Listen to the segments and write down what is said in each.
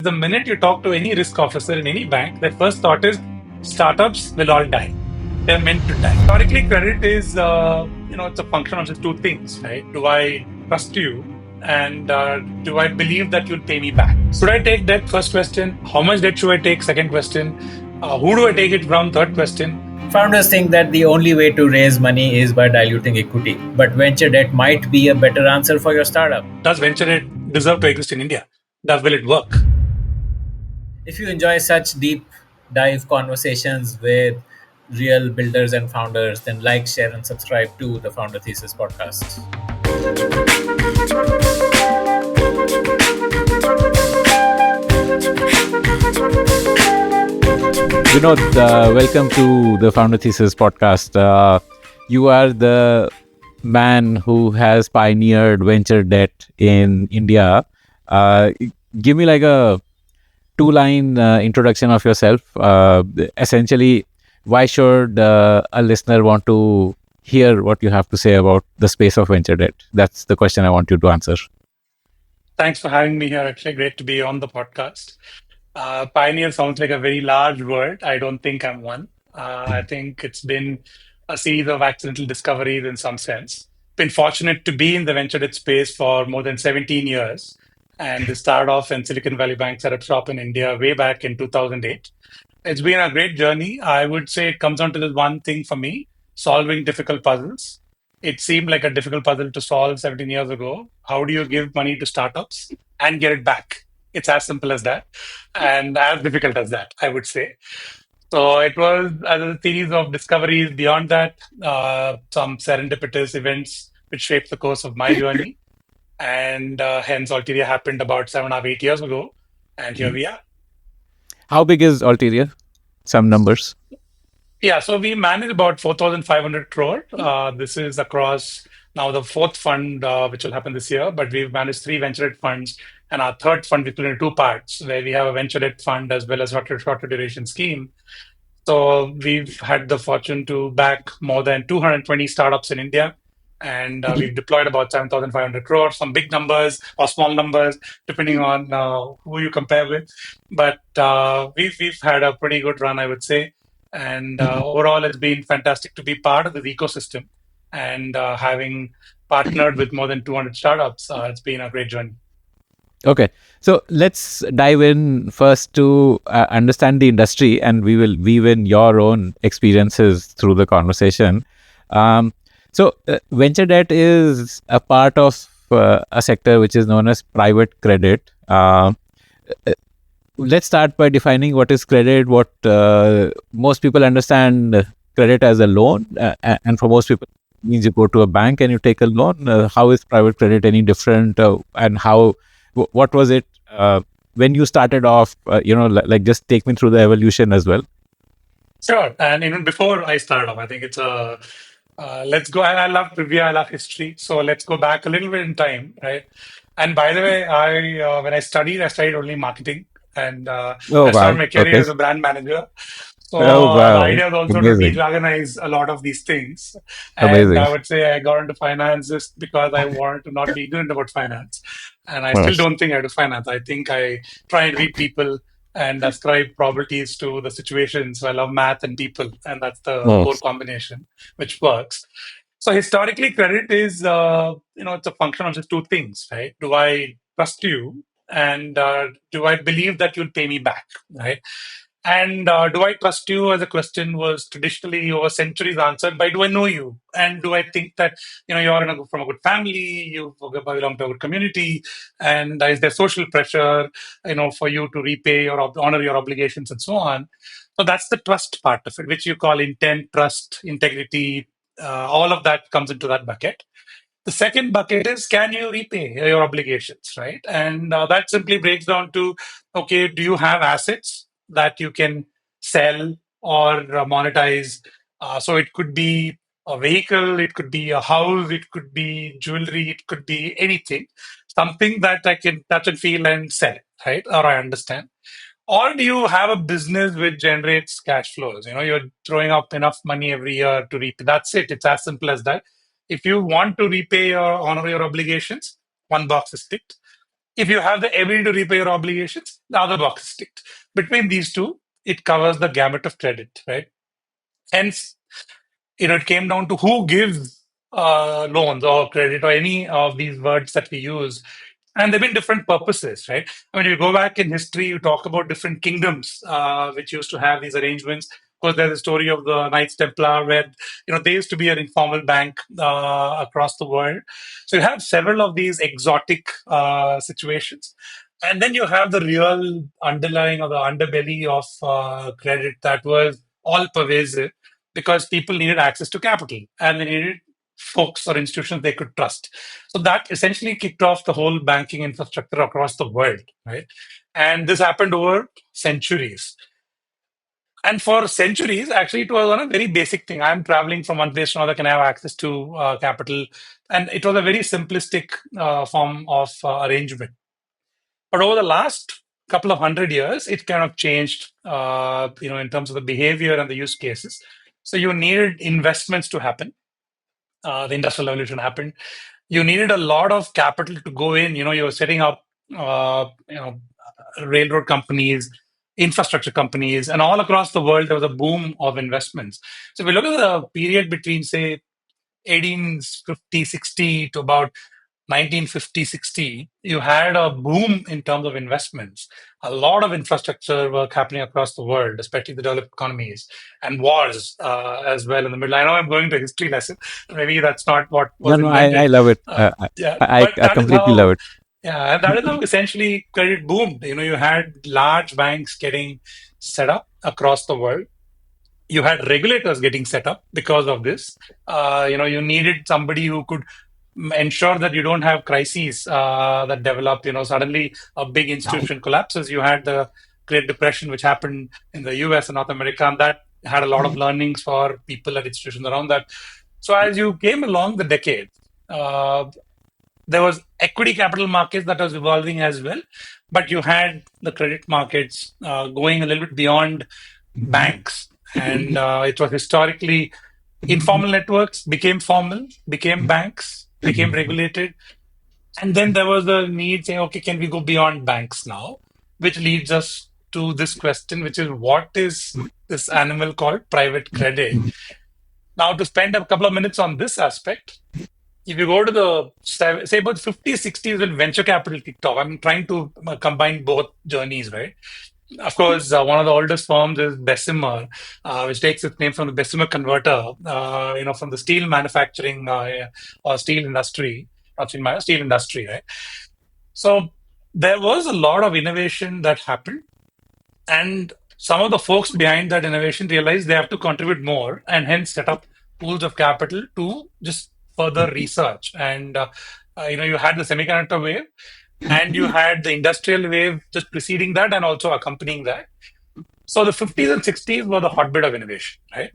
The minute you talk to any risk officer in any bank, their first thought is startups will all die. They're meant to die. Historically, credit is, it's a function of just two things, right? Do I trust you? And do I believe that you'll pay me back? Should I take debt? First question. How much debt should I take? Second question. Who do I take it from? Third question. Founders think that the only way to raise money is by diluting equity, but venture debt might be a better answer for your startup. Does venture debt deserve to exist in India? Will it work? If you enjoy such deep dive conversations with real builders and founders, then like, share, and subscribe to the Founder Thesis podcast. Vinod, welcome to the Founder Thesis podcast. You are the man who has pioneered venture debt in India. Give me like a two-line introduction of yourself. Essentially, why should a listener want to hear what you have to say about the space of venture debt? That's the question I want you to answer. Thanks for having me here. Actually, great to be on the podcast. Pioneer sounds like a very large word. I don't think I'm one. I think it's been a series of accidental discoveries in some sense. Been fortunate to be in the venture debt space for more than 17 years. And this started off in Silicon Valley Bank set up shop in India way back in 2008. It's been a great journey. I would say it comes down to this one thing for me, solving difficult puzzles. It seemed like a difficult puzzle to solve 17 years ago. How do you give money to startups and get it back? It's as simple as that and as difficult as that, I would say. So it was a series of discoveries beyond that, some serendipitous events which shaped the course of my journey. And hence, Alteria happened about 7.5, 8 years ago. And here we are. How big is Alteria? Some numbers. Yeah, so we manage about 4,500 crore. This is across now the fourth fund, which will happen this year, but we've managed three venture debt funds. And our third fund, we split into two parts, where we have a venture debt fund as well as shorter duration scheme. So we've had the fortune to back more than 220 startups in India. And we've deployed about 7,500 crores, some big numbers or small numbers, depending on who you compare with. But we've had a pretty good run, I would say. And overall, it's been fantastic to be part of this ecosystem. And having partnered with more than 200 startups, it's been a great journey. Okay, so let's dive in first to understand the industry, and we will weave in your own experiences through the conversation. So venture debt is a part of a sector which is known as private credit. Let's start by defining what is credit. What most people understand credit as a loan, and for most people, it means you go to a bank and you take a loan. How is private credit any different, and how? What was it when you started off? Like just take me through the evolution as well. Sure. And even before I start off, I think it's a let's go. And I love trivia, I love history. So let's go back a little bit in time, right? And by the way, when I studied only marketing, and Oh I started wow! my career Okay. as a brand manager. So Oh the wow! idea is also to Amazing! de-jargonize a lot of these things. And Amazing! I would say I got into finance just because I wanted to not be ignorant about finance. And I still Nice. don't think I do finance. I think I try and read people and ascribe probabilities to the situations. So I love math and people, and that's the core Nice. combination which works. So historically, credit is, it's a function of just two things, right? Do I trust you, and do I believe that you'll pay me back, right? And do I trust you as a question was traditionally over centuries answered by do I know you? And do I think that, you're from a good family, you belong to a good community, and is there social pressure, for you to repay or honor your obligations and so on? So that's the trust part of it, which you call intent, trust, integrity. All of that comes into that bucket. The second bucket is can you repay your obligations, right? And that simply breaks down to okay, do you have assets that you can sell or monetize? So it could be a vehicle, it could be a house, it could be jewelry, it could be anything, something that I can touch and feel and sell, right? Or I understand. Or do you have a business which generates cash flows? You're throwing up enough money every year to repay. That's it. It's as simple as that. If you want to repay or honor your obligations, one box is ticked. If you have the ability to repay your obligations, the other box is ticked. Between these two, it covers the gamut of credit, right? Hence, it came down to who gives loans or credit or any of these words that we use. And there have been different purposes, right? I mean, you go back in history, you talk about different kingdoms which used to have these arrangements. Of course, there's a story of the Knights Templar where, they used to be an informal bank across the world. So you have several of these exotic situations. And then you have the real underlying or the underbelly of credit that was all pervasive because people needed access to capital and they needed folks or institutions they could trust. So that essentially kicked off the whole banking infrastructure across the world, right? And this happened over centuries. And for centuries, actually, it was on a very basic thing. I'm traveling from one place to another, can I have access to capital? And it was a very simplistic form of arrangement. But over the last couple of 100 years, it kind of changed, in terms of the behavior and the use cases. So you needed investments to happen. The industrial revolution happened. You needed a lot of capital to go in. You were setting up, railroad companies, infrastructure companies, and all across the world there was a boom of investments. So if we look at the period between, say, 1850, 60 to about 1950, 60, you had a boom in terms of investments. A lot of infrastructure work happening across the world, especially the developed economies, and wars as well in the middle. I know I'm going to a history lesson. Maybe that's not what No, was no, I invented. love it. Yeah, but I that is completely love how, it. yeah, and that is how essentially credit boomed. You had large banks getting set up across the world. You had regulators getting set up because of this. You needed somebody who could ensure that you don't have crises that develop. Suddenly a big institution collapses. You had the Great Depression, which happened in the US and North America, and that had a lot of learnings for people at institutions around that. So as you came along the decade, uh, there was equity capital markets that was evolving as well, but you had the credit markets going a little bit beyond banks, and it was historically informal networks became formal, became banks, became regulated, and then there was a need saying, okay, can we go beyond banks now? Which leads us to this question, which is what is this animal called private credit? Now, to spend a couple of minutes on this aspect, if you go to the say about 50s, 60s when venture capital kicked off, I'm trying to combine both journeys, right? Of course, one of the oldest firms is Bessemer, which takes its name from the Bessemer converter, from the steel manufacturing or steel industry, not steel industry, right? So there was a lot of innovation that happened, and some of the folks behind that innovation realized they have to contribute more and hence set up pools of capital to just further research. And, you had the semiconductor wave and you had the industrial wave just preceding that and also accompanying that. So the 50s and 60s were the hotbed of innovation, right?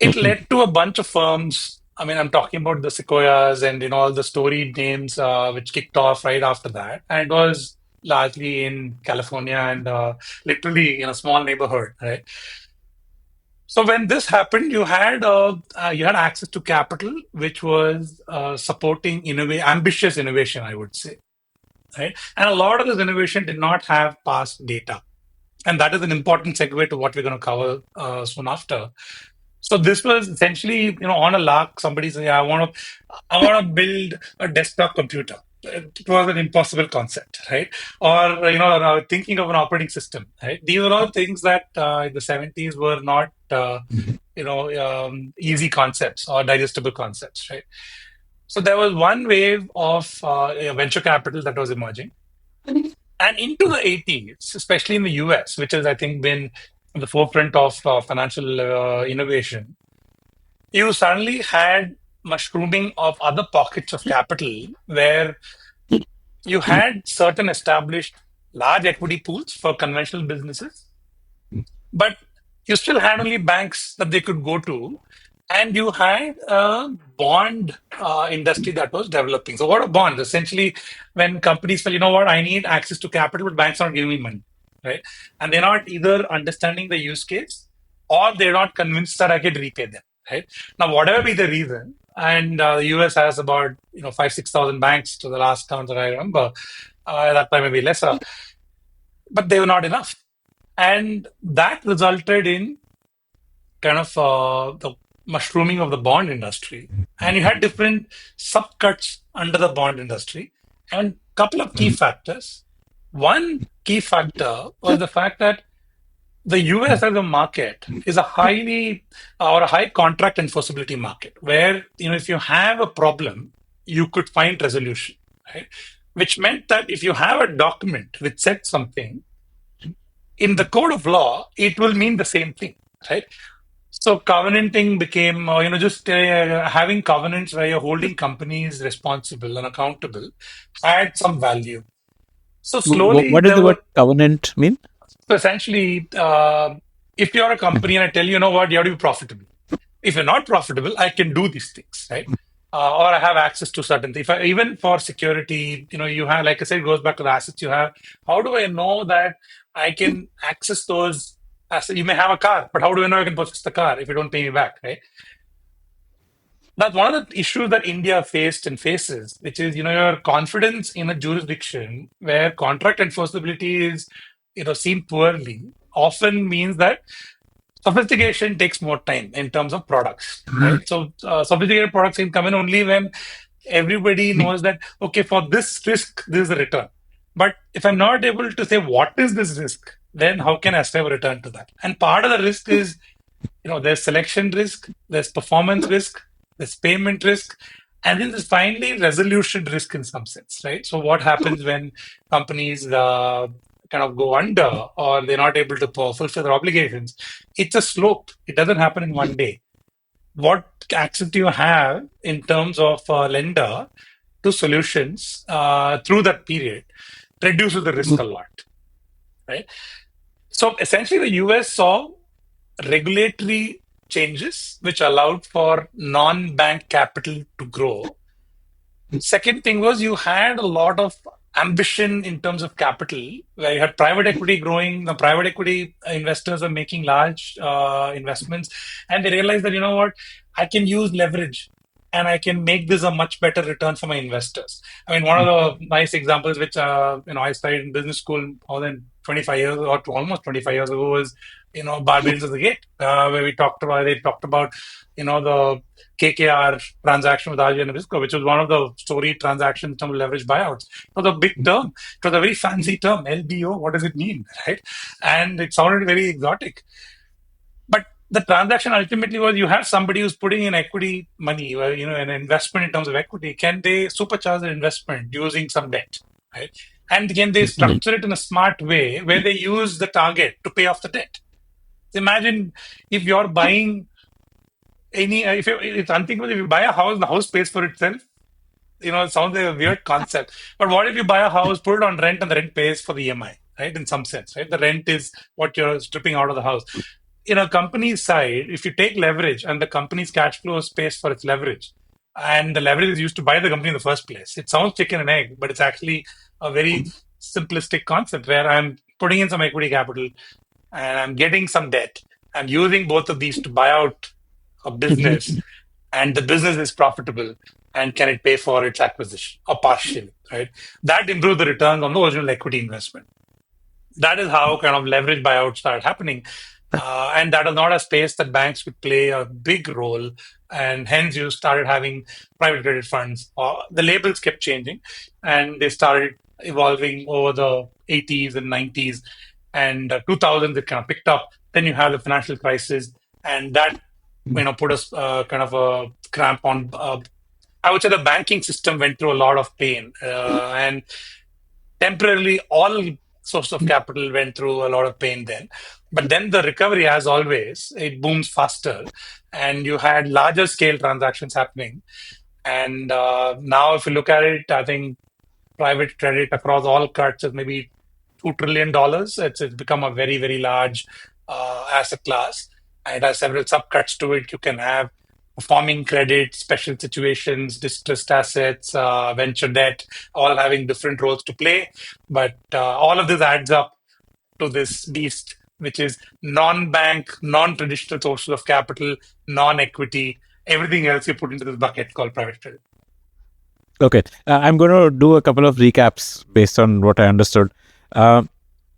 It led to a bunch of firms. I mean, I'm talking about the Sequoias and all the storied names which kicked off right after that, and it was largely in California and literally in a small neighborhood, right? So when this happened, you had access to capital, which was supporting ambitious innovation, I would say, right? And a lot of this innovation did not have past data, and that is an important segue to what we're going to cover soon after. So this was essentially, on a lark, somebody said, "Yeah, I want to build a desktop computer." It was an impossible concept, right? Or thinking of an operating system, right? These are all things that in the 70s were not, easy concepts or digestible concepts, right? So there was one wave of venture capital that was emerging. And into the 80s, especially in the US, which has, I think, been at the forefront of financial innovation, you suddenly had mushrooming of other pockets of capital where you had certain established large equity pools for conventional businesses, but you still had only banks that they could go to, and you had a bond industry that was developing. So, what are bonds? Essentially, when companies feel, you know what, I need access to capital, but banks aren't giving me money, right? And they're not either understanding the use case or they're not convinced that I can repay them, right? Now, whatever be the reason, and the US has about 5,000 6,000 banks to the last count that I remember. that time maybe lesser, but they were not enough. And that resulted in kind of the mushrooming of the bond industry. And you had different subcuts under the bond industry. And couple of key factors. One key factor was the fact that the US as a market is a highly or a high contract enforceability market where, if you have a problem, you could find resolution, right? Which meant that if you have a document which said something in the code of law, it will mean the same thing, right? So covenanting became, just having covenants where you're holding companies responsible and accountable had some value. So slowly What does there the word were, covenant mean? so essentially, if you're a company and I tell you, you know what, you have to be profitable. If you're not profitable, I can do these things, right? Or I have access to certain things. If I, even for security, you have, like I said, it goes back to the assets you have. How do I know that I can access those assets? You may have a car, but how do I know I can purchase the car if you don't pay me back, right? That's one of the issues that India faced and faces, which is, your confidence in a jurisdiction where contract enforceability is, seen poorly often means that sophistication takes more time in terms of products, right? So sophisticated products can come in only when everybody knows that, okay, for this risk, this is a return. But if I'm not able to say what is this risk, then how can I ascribe a return to that? And part of the risk is, there's selection risk, there's performance risk, there's payment risk, and then there's finally resolution risk in some sense, right? So what happens when companies kind of go under or they're not able to fulfill their obligations? It's a slope. It doesn't happen in one day. What access do you have in terms of lender to solutions through that period reduces the risk a lot, right? So essentially, the US saw regulatory changes which allowed for non-bank capital to grow. Second thing was you had a lot of ambition in terms of capital, where you had private equity growing. The private equity investors are making large investments, and they realized that, what, I can use leverage and I can make this a much better return for my investors. I mean, one of the nice examples which I studied in business school more than 25 years or to almost 25 years ago was, Barbados of the Gate, where they talked about, the KKR transaction with RJ Nabisco, which was one of the story transactions in terms of leverage buyouts. It was a big term. It was a very fancy term, LBO. What does it mean, right? And it sounded very exotic. But the transaction ultimately was you have somebody who's putting in equity money, an investment in terms of equity. Can they supercharge their investment using some debt, right? And can they structure it in a smart way where they use the target to pay off the debt? Imagine if you're buying it's unthinkable if you buy a house, the house pays for itself. It sounds like a weird concept. But what if you buy a house, put it on rent, and the rent pays for the EMI, right? In some sense, right? The rent is what you're stripping out of the house. In a company's side, if you take leverage and the company's cash flow pays for its leverage, and the leverage is used to buy the company in the first place, it sounds chicken and egg, but it's actually a very simplistic concept where I'm putting in some equity capital and I'm getting some debt. I'm using both of these to buy out a business, and the business is profitable, and can it pay for its acquisition or partially, right? That improves the returns on the original equity investment. That is how kind of leverage buyouts started happening. And that is not a space that banks could play a big role. And hence you started having private credit funds. The labels kept changing and they started evolving over the 80s and 90s. And 2000s, it kind of picked up. Then you have the financial crisis. And that, put us kind of a cramp on. I would say the banking system went through a lot of pain. And temporarily, all source of capital went through a lot of pain then. But then the recovery, as always, it booms faster, and you had larger scale transactions happening. And now, if you look at it, I think private credit across all cuts is maybe $2 trillion. It's become a very, very large asset class. And it has several subcuts to it. You can have performing credit, special situations, distressed assets, venture debt, all having different roles to play. But all of this adds up to this beast, which is non-bank, non-traditional sources of capital, non-equity, everything else you put into this bucket called private credit. Okay, I'm going to do a couple of recaps based on what I understood. Uh,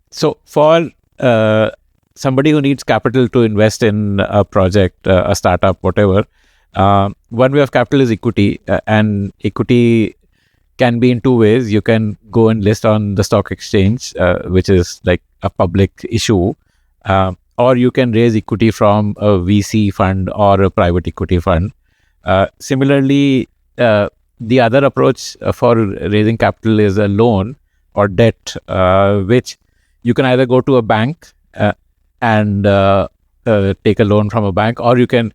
so, for uh, somebody who needs capital to invest in a project, a startup, whatever, one way of capital is equity, and equity can be in two ways. You can go and list on the stock exchange, which is like a public issue, or you can raise equity from a VC fund or a private equity fund. Similarly, the other approach for raising capital is a loan or debt, which you can either go to a bank and take a loan from a bank, or you can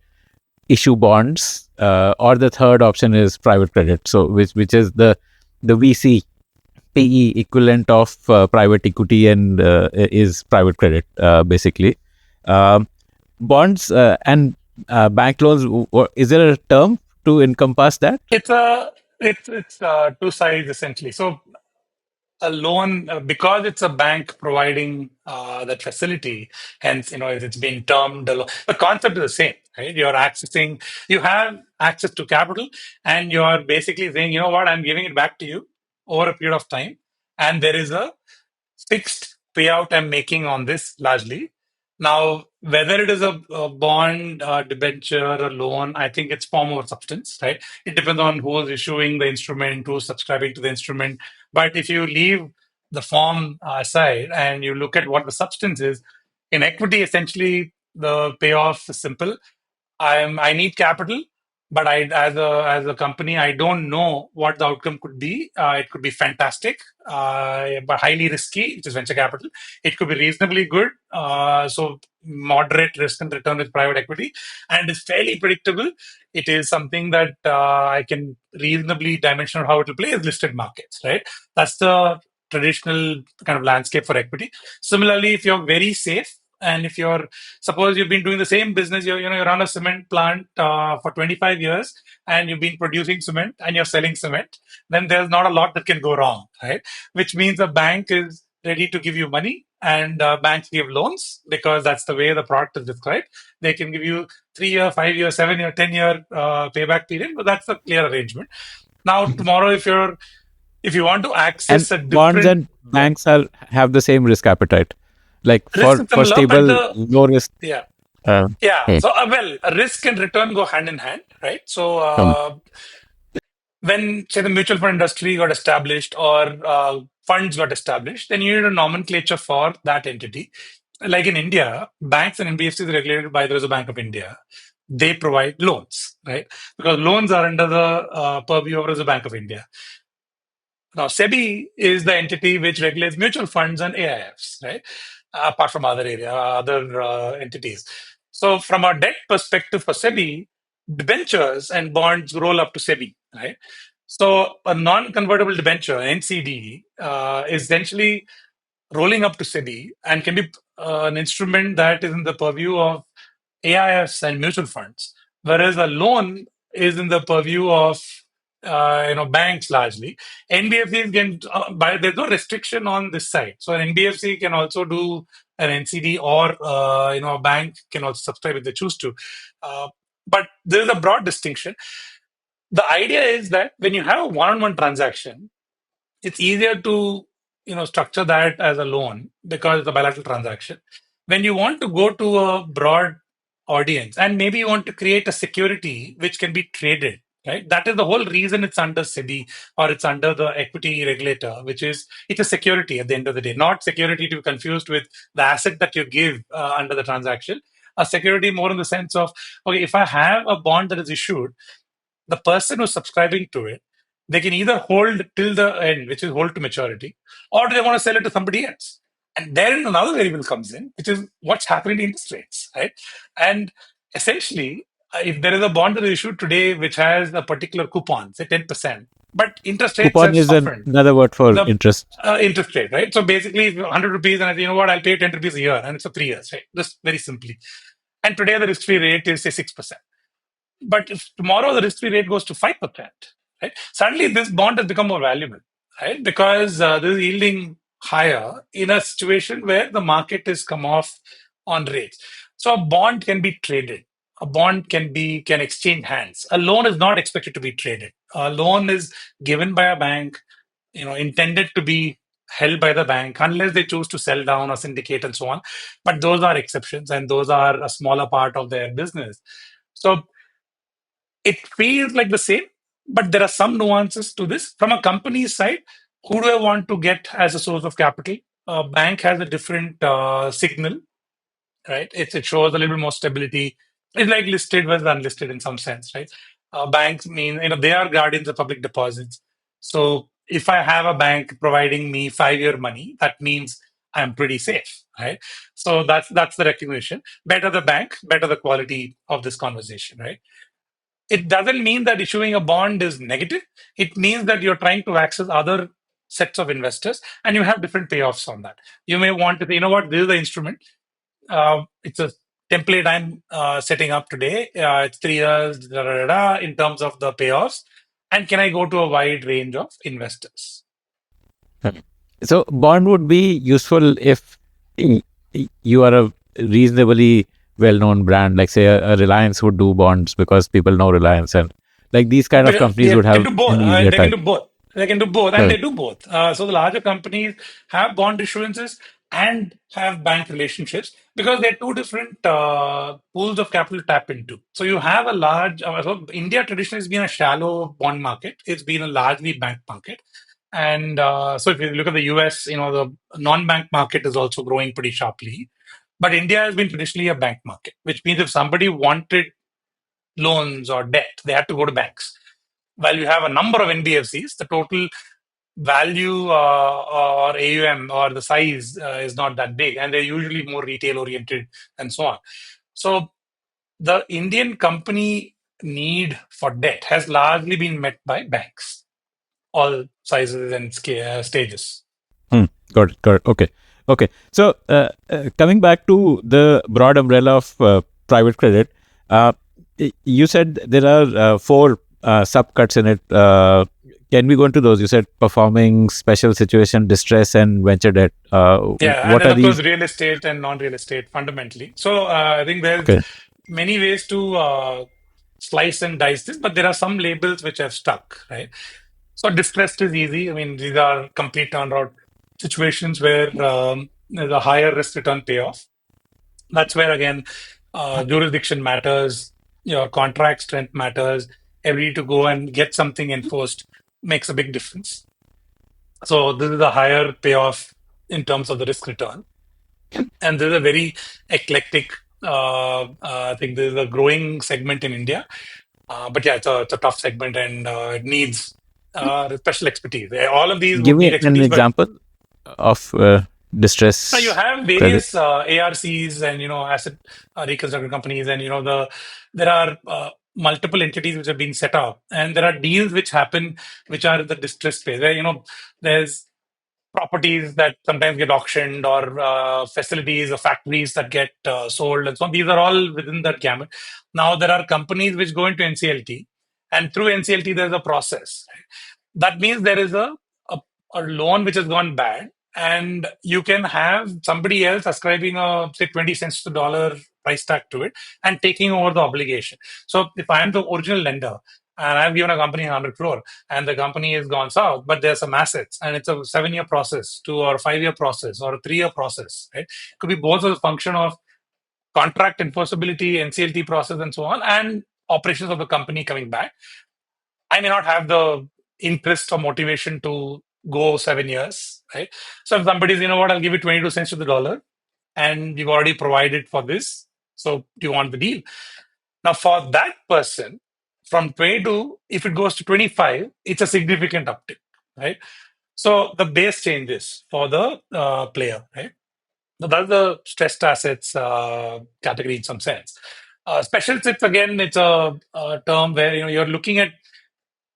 issue bonds, or the third option is private credit. So, which is the VC PE equivalent of private equity, and is private credit, basically. Um, Bonds and bank loans. Is there a term to encompass that? It's a it's two sides essentially. So a loan, because it's a bank providing that facility, hence it's being termed a loan. The concept is the same, right? You have access to capital, and you're basically saying, you know what, I'm giving it back to you over a period of time, and there is a fixed payout I'm making on this largely. Now, whether it is a bond, debenture, or loan, I think it's form over substance, right? It depends on who's issuing the instrument, who's subscribing to the instrument. But if you leave the form aside and you look at what the substance is, in equity, essentially the payoff is simple. I need capital, but I as a company I don't know what the outcome could be. It could be fantastic, but highly risky, which is venture capital. It could be reasonably good, so moderate risk and return with private equity, and it's fairly predictable. It is something that I can reasonably dimension how it will play is listed markets, right? That's the traditional kind of landscape for equity. Similarly, if you're very safe and if you're suppose you've been doing the same business, you run a cement plant for 25 years and you've been producing cement and you're selling cement, then there's not a lot that can go wrong, right? Which means a bank is ready to give you money, and banks give loans because that's the way the product is described. They can give you 3 year, 5 year, 7 year, 10 year payback period, but that's a clear arrangement. Now, tomorrow, if you want to And access a bonds different, and yeah, banks are have the same risk appetite, like risk is for similar, but stable low risk. yeah. Uh, Yeah. hmm, So, well, risk and return go hand in hand, right? So, um, when, say, the mutual fund industry got established or funds got established, then you need a nomenclature for that entity. Like in India, banks and NBFCs are regulated by the Reserve Bank of India. They provide loans, right? Because loans are under the purview of Reserve Bank of India. Now, SEBI is the entity which regulates mutual funds and AIFs, right? Apart from other entities. So, from a debt perspective for SEBI, debentures and bonds roll up to SEBI, right? So, a non-convertible debenture (NCD) is essentially rolling up to SEBI and can be an instrument that is in the purview of AIFs and mutual funds, whereas a loan is in the purview of banks largely. NBFCs can, there's no restriction on this side, so an NBFC can also do an NCD, or a bank can also subscribe if they choose to. But there is a broad distinction. The idea is that when you have a one-on-one transaction, it's easier to structure that as a loan because it's a bilateral transaction. When you want to go to a broad audience and maybe you want to create a security which can be traded, right? That is the whole reason it's under SEBI, or it's under the equity regulator, which is it's a security at the end of the day, not security to be confused with the asset that you give under the transaction. A security more in the sense of, okay, if I have a bond that is issued, the person who's subscribing to it, they can either hold till the end, which is hold to maturity, or do they want to sell it to somebody else? And therein another variable comes in, which is what's happening to interest rates, right? And essentially, if there is a bond that is issued today which has a particular coupon, say 10%, but interest rates Coupon have is softened, another word for the interest. interest rate, right? So basically, if 100 rupees, and I say, you know what, I'll pay 10 rupees a year, and it's for 3 years, right? Just very simply. And today the risk-free rate is say 6%. But if tomorrow the risk-free rate goes to 5%, right? Suddenly this bond has become more valuable, right? Because this is yielding higher in a situation where the market is come off on rates. So a bond can be traded. A bond can exchange hands. A loan is not expected to be traded. A loan is given by a bank, intended to be held by the bank unless they choose to sell down or syndicate and so on. But those are exceptions, and those are a smaller part of their business. So it feels like the same, but there are some nuances to this. From a company's side, who do I want to get as a source of capital? A bank has a different signal, right? It shows a little bit more stability. It's like listed versus unlisted in some sense, right? Banks mean, they are guardians of public deposits. So if I have a bank providing me 5-year money, that means I'm pretty safe, right? So that's the recognition. Better the bank, better the quality of this conversation, right? It doesn't mean that issuing a bond is negative. It means that you're trying to access other sets of investors and you have different payoffs on that. You may want to say, this is the instrument. It's a template I'm setting up today. It's 3 years in terms of the payoffs. And can I go to a wide range of investors? So bond would be useful if you are a reasonably well-known brand, like say a Reliance would do bonds because people know Reliance, and like these kind of But companies would they have do both. an easier They can time. do both. They can do both, and they Correct. do both. So the larger companies have bond issuances and have bank relationships because they're two different pools of capital to tap into. So you have a large. So India traditionally has been a shallow bond market. It's been a largely bank market, and so if you look at the US, the non-bank market is also growing pretty sharply. But India has been traditionally a bank market, which means if somebody wanted loans or debt, they had to go to banks. While you have a number of NBFCs, the total value or AUM or the size is not that big, and they're usually more retail oriented and so on. So the Indian company need for debt has largely been met by banks, all sizes and stages. Hmm. Got it. Got it. Okay. Okay. So coming back to the broad umbrella of private credit, uh, you said there are four subcuts in it. Can we go into those? You said performing, special situation, distress, and venture debt. Yeah, and What then are of course these? real estate and non-real estate fundamentally. So I think there's Okay. many ways to slice and dice this, but there are some labels which have stuck, right? So distressed is easy. I mean, these are complete turnaround situations where there's a higher risk return payoff. That's where again jurisdiction matters, your contract strength matters. Ability to go and get something enforced makes a big difference. So this is a higher payoff in terms of the risk return, and there's a very eclectic. I think there's a growing segment in India, but yeah, it's a tough segment and it needs special expertise. All of these Give would need me an expertise, but example of now you distress have credit. various ARCs and asset reconstruction companies, and there are multiple entities which have been set up, and there are deals which happen which are in the distress phase where there's properties that sometimes get auctioned or facilities or factories that get sold and so on. These are all within that gamut. Now there are companies which go into NCLT, and through NCLT there's a process. That means there is a, a loan which has gone bad, and you can have somebody else ascribing a say 20 cents to the dollar price tag to it and taking over the obligation. So if I am the original lender and I've given a company 100 crore and the company has gone south, but there's some assets and it's a 7-year process, 2 or 5-year process, or a 3-year process, right? Could be both as a function of contract enforceability, NCLT process, and so on, and operations of the company coming back. I may not have the interest or motivation to go 7 years, right? So if somebody's, I'll give you 22 cents to the dollar and you've already provided for this. So do you want the deal? Now, for that person, from 22, if it goes to 25, it's a significant uptick, right? So the base changes for the player, right? Now, that's the stressed assets category in some sense. Special chips, again, it's a term where you're looking at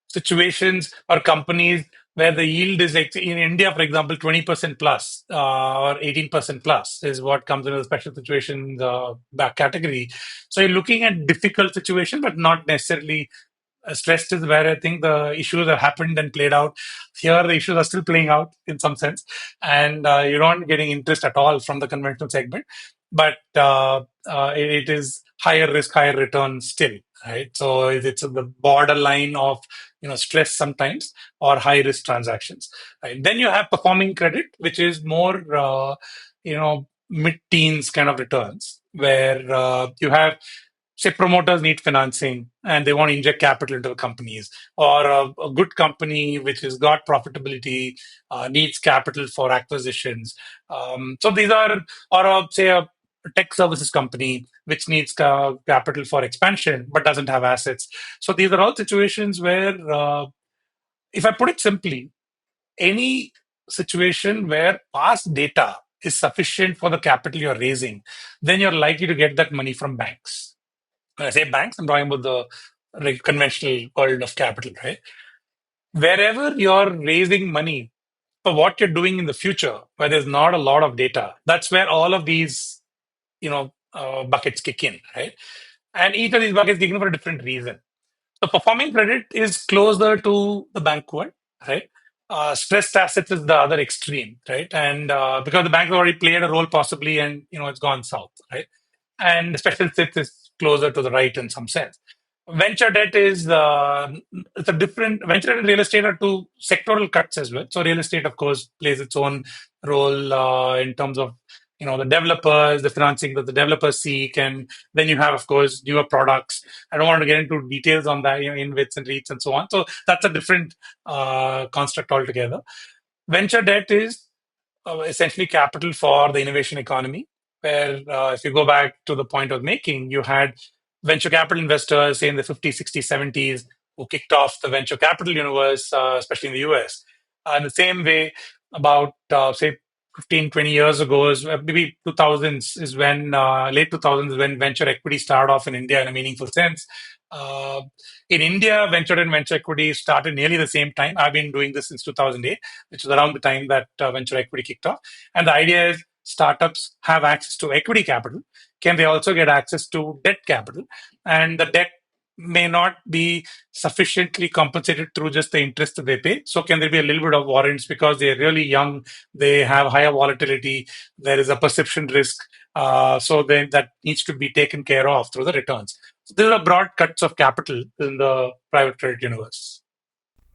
situations or companies where the yield is like in India, for example, 20% plus or 18% plus is what comes into the special situations back category. So you're looking at difficult situations, but not necessarily Stressed is where I think the issues have happened and played out. Here, the issues are still playing out in some sense, and you're not getting interest at all from the conventional segment. But it is higher risk, higher return still, right? So it's the borderline of stress sometimes or high risk transactions. Right? Then you have performing credit, which is more mid-teens kind of returns, where you have, say, promoters need financing and they want to inject capital into the companies, or a good company which has got profitability needs capital for acquisitions. So these are, or say a tech services company which needs capital for expansion but doesn't have assets. So these are all situations where, if I put it simply, any situation where past data is sufficient for the capital you're raising, then you're likely to get that money from banks. When I say banks, I'm talking about the conventional world of capital, right? Wherever you're raising money for what you're doing in the future, where there's not a lot of data, that's where all of these, buckets kick in, right? And each of these buckets kick in for a different reason. So performing credit is closer to the bank world, right? Stressed assets is the other extreme, right? And because the bank already played a role possibly, and it's gone south, right? And special sits is closer to the right in some sense. Venture debt is it's a different. Venture debt and real estate are two sectoral cuts as well. So real estate, of course, plays its own role in terms of the developers, the financing that the developers seek, and then you have, of course, newer products. I don't want to get into details on that, InVITs and REITs and so on. So that's a different construct altogether. Venture debt is essentially capital for the innovation economy, where if you go back to the point of making, you had venture capital investors, say in the 50s, 60s, 70s, who kicked off the venture capital universe, especially in the US. In the same way, about, say, 15, 20 years ago, maybe 2000s is when, late 2000s is when venture equity started off in India in a meaningful sense. Uh, in India, venture and venture equity started nearly the same time. I've been doing this since 2008, which is around the time that venture equity kicked off. And the idea is startups have access to equity capital. Can they also get access to debt capital? And the debt may not be sufficiently compensated through just the interest that they pay. So can there be a little bit of warrants because they're really young, they have higher volatility, there is a perception risk. So then that needs to be taken care of through the returns. So these are broad cuts of capital in the private credit universe.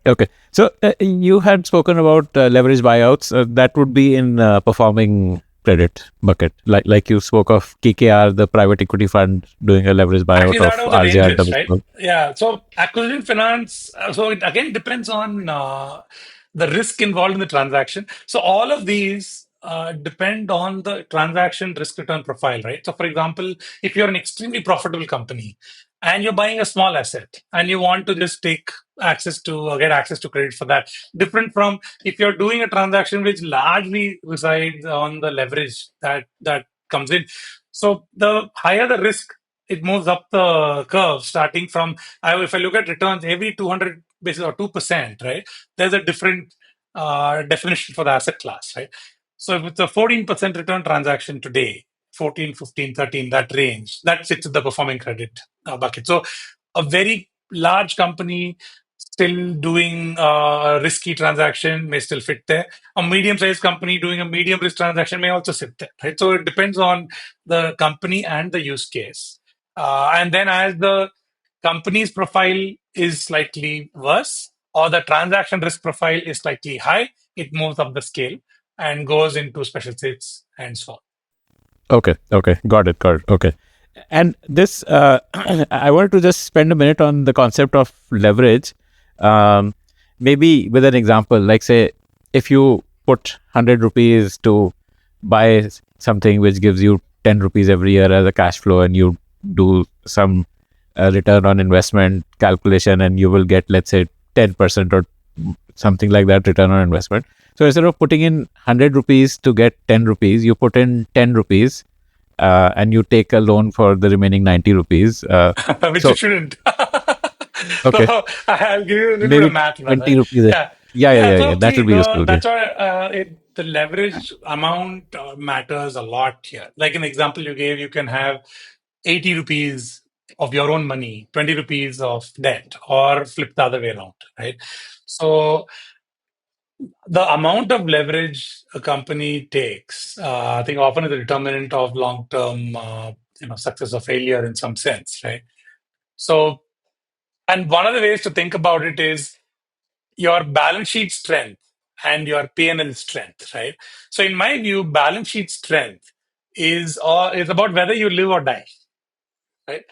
Okay. So you had spoken about leverage buyouts. That would be in performing credit bucket. Like you spoke of KKR, the private equity fund, doing a leverage buyout Actually, that of was a RJR. ranges, right? Yeah. So acquisition finance. So it again depends on the risk involved in the transaction. So all of these depend on the transaction risk return profile, right? So for example, if you're an extremely profitable company and you're buying a small asset and you want to just take access to or get access to credit for that, different from if you're doing a transaction which largely resides on the leverage that comes in. So the higher the risk, it moves up the curve, starting from, if I look at returns every 200 basis or 2%, right? There's a different definition for the asset class, right? So if it's a 14% return transaction today, 14, 15, 13, that range, that sits in the performing credit bucket. So a very large company still doing a risky transaction may still fit there. A medium-sized company doing a medium risk transaction may also sit there, right? So it depends on the company and the use case. And then as the company's profile is slightly worse or the transaction risk profile is slightly high, it moves up the scale and goes into special sits and so on. Okay. Okay. Got it. Got it. Okay. And this, I wanted to just spend a minute on the concept of leverage. Um, Maybe with an example, like say, if you put 100 rupees to buy something which gives you 10 rupees every year as a cash flow, and you do some return on investment calculation, and you will get, let's say, 10% or something like that return on investment. So instead of putting in 100 rupees to get 10 rupees, you put in 10 rupees and you take a loan for the remaining 90 rupees. Which you So, shouldn't. okay, So I'll give you a little bit of maybe math, 20 right? rupees. Yeah. Yeah, yeah, Yeah. yeah, yeah. So That see, will be useful. Yeah. that's why the leverage amount matters a lot here. Like an example you gave, you can have 80 rupees of your own money, 20 rupees of debt, or flip the other way around, right? So the amount of leverage a company takes, I think, often is a determinant of long-term, success or failure in some sense, right? So, and one of the ways to think about it is your balance sheet strength and your P&L strength, right? So, in my view, balance sheet strength is about whether you live or die, right?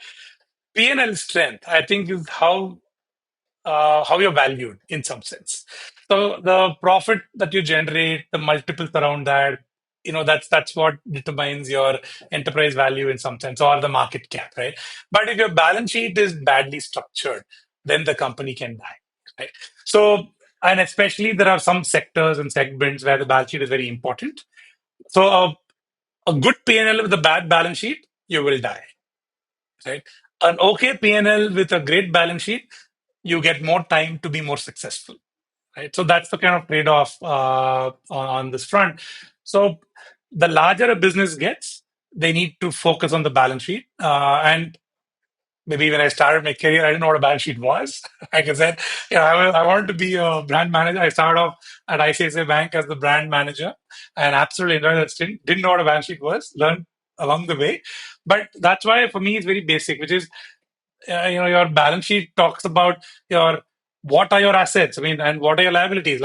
P&L strength, I think, is how you're valued in some sense. So the profit that you generate, the multiples around that, that's what determines your enterprise value in some sense, or the market cap, right? But if your balance sheet is badly structured, then the company can die, right? So, and especially there are some sectors and segments where the balance sheet is very important. So a good P&L with a bad balance sheet, you will die, right? An okay P&L with a great balance sheet, you get more time to be more successful, right? So that's the kind of trade-off on this front. So the larger a business gets, they need to focus on the balance sheet. And maybe when I started my career, I didn't know what a balance sheet was. Like I said, I wanted to be a brand manager. I started off at ICICI Bank as the brand manager and absolutely enjoyed that stint. Didn't know what a balance sheet was, learned along the way. But that's why for me it's very basic, which is your balance sheet talks about your what are your assets, I mean, and what are your liabilities.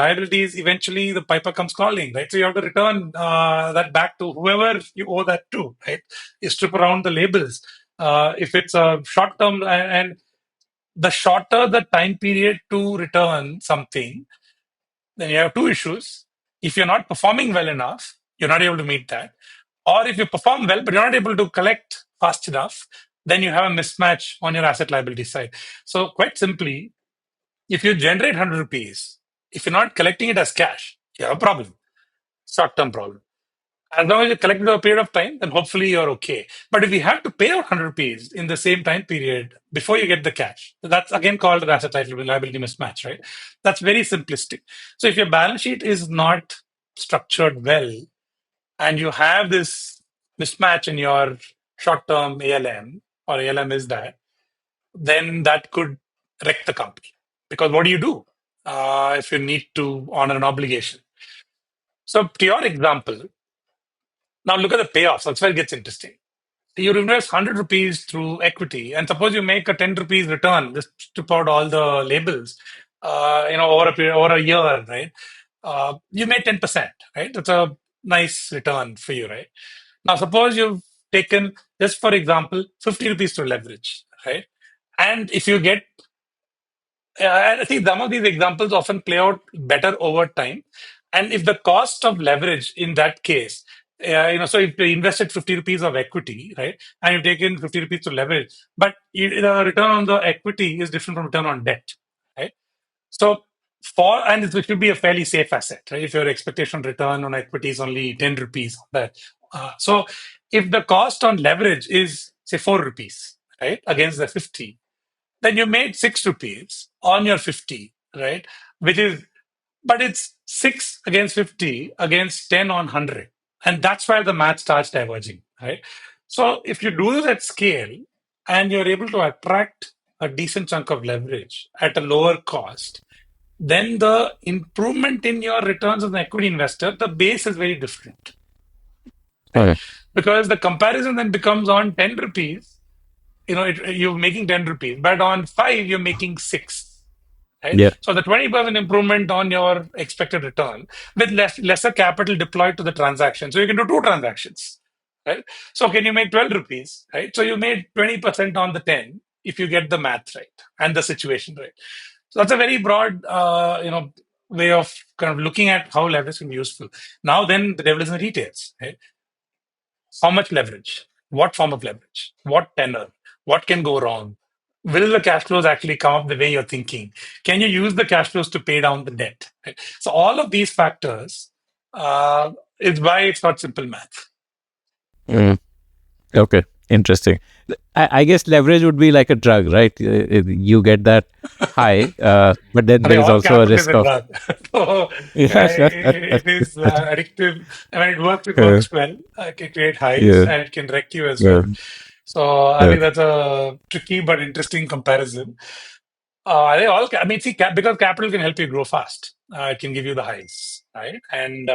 Eventually the piper comes calling, right? So you have to return that back to whoever you owe that to, right? You strip around the labels. If it's a short term, and the shorter the time period to return something, then you have two issues. If you're not performing well enough, you're not able to meet that. Or if you perform well, but you're not able to collect fast enough, then you have a mismatch on your asset liability side. So, quite simply, if you generate 100 rupees, if you're not collecting it as cash, you have a problem, short term problem. As long as you collect it over a period of time, then hopefully you're okay. But if you have to pay out 100 rupees in the same time period before you get the cash, that's again called an asset liability mismatch, right? That's very simplistic. So if your balance sheet is not structured well and you have this mismatch in your short term ALM, or ALM is that, then that could wreck the company. Because what do you do if you need to honor an obligation? So, to your example, now look at the payoffs. That's where it gets interesting. You invest 100 rupees through equity, and suppose you make a 10 rupees return, just strip out all the labels, over a period, over a year, right? You made 10%, right? That's a nice return for you, right? Now, suppose you've taken, just for example, 50 rupees to leverage, right? And if you get, I think some of these examples often play out better over time. And if the cost of leverage in that case, so if you invested 50 rupees of equity, right, and you've taken 50 rupees to leverage, but the return on the equity is different from return on debt, right? So and it should be a fairly safe asset, right? If your expectation return on equity is only 10 rupees, so if the cost on leverage is say 4 rupees, right, against the 50, then you made 6 rupees on your 50, right? Which is, but it's 6 against 50 against 10 on 100. And that's where the math starts diverging, right? So if you do this at scale and you're able to attract a decent chunk of leverage at a lower cost, then the improvement in your returns as an equity investor, the base is very different, right? Okay. Because the comparison then becomes on 10 rupees, you're making 10 rupees, but on 5, you're making 6, right? Yeah. So the 20% improvement on your expected return with lesser capital deployed to the transaction. So you can do two transactions, right? So can you make 12 rupees, right? So you made 20% on the 10 if you get the math right and the situation right. So that's a very broad, way of kind of looking at how leverage can be useful. Now then the devil is in the details, right? How much leverage? What form of leverage? What tenor? What can go wrong? Will the cash flows actually come up the way you're thinking? Can you use the cash flows to pay down the debt? Right? So all of these factors is why it's not simple math. Mm. Okay. Interesting. I guess leverage would be like a drug, right? You get that high, but then I there think is all also a capital is risk a of. drug. So it is addictive. I mean, it works, it Uh, works well. It can create highs yeah. and it can wreck you as well. Yeah. So I think Okay. that's a tricky but interesting comparison. I mean, see, because capital can help you grow fast. It can give you the highs, right? And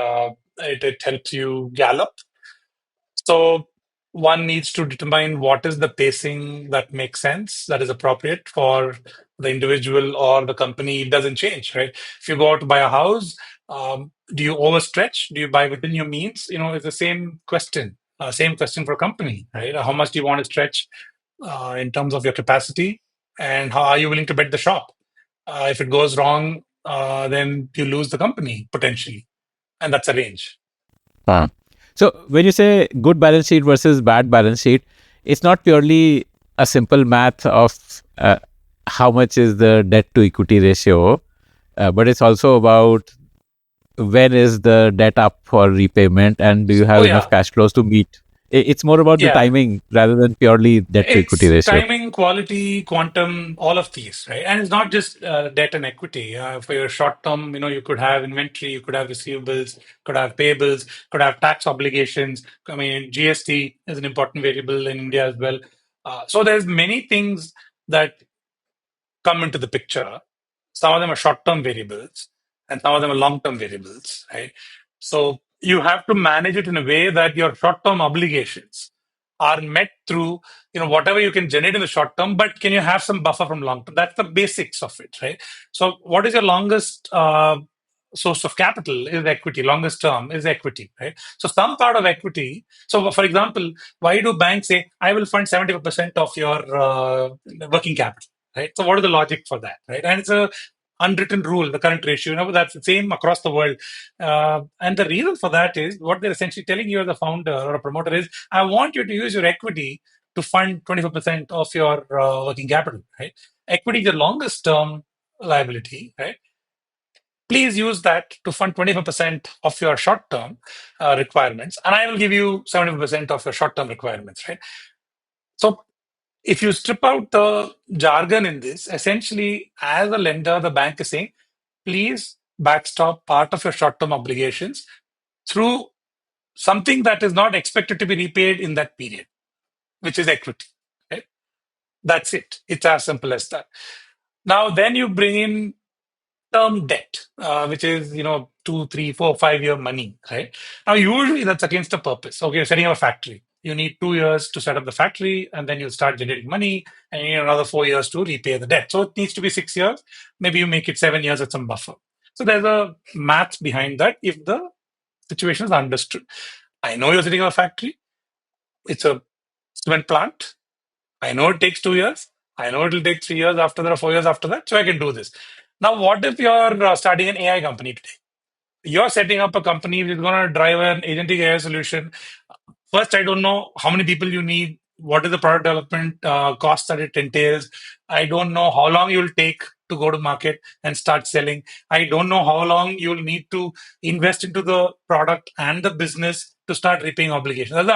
it helps you gallop. So one needs to determine what is the pacing that makes sense, that is appropriate for the individual or the company. It doesn't change, right? If you go out to buy a house, do you overstretch? Do you buy within your means? It's the same question. Same question for a company, right? How much do you want to stretch in terms of your capacity, and how are you willing to bet the shop? If it goes wrong, then you lose the company potentially, and that's a range. Huh. So when you say good balance sheet versus bad balance sheet, it's not purely a simple math of how much is the debt to equity ratio, but it's also about when is the debt up for repayment and do you Oh have enough yeah, cash flows to meet. It's more about the yeah. timing rather than purely debt to equity It's ratio. timing, quality, quantum, all of these, right? And it's not just debt and equity. For your short term, you could have inventory, you could have receivables, could have payables, could have tax obligations. I mean, GST is an important variable in India as well. So there's many things that come into the picture. Some of them are short-term variables, and some of them are long-term variables, right? So you have to manage it in a way that your short-term obligations are met through, whatever you can generate in the short term, but can you have some buffer from long term? That's the basics of it, right? So what is your longest source of capital is equity. Longest term is equity, right? So some part of equity. So for example, why do banks say, I will fund 75% of your working capital? Right. So what is the logic for that? Right. And it's a unwritten rule, the current ratio. That's the same across the world. And the reason for that is what they're essentially telling you as a founder or a promoter is, I want you to use your equity to fund 25% of your working capital. Right. Equity is the longest term liability. Right. Please use that to fund 25% of your short term requirements, and I will give you 75% of your short term requirements. Right. So if you strip out the jargon in this, essentially, as a lender, the bank is saying, please backstop part of your short term obligations through something that is not expected to be repaid in that period, which is equity. Right? That's it. It's as simple as that. Now, then you bring in term debt, which is 2, 3, 4, 5 year money, right? Now, usually that's against the purpose. Okay, you're setting up a factory. You need 2 years to set up the factory, and then you start generating money, and you need another 4 years to repay the debt. So it needs to be 6 years. Maybe you make it 7 years with some buffer. So there's a math behind that if the situation is understood. I know you're setting up a factory. It's a cement plant. I know it takes 2 years. I know it'll take 3 years after that or 4 years after that. So I can do this. Now, what if you're starting an AI company today? You're setting up a company which is going to drive an agentic AI solution. First, I don't know how many people you need. What is the product development cost that it entails? I don't know how long you'll take to go to market and start selling. I don't know how long you'll need to invest into the product and the business to start repaying obligations.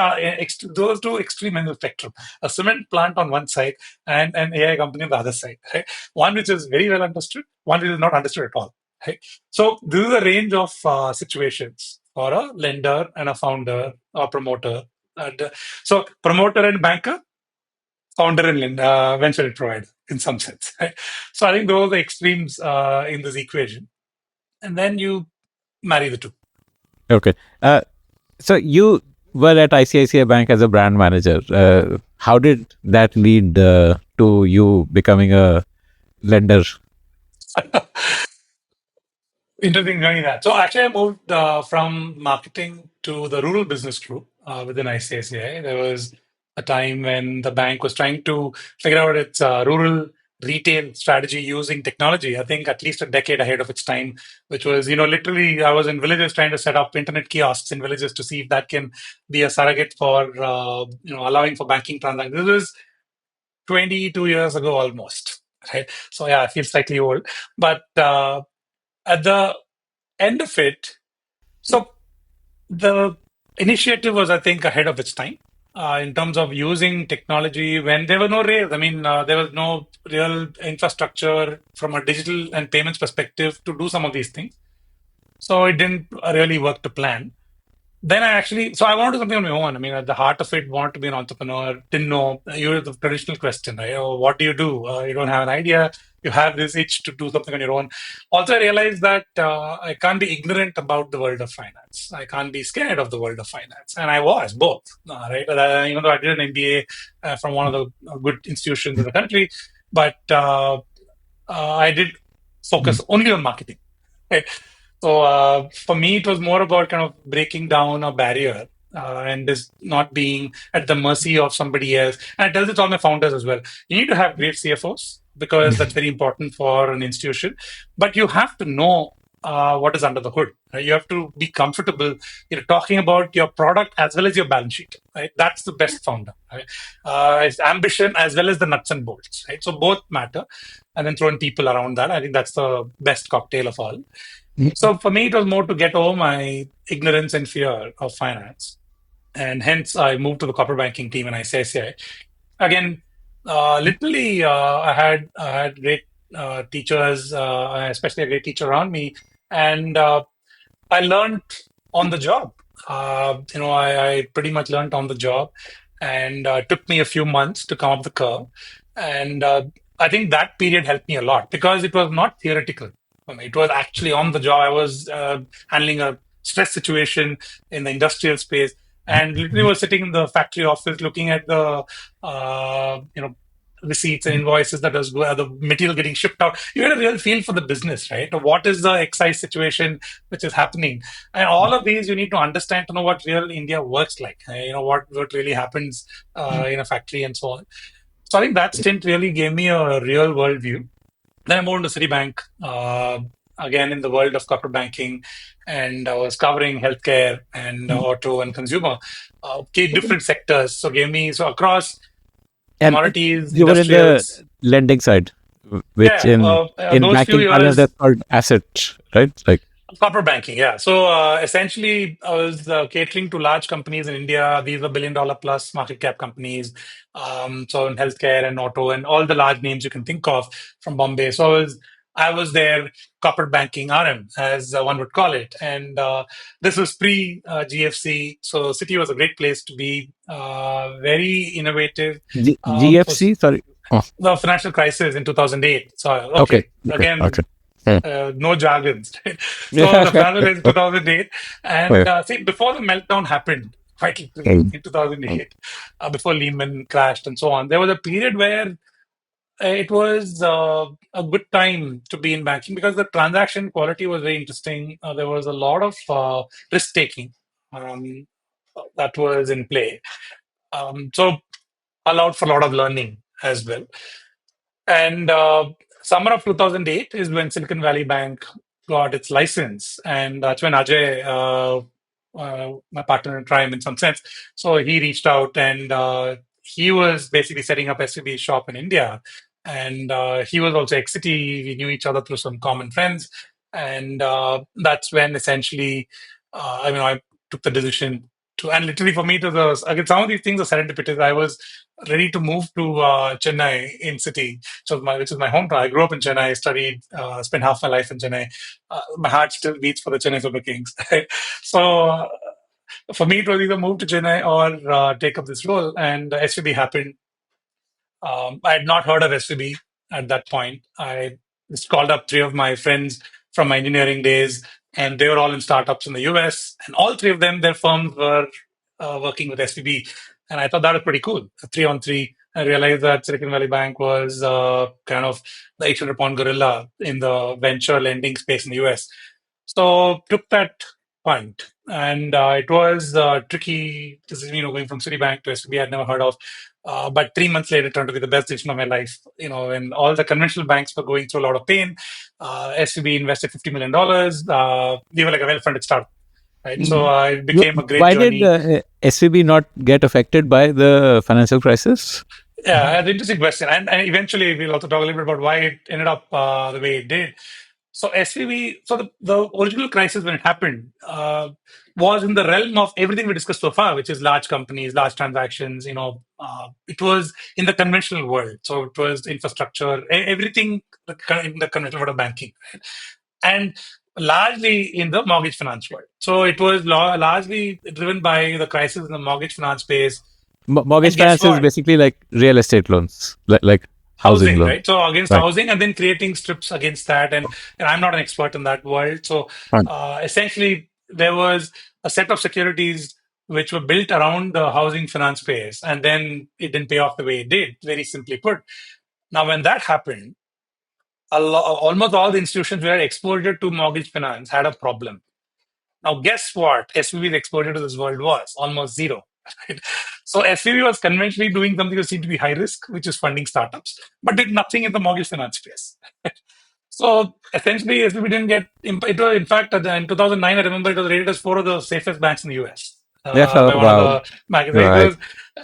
Those two extreme ends of the spectrum. A cement plant on one side and an AI company on the other side. Right? One which is very well understood, one which is not understood at all. Right? So this is a range of situations for a lender and a founder or promoter. And, so promoter and banker, founder and venture provider in some sense. Right? So I think those are the extremes in this equation. And then you marry the two. Okay. So you were at ICICI Bank as a brand manager. How did that lead to you becoming a lender? Interesting journey that. So actually, I moved from marketing to the rural business group within ICICI. There was a time when the bank was trying to figure out its rural retail strategy using technology. I think at least a decade ahead of its time, which was, literally I was in villages trying to set up internet kiosks in villages to see if that can be a surrogate for, allowing for banking transactions. This was 22 years ago almost, right? So yeah, I feel slightly old. But at the end of it, so the initiative was, I think, ahead of its time in terms of using technology when there were no rails. I mean, there was no real infrastructure from a digital and payments perspective to do some of these things. So it didn't really work to plan. then I actually, so I wanted to do something on my own. I mean, at the heart of it, wanted to be an entrepreneur. Didn't know. You know, the traditional question, right? Oh, what do? You don't have an idea. You have this itch to do something on your own. Also, I realized that I can't be ignorant about the world of finance. I can't be scared of the world of finance, and I was both. Right? Even though I did an MBA from one of the good institutions in the country, but I did focus only on marketing. Right? So for me, it was more about kind of breaking down a barrier and just not being at the mercy of somebody else. And I tell this to all my founders as well. You need to have great CFOs because that's very important for an institution. But you have to know what is under the hood. Right? You have to be comfortable, talking about your product as well as your balance sheet. Right? That's the best founder. Right? It's ambition as well as the nuts and bolts. Right? So both matter. And then throwing people around that. I think that's the best cocktail of all. So for me, it was more to get over my ignorance and fear of finance. And hence, I moved to the corporate banking team in ICICI. Again, literally, I had great teachers, especially a great teacher around me. And I learned on the job. I pretty much learned on the job, and it took me a few months to come up the curve. And I think that period helped me a lot because it was not theoretical. For me. It was actually on the job. I was handling a stress situation in the industrial space, and literally was sitting in the factory office looking at the receipts and invoices that was the material getting shipped out. You had a real feel for the business, right? What is the excise situation which is happening? And all of these you need to understand to know what real India works like. What really happens in a factory and so on. So I think that stint really gave me a real world view. Then I moved to Citibank, again in the world of corporate banking, and I was covering healthcare and auto and consumer, different sectors. So gave me so across And commodities, you were in the industrials. lending side, which Yeah, in those few banking parlance years. that's called asset, right? Like Corporate banking, yeah. So essentially, I was catering to large companies in India. These are billion-dollar plus market cap companies. So in healthcare and auto and all the large names you can think of from Bombay. So I was their corporate banking RM, as one would call it. And this was pre GFC. So City was a great place to be. Very innovative. Was GFC. Sorry. Oh, the financial crisis in 2008. So okay. okay, Okay. again, Okay. Hmm. no jargons. So the Yeah. final is 2008, and Okay. see before the meltdown happened, quite literally Hmm. in 2008, before Lehman crashed and so on, there was a period where it was a good time to be in banking because the transaction quality was very interesting. There was a lot of risk taking um, that was in play, so allowed for a lot of learning as well. And summer of 2008 is when Silicon Valley Bank got its license. And that's when Ajay, my partner in crime in some sense, so he reached out and he was basically setting up SVB shop in India. And he was also ex-City. We knew each other through some common friends. And that's when essentially, I took the decision to, and literally for me, it was, again, some of these things are serendipitous. I was ready to move to Chennai in City, which is my hometown. I grew up in Chennai, studied, spent half my life in Chennai. My heart still beats for the Chennai Super Kings. So for me, it was either move to Chennai or take up this role, and SVB happened. I had not heard of SVB at that point. I just called up three of my friends from my engineering days, and they were all in startups in the US. And all three of them, their firms were working with SVB. And I thought that was pretty cool. Three on three. I realized that Silicon Valley Bank was kind of the 800-pound gorilla in the venture lending space in the US. So took that punt. And it was tricky, going from Citibank to SVB I'd never heard of. But 3 months later, it turned to be the best decision of my life. When all the conventional banks were going through a lot of pain, SVB invested $50 million. We were like a well-funded startup, right? So it became a great Why did journey. SVB not get affected by the financial crisis? Yeah, that's an interesting question. And eventually, we'll also talk a little bit about why it ended up the way it did. So SVB, so the original crisis when it happened was in the realm of everything we discussed so far, which is large companies, large transactions. It was in the conventional world. So it was infrastructure, everything in the conventional world of banking. And largely in the mortgage finance world. So it was largely driven by the crisis in the mortgage finance space. Mortgage And guess finance is what? basically like real estate loans, like housing Housing, loans. right? So against Right. housing, and then creating strips against that. And I'm not an expert in that world. So Right. essentially, there was a set of securities which were built around the housing finance space, and then it didn't pay off the way it did. Very simply put. Now, when that happened, almost all the institutions who had exposure to mortgage finance had a problem. Now, guess what? SVB's exposure to this world was almost zero. Right? So SVB was conventionally doing something that seemed to be high risk, which is funding startups, but did nothing in the mortgage finance space. So essentially, SVB didn't get. It was, in fact, in 2009, I remember it was rated as four of the safest banks in the US Yeah. by one of Wow. the magazines. It Right. was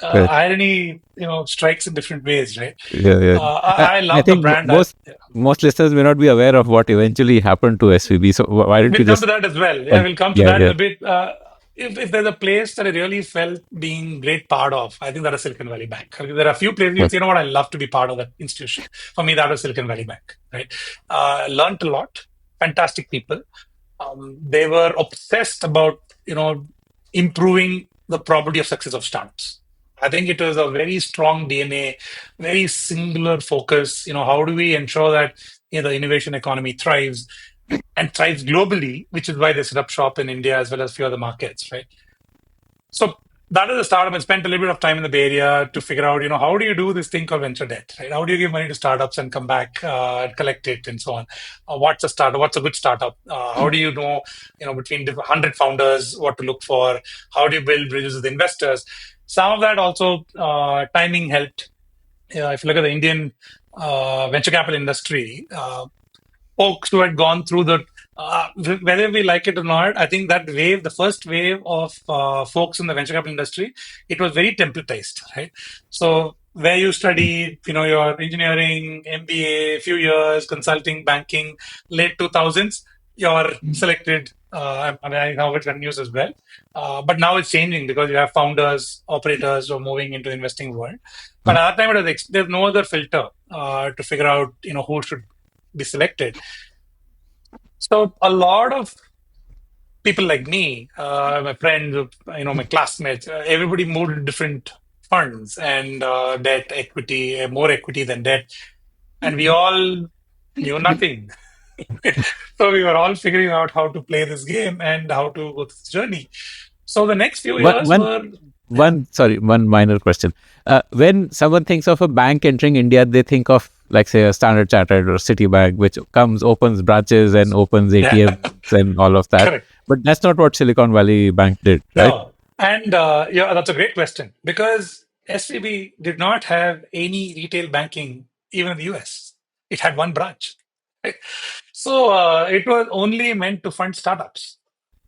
Right. irony, strikes in different ways, right? Yeah. Yeah. I I love the think brand. most listeners may not be aware of what eventually happened to SVB. So why don't you We'll come to just? that as well. Yeah, Well, we'll come to yeah. that in Yeah. a bit. If there's a place that I really felt being great part of, I think that is Silicon Valley Bank. There are a few places you'd Right. say, you know what, I love to be part of that institution. For me, that was Silicon Valley Bank, right? Learned a lot. Fantastic people. They were obsessed about, improving the probability of success of startups. I think it was a very strong DNA, very singular focus. How do we ensure that the innovation economy thrives and thrives globally, which is why they set up shop in India as well as a few other markets, right? So that is the startup, and spent a little bit of time in the Bay Area to figure out, how do you do this thing called venture debt, right? How do you give money to startups and come back and collect it and so on? What's a startup? What's a good startup? How do you know, between 100 founders, what to look for? How do you build bridges with investors? Some of that also timing helped. If you look at the Indian venture capital industry, folks who had gone through whether we like it or not, I think that wave, the first wave of folks in the venture capital industry, it was very templatized, right? So where you study, your engineering, MBA, few years, consulting, banking, late 2000s, you're selected. I know it continues as well. But now it's changing because you have founders, operators who are moving into the investing world. But at that time, there's no other filter to figure out, who should be selected. So a lot of people like me, my friends, my classmates, everybody moved to different funds and debt, equity, more equity than debt, and we all knew nothing. So we were all figuring out how to play this game and how to go through this journey. So the next few One, years one, were, yeah, one minor question. When someone thinks of a bank entering India, they think of, like, say, a Standard Chartered or Citibank, which opens branches and opens yeah, ATMs and all of that. correct. But that's not what Silicon Valley Bank did, right? No, and yeah, that's a great question because SVB did not have any retail banking even in the US. It had one branch. Right? So it was only meant to fund startups,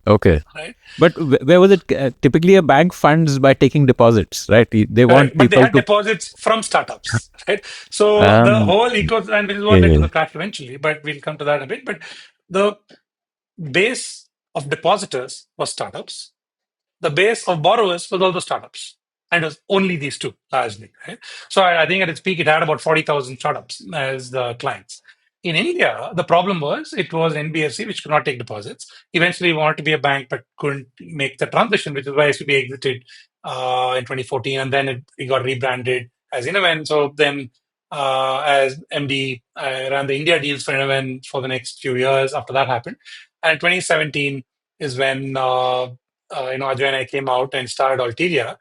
Okay. right? But where was it? Typically, a bank funds by taking deposits, right? They Correct. want But they people had to. deposits from startups, right? So the Um, whole ecosystem, and which is what led to yeah. the crash eventually, but we'll come to that a bit. But the base of depositors was startups. The base of borrowers was all the startups. And it was only these two, largely. Right? So I think at its peak, it had about 40,000 startups as the clients. In India, the problem was it was NBFC, which could not take deposits. Eventually, wanted to be a bank, but couldn't make the transition, which is why SBI exited in 2014. And then it got rebranded as Innoven. So then, as MD, I ran the India deals for Innoven for the next few years after that happened. And 2017 is when Ajay and I came out and started Alteria,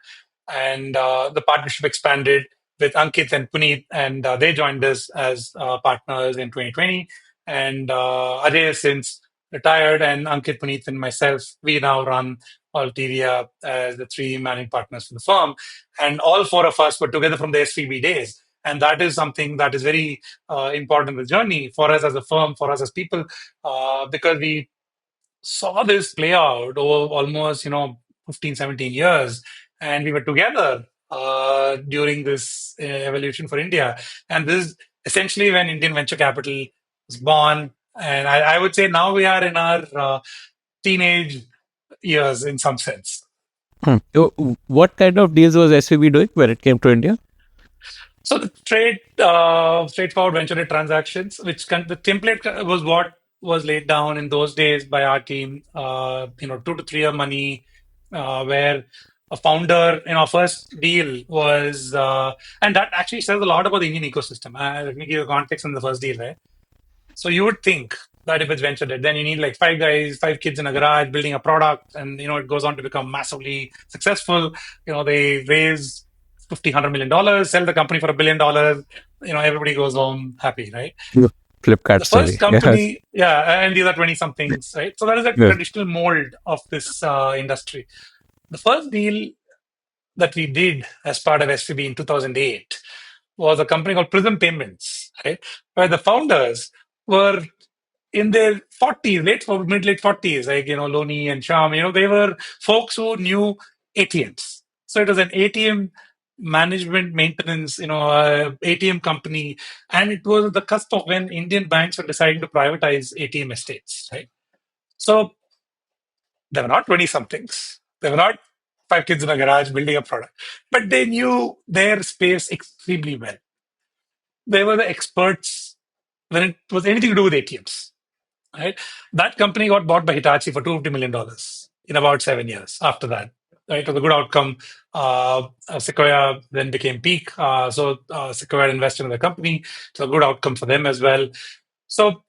and the partnership expanded with Ankit and Puneet, and they joined us as partners in 2020. And Ajay has since retired, and Ankit, Puneet, and myself, we now run Alteria as the three managing partners for the firm. And all four of us were together from the SVB days. And that is something that is very important in the journey for us as a firm, for us as people, because we saw this play out over almost 15, 17 years, and we were together during this evolution for India. And this is essentially when Indian venture capital was born. And I would say now we are in our teenage years in some sense. What kind of deals was SVB doing when it came to India? So the straightforward venture debt transactions, the template was what was laid down in those days by our team. 2 to 3 year money, where a founder in our first deal was, and that actually says a lot about the Indian ecosystem. Let me give you context on the first deal, right? So you would think that if it's venture debt, then you need like five guys, five kids in a garage building a product, and it goes on to become massively successful. They raise 50 $100 million, sell the company for $1 billion. Everybody goes home happy, right? Flipkart The first story. Yes. company, yeah, and these are 20 somethings, right? So that is a Yes. traditional mold of this industry. The first deal that we did as part of SVB in 2008 was a company called Prism Payments, right? Where the founders were in their 40s, mid late 40s, like, Loni and Sham, they were folks who knew ATMs. So it was an ATM management maintenance, ATM company. And it was the cusp of when Indian banks were deciding to privatize ATM estates, right? So they were not 20 somethings. They were not five kids in a garage building a product, but they knew their space extremely well. They were the experts when it was anything to do with ATMs. Right? That company got bought by Hitachi for $250 million in about 7 years after that. Right? It was a good outcome. Sequoia then became Peak. Sequoia invested in the company. It's a good outcome for them as well. So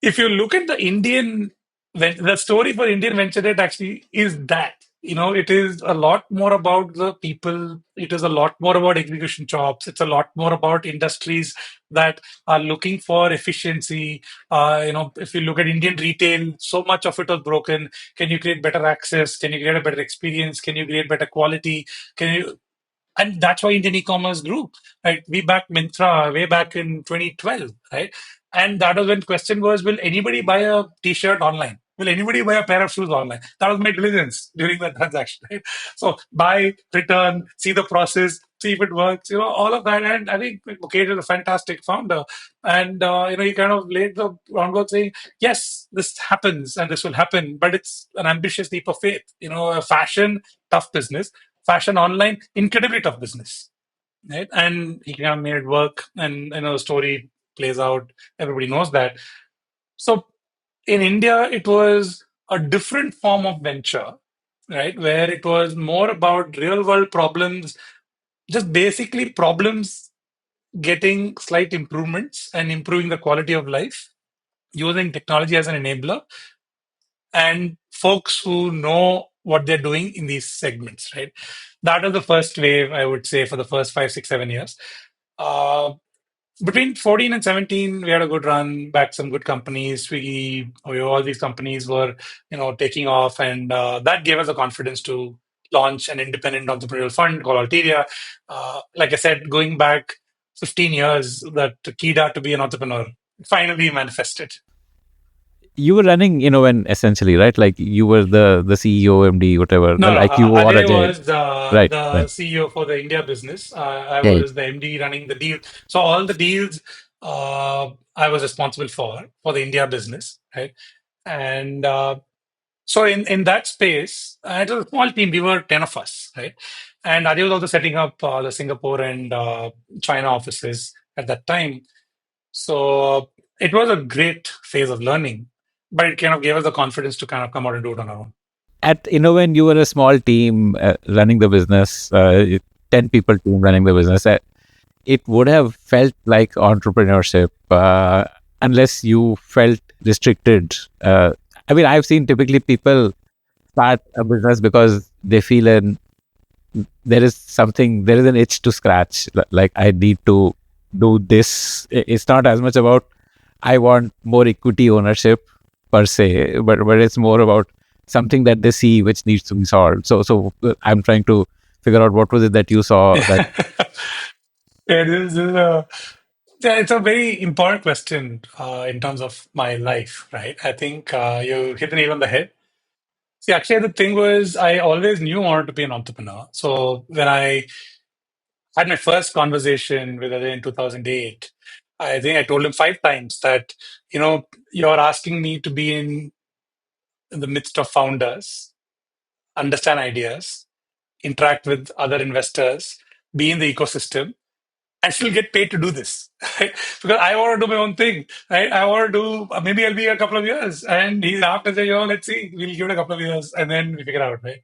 if you look at the story for Indian venture debt actually is that. It is a lot more about the people. It is a lot more about execution chops. It's a lot more about industries that are looking for efficiency. If you look at Indian retail, so much of it was broken. Can you create better access? Can you create a better experience? Can you create better quality? Can you and that's why Indian e-commerce grew. Right? We backed Myntra way back in 2012, right? And that was when question was, will anybody buy a T-shirt online? Will anybody buy a pair of shoes online? That was my diligence during that transaction. Right? So buy, return, see the process, see if it works. All of that. And I think Mukesh is a fantastic founder. And he kind of laid the groundwork saying, yes, this happens and this will happen, but it's an ambitious leap of faith. Fashion, tough business. Fashion online, incredibly tough business, right? And he kind of made it work, and the story plays out. Everybody knows that. So in India, it was a different form of venture, right? Where it was more about real world problems, just basically problems getting slight improvements and improving the quality of life using technology as an enabler and folks who know what they're doing in these segments, right? That was the first wave, I would say, for the first 5, 6, 7 years. Uh, Between 14 and 17, we had a good run, back some good companies. All these companies were, taking off, and that gave us the confidence to launch an independent entrepreneurial fund called Alteria. Like I said, going back 15 years, that Kida to be an entrepreneur finally manifested. You were running, when essentially, right? Like you were the CEO, MD, whatever. No, Like you or Ajay Ajay, was the right? the Right. CEO for the India business. I Yeah. was the MD running the deal. So all the deals I was responsible for the India business, right? And so in that space, it was a small team. We were 10 of us, right? And Ajay was also setting up the Singapore and China offices at that time. So it was a great phase of learning, but it kind of gave us the confidence to kind of come out and do it on our own. At when you were a small team running the business, 10 people team running the business, it would have felt like entrepreneurship unless you felt restricted. I mean, I've seen typically people start a business because they feel there is an itch to scratch. Like I need to do this. It's not as much about I want more equity ownership per se, but it's more about something that they see which needs to be solved. So I'm trying to figure out what was it that you saw that. It's a very important question in terms of my life, right? I think you hit the nail on the head. See, actually, the thing was, I always knew I wanted to be an entrepreneur. So when I had my first conversation with Ajay in 2008, I think I told him 5 times that, you're asking me to be in the midst of founders, understand ideas, interact with other investors, be in the ecosystem. and still get paid to do this, right? Because I want to do my own thing, right? I want to do, maybe I'll be a couple of years. And he's after saying, yo, let's see, we'll give it a couple of years and then we figure out, right?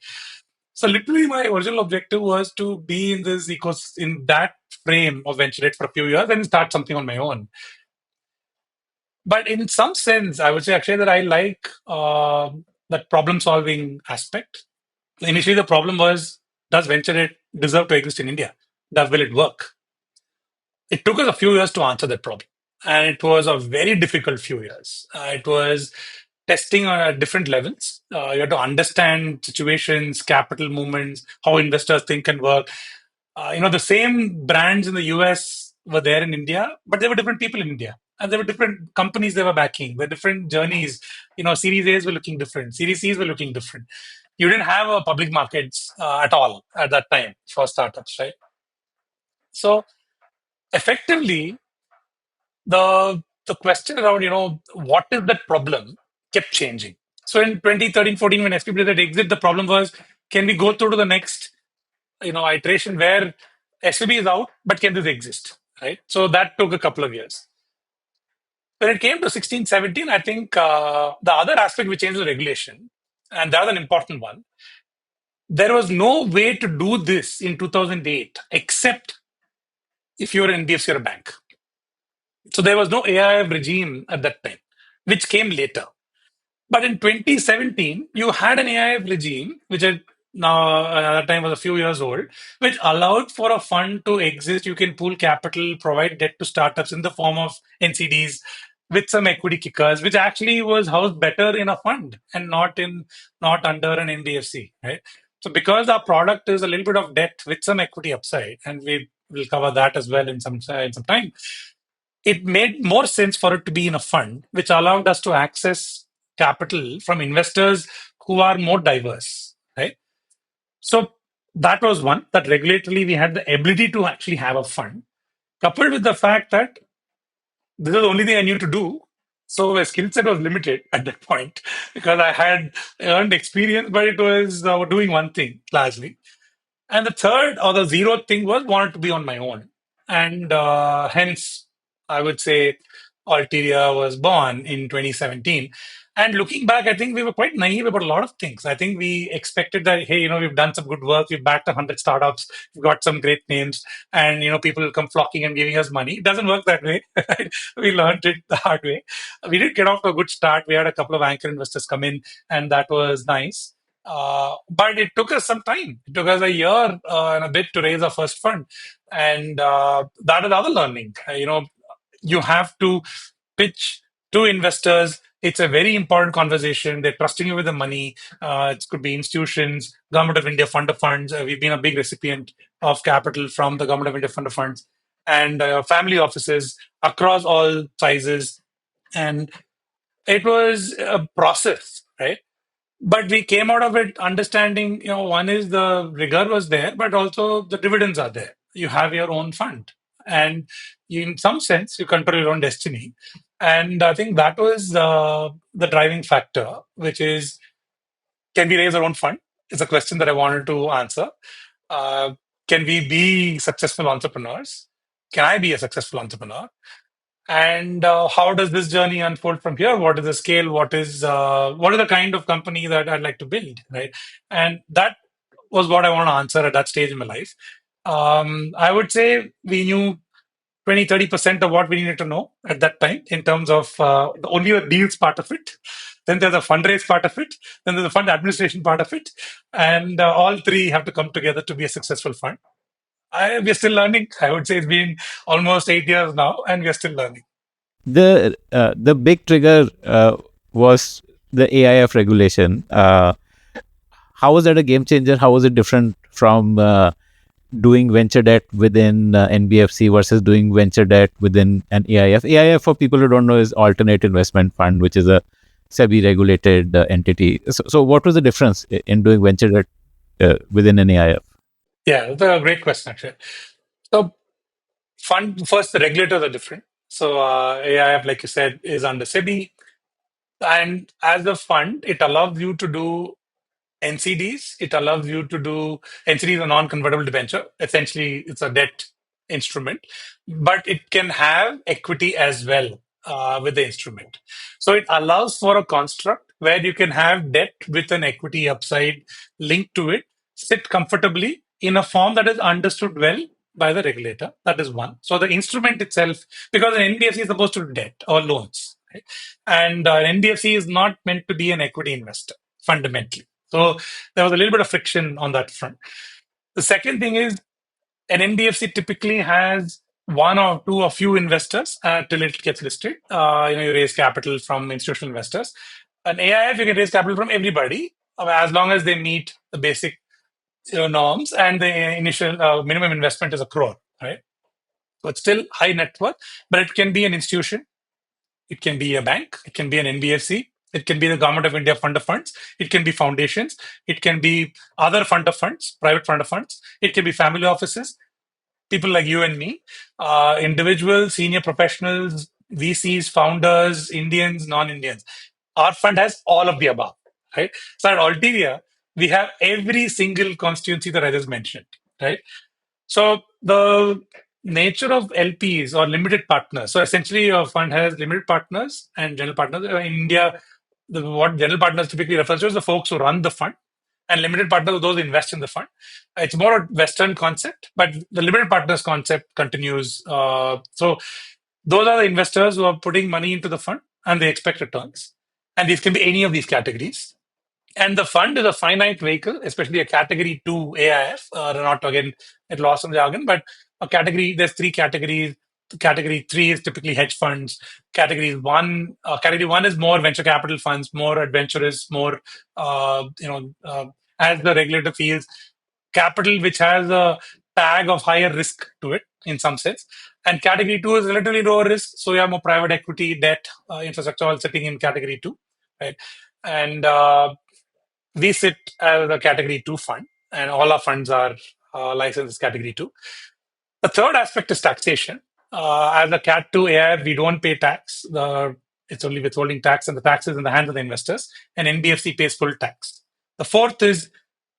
So literally my original objective was to be in this in that frame of venture debt for a few years and start something on my own. But in some sense, I would say actually that I like that problem solving aspect. Initially, the problem was, does venture debt deserve to exist in India? Will it work? It took us a few years to answer that problem. And it was a very difficult few years. It was testing on different levels. You have to understand situations, capital movements, how investors think and work. The same brands in the US were there in India, but there were different people in India. And there were different companies they were backing. There were different journeys. Series A's were looking different. Series C's were looking different. You didn't have a public markets at all at that time for startups, right? So effectively, the question around, what is that problem kept changing. So in 2013, 14, when SPP did exit, the problem was, can we go through to the next, iteration where SPB is out, but can this exist, right? So that took a couple of years. When it came to 16, 17, I think the other aspect we changed was regulation. And that was an important one. There was no way to do this in 2008 except if you were an NBFC or a bank. So there was no AIF regime at that time, which came later. But in 2017, you had an AIF regime, which had now at that time was a few years old, which allowed for a fund to exist. You can pool capital, provide debt to startups in the form of NCDs with some equity kickers, which actually was housed better in a fund and not under an NBFC, right? So because our product is a little bit of debt with some equity upside, and we will cover that as well in some time, it made more sense for it to be in a fund, which allowed us to access capital from investors who are more diverse, right? So that was one, that regulatorily we had the ability to actually have a fund, coupled with the fact that this is the only thing I knew to do. So my skill set was limited at that point because I had earned experience, but it was doing one thing largely. And the third or the zero thing was wanted to be on my own. And hence, I would say Alteria was born in 2017. And looking back, I think we were quite naive about a lot of things. I think we expected that, hey, we've done some good work. We've backed 100 startups. We've got some great names. And, people will come flocking and giving us money. It doesn't work that way. We learned it the hard way. We did get off to a good start. We had a couple of anchor investors come in, and that was nice. But it took us some time. It took us a year and a bit to raise our first fund. And that is other learning. You have to pitch to investors. It's a very important conversation. They're trusting you with the money. It could be institutions, Government of India fund of funds. We've been a big recipient of capital from the Government of India fund of funds and family offices across all sizes. And it was a process, right? But we came out of it understanding, one is the rigor was there, but also the dividends are there. You have your own fund. And in some sense, you control your own destiny. And I think that was the driving factor, which is, can we raise our own fund? It's a question that I wanted to answer. Uh, can we be successful entrepreneurs? Can I be a successful entrepreneur? And how does this journey unfold from here? What is the scale? What is the kind of company that I'd like to build, right? And that was what I want to answer at that stage in my life. I would say we knew 20-30% of what we needed to know at that time in terms of only the deals part of it. Then there's a fundraise part of it. Then there's a fund administration part of it. And all three have to come together to be a successful fund. We're still learning. I would say it's been almost 8 years now, and we're still learning. The big trigger was the AIF regulation. How was that a game changer? How was it different from doing venture debt within NBFC versus doing venture debt within an AIF? AIF, for people who don't know, is Alternate Investment Fund, which is a SEBI regulated entity. So what was the difference in doing venture debt within an AIF? Yeah, that's a great question, actually. So, fund first, the regulators are different. So, AIF, like you said, is under SEBI. And as a fund, it allows you to do NCDs. It allows you to do NCDs, a non-convertible debenture. Essentially, it's a debt instrument, but it can have equity as well with the instrument. So it allows for a construct where you can have debt with an equity upside linked to it, sit comfortably in a form that is understood well by the regulator. That is one. So the instrument itself, because an NBFC is supposed to do debt or loans, right? And an NBFC is not meant to be an equity investor fundamentally. So there was a little bit of friction on that front. The second thing is an NBFC typically has one or two or few investors till it gets listed. You raise capital from institutional investors. An AIF, you can raise capital from everybody as long as they meet the basic norms and the initial minimum investment is a crore, right? So it's still high net worth, but it can be an institution, it can be a bank, it can be an NBFC, it can be the Government of India fund of funds, it can be foundations, it can be other fund of funds, private fund of funds, it can be family offices, people like you and me, individuals, senior professionals, VCs, founders, Indians, non-Indians. Our fund has all of the above, right? So at Alteria, we have every single constituency that I just mentioned, right? So the nature of LPs or limited partners. So essentially, your fund has limited partners and general partners. In India, what general partners typically refers to is the folks who run the fund, and limited partners are those who invest in the fund. It's more a Western concept, but the limited partners concept continues. So those are the investors who are putting money into the fund and they expect returns. And these can be any of these categories. And the fund is a finite vehicle, especially a category 2 AIF, not again, it lost some jargon, but a category, there's three categories. Category 3 is typically hedge funds. Category 1 is more venture capital funds, more adventurous, more, as the regulator feels, capital which has a tag of higher risk to it in some sense. And category 2 is relatively lower risk. So you have more private equity, debt, infrastructure all sitting in category 2, right? And we sit as a category 2 fund, and all our funds are licensed as category 2. The third aspect is taxation. As a Cat 2 AI, we don't pay tax. It's only withholding tax, and the tax is in the hands of the investors, and NBFC pays full tax. The fourth is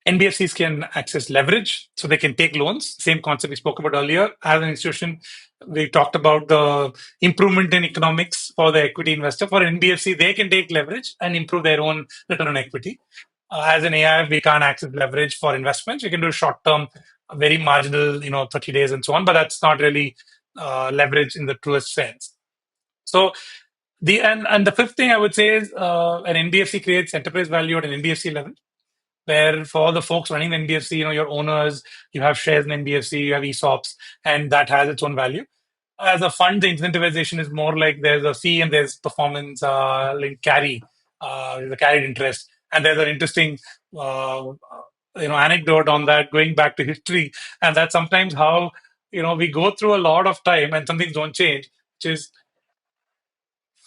NBFCs can access leverage, so they can take loans. Same concept we spoke about earlier. As an institution, we talked about the improvement in economics for the equity investor. For NBFC, they can take leverage and improve their own return on equity. As an AI, we can't access leverage for investments. We can do short term, very marginal, 30 days and so on, but that's not really leverage in the truest sense. So the fifth thing I would say is an NBFC creates enterprise value at an NBFC level, where for all the folks running the NBFC, your owners, you have shares in NBFC, you have ESOPs, and that has its own value. As a fund, the incentivization is more like there's a fee and there's performance linked carry, the carried interest, and there's an interesting anecdote on that going back to history, and that's sometimes how we go through a lot of time and some things don't change, which is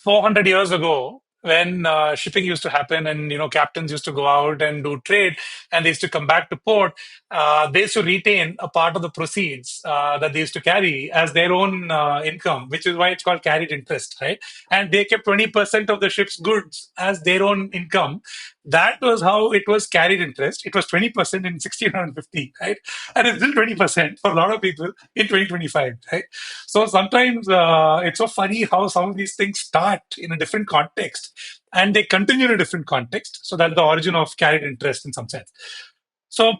400 years ago when shipping used to happen and captains used to go out and do trade and they used to come back to port, they used to retain a part of the proceeds that they used to carry as their own income, which is why it's called carried interest, right? And they kept 20% of the ship's goods as their own income. That was how it was carried interest. It was 20% in 1650, right? And it's still 20% for a lot of people in 2025, right? So sometimes it's so funny how some of these things start in a different context and they continue in a different context. So that's the origin of carried interest in some sense. So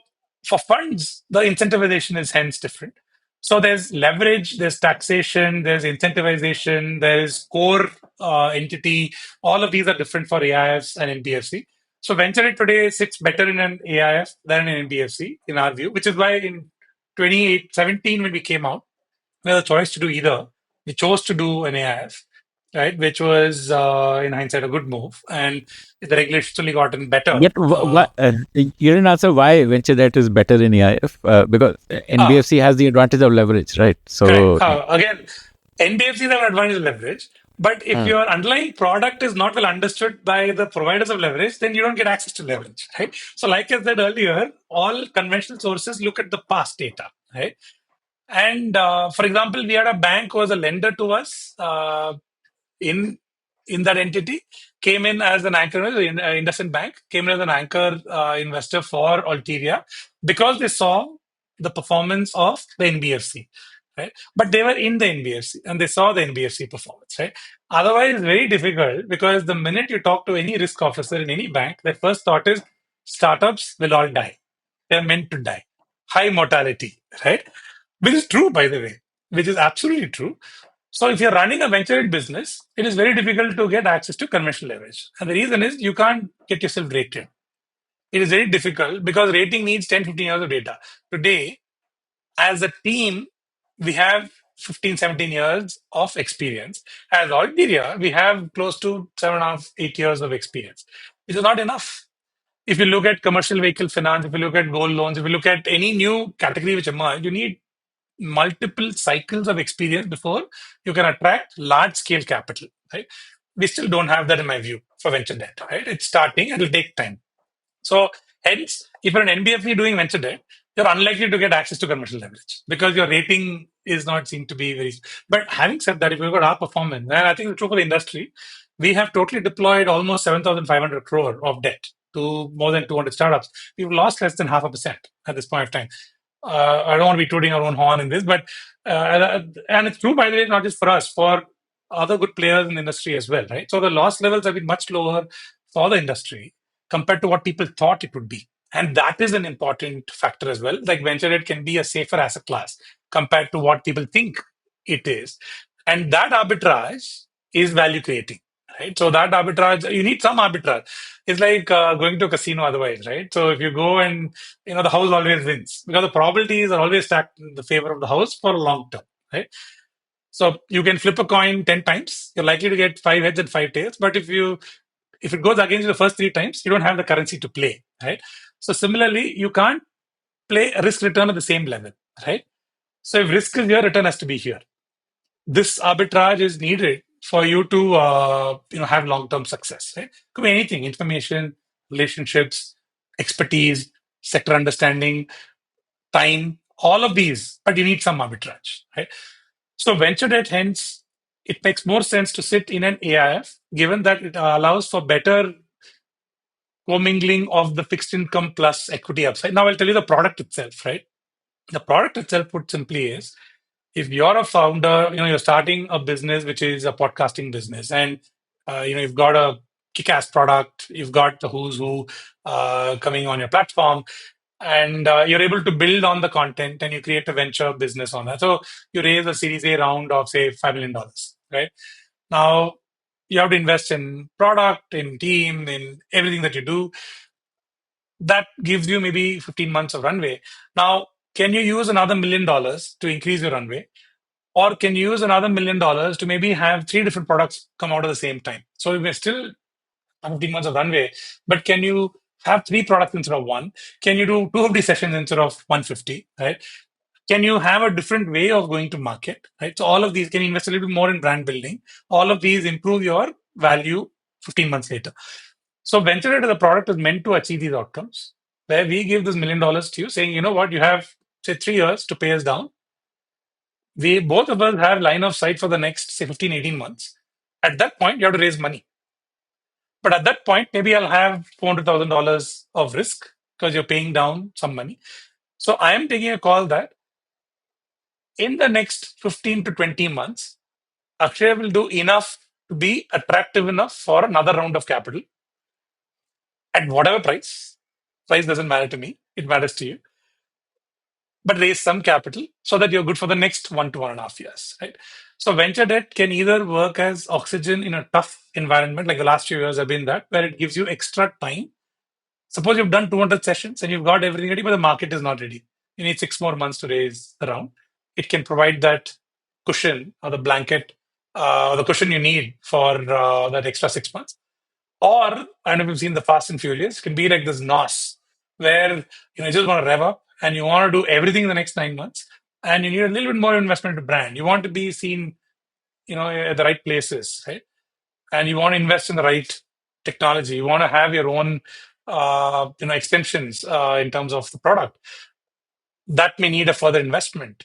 for funds, the incentivization is hence different. So there's leverage, there's taxation, there's incentivization, there's core entity. All of these are different for AIFs and NBFC. So venture today sits better in an AIF than an NBFC in our view, which is why in 2017 when we came out, we had a choice to do either. We chose to do an AIF, right, which was in hindsight a good move, and the regulations only gotten better. Yet, you didn't answer why venture debt is better in AIF because NBFC has the advantage of leverage, right? So again, NBFCs have an advantage of leverage, but if your underlying product is not well understood by the providers of leverage, then you don't get access to leverage, right? So, like I said earlier, all conventional sources look at the past data, right? And for example, we had a bank who was a lender to us in that entity, came in as an anchor, IndusInd Bank came in as an anchor investor for Alteria because they saw the performance of the NBFC, right? But they were in the NBFC and they saw the NBFC performance, right? Otherwise, it's very difficult because the minute you talk to any risk officer in any bank, their first thought is startups will all die. They're meant to die. High mortality, right? Which is true, by the way, which is absolutely true. So if you're running a venture business, it is very difficult to get access to conventional leverage. And the reason is you can't get yourself rated. It is very difficult because rating needs 10, 15 years of data. Today, as a team, we have 15, 17 years of experience. As Alteria, we have close to 7.5, 8 years of experience, which is not enough. If you look at commercial vehicle finance, if you look at gold loans, if you look at any new category which emerged, you need multiple cycles of experience before you can attract large scale capital, right? We still don't have that in my view for venture debt, right? It's starting, it'll take time. So hence, if you're an NBFC doing venture debt, you're unlikely to get access to commercial leverage because your rating is not seen to be very. But having said that, if you look at our performance, and I think it's true for the industry, we have totally deployed almost 7,500 crore of debt to more than 200 startups. We've lost less than 0.5% at this point of time. I don't want to be tooting our own horn in this, but and it's true, by the way, not just for us, for other good players in the industry as well, right? So the loss levels have been much lower for the industry compared to what people thought it would be. And that is an important factor as well. Like venture debt can be a safer asset class compared to what people think it is. And that arbitrage is value creating, right? So that arbitrage, you need some arbitrage. It's like going to a casino otherwise, right? So if you go and, the house always wins because the probabilities are always stacked in the favor of the house for a long term, right? So you can flip a coin 10 times. You're likely to get five heads and five tails. But if it goes against you the first three times, you don't have the currency to play, right? So similarly, you can't play a risk return at the same level, right? So if risk is here, return has to be here. This arbitrage is needed for you to have long-term success, right? Could be anything: information, relationships, expertise, sector understanding, time, all of these. But you need some arbitrage, right? So venture debt, hence, it makes more sense to sit in an AIF, given that it allows for better commingling of the fixed income plus equity upside. Now I'll tell you the product itself, right? The product itself, put simply, is if you're a founder, you're starting a business which is a podcasting business, and you've got a kick-ass product, you've got the who's who coming on your platform, and you're able to build on the content and you create a venture business on that. So you raise a Series A round of say $5 million, right? Now you have to invest in product, in team, in everything that you do. That gives you maybe 15 months of runway. Now, can you use another $1 million to increase your runway? Or can you use another $1 million to maybe have three different products come out at the same time? So you may still have 15 months of runway, but can you have three products instead of one? Can you do 250 sessions instead of 150, right? Can you have a different way of going to market, right? So all of these, can you invest a little bit more in brand building? All of these improve your value 15 months later. So venture into the product is meant to achieve these outcomes, where we give this $1 million to you, saying, you know what, you have say 3 years to pay us down. We both of us have line of sight for the next say 15, 18 months. At that point, you have to raise money. But at that point, maybe I'll have $400,000 of risk because you're paying down some money. So I am taking a call that in the next 15 to 20 months, Akshay will do enough to be attractive enough for another round of capital at whatever price. Price doesn't matter to me, it matters to you. But raise some capital so that you're good for the next 1 to 1.5 years, right? So venture debt can either work as oxygen in a tough environment, like the last few years have been that, where it gives you extra time. Suppose you've done 200 sessions and you've got everything ready, but the market is not ready. You need 6 more months to raise the round. It can provide that cushion or the blanket, the cushion you need for that extra 6 months. Or, I know we've seen the Fast and Furious, it can be like this NOS, where you just want to rev up and you want to do everything in the next 9 months, and you need a little bit more investment into brand. You want to be seen, at the right places, right? And you want to invest in the right technology. You want to have your own, extensions in terms of the product. That may need a further investment.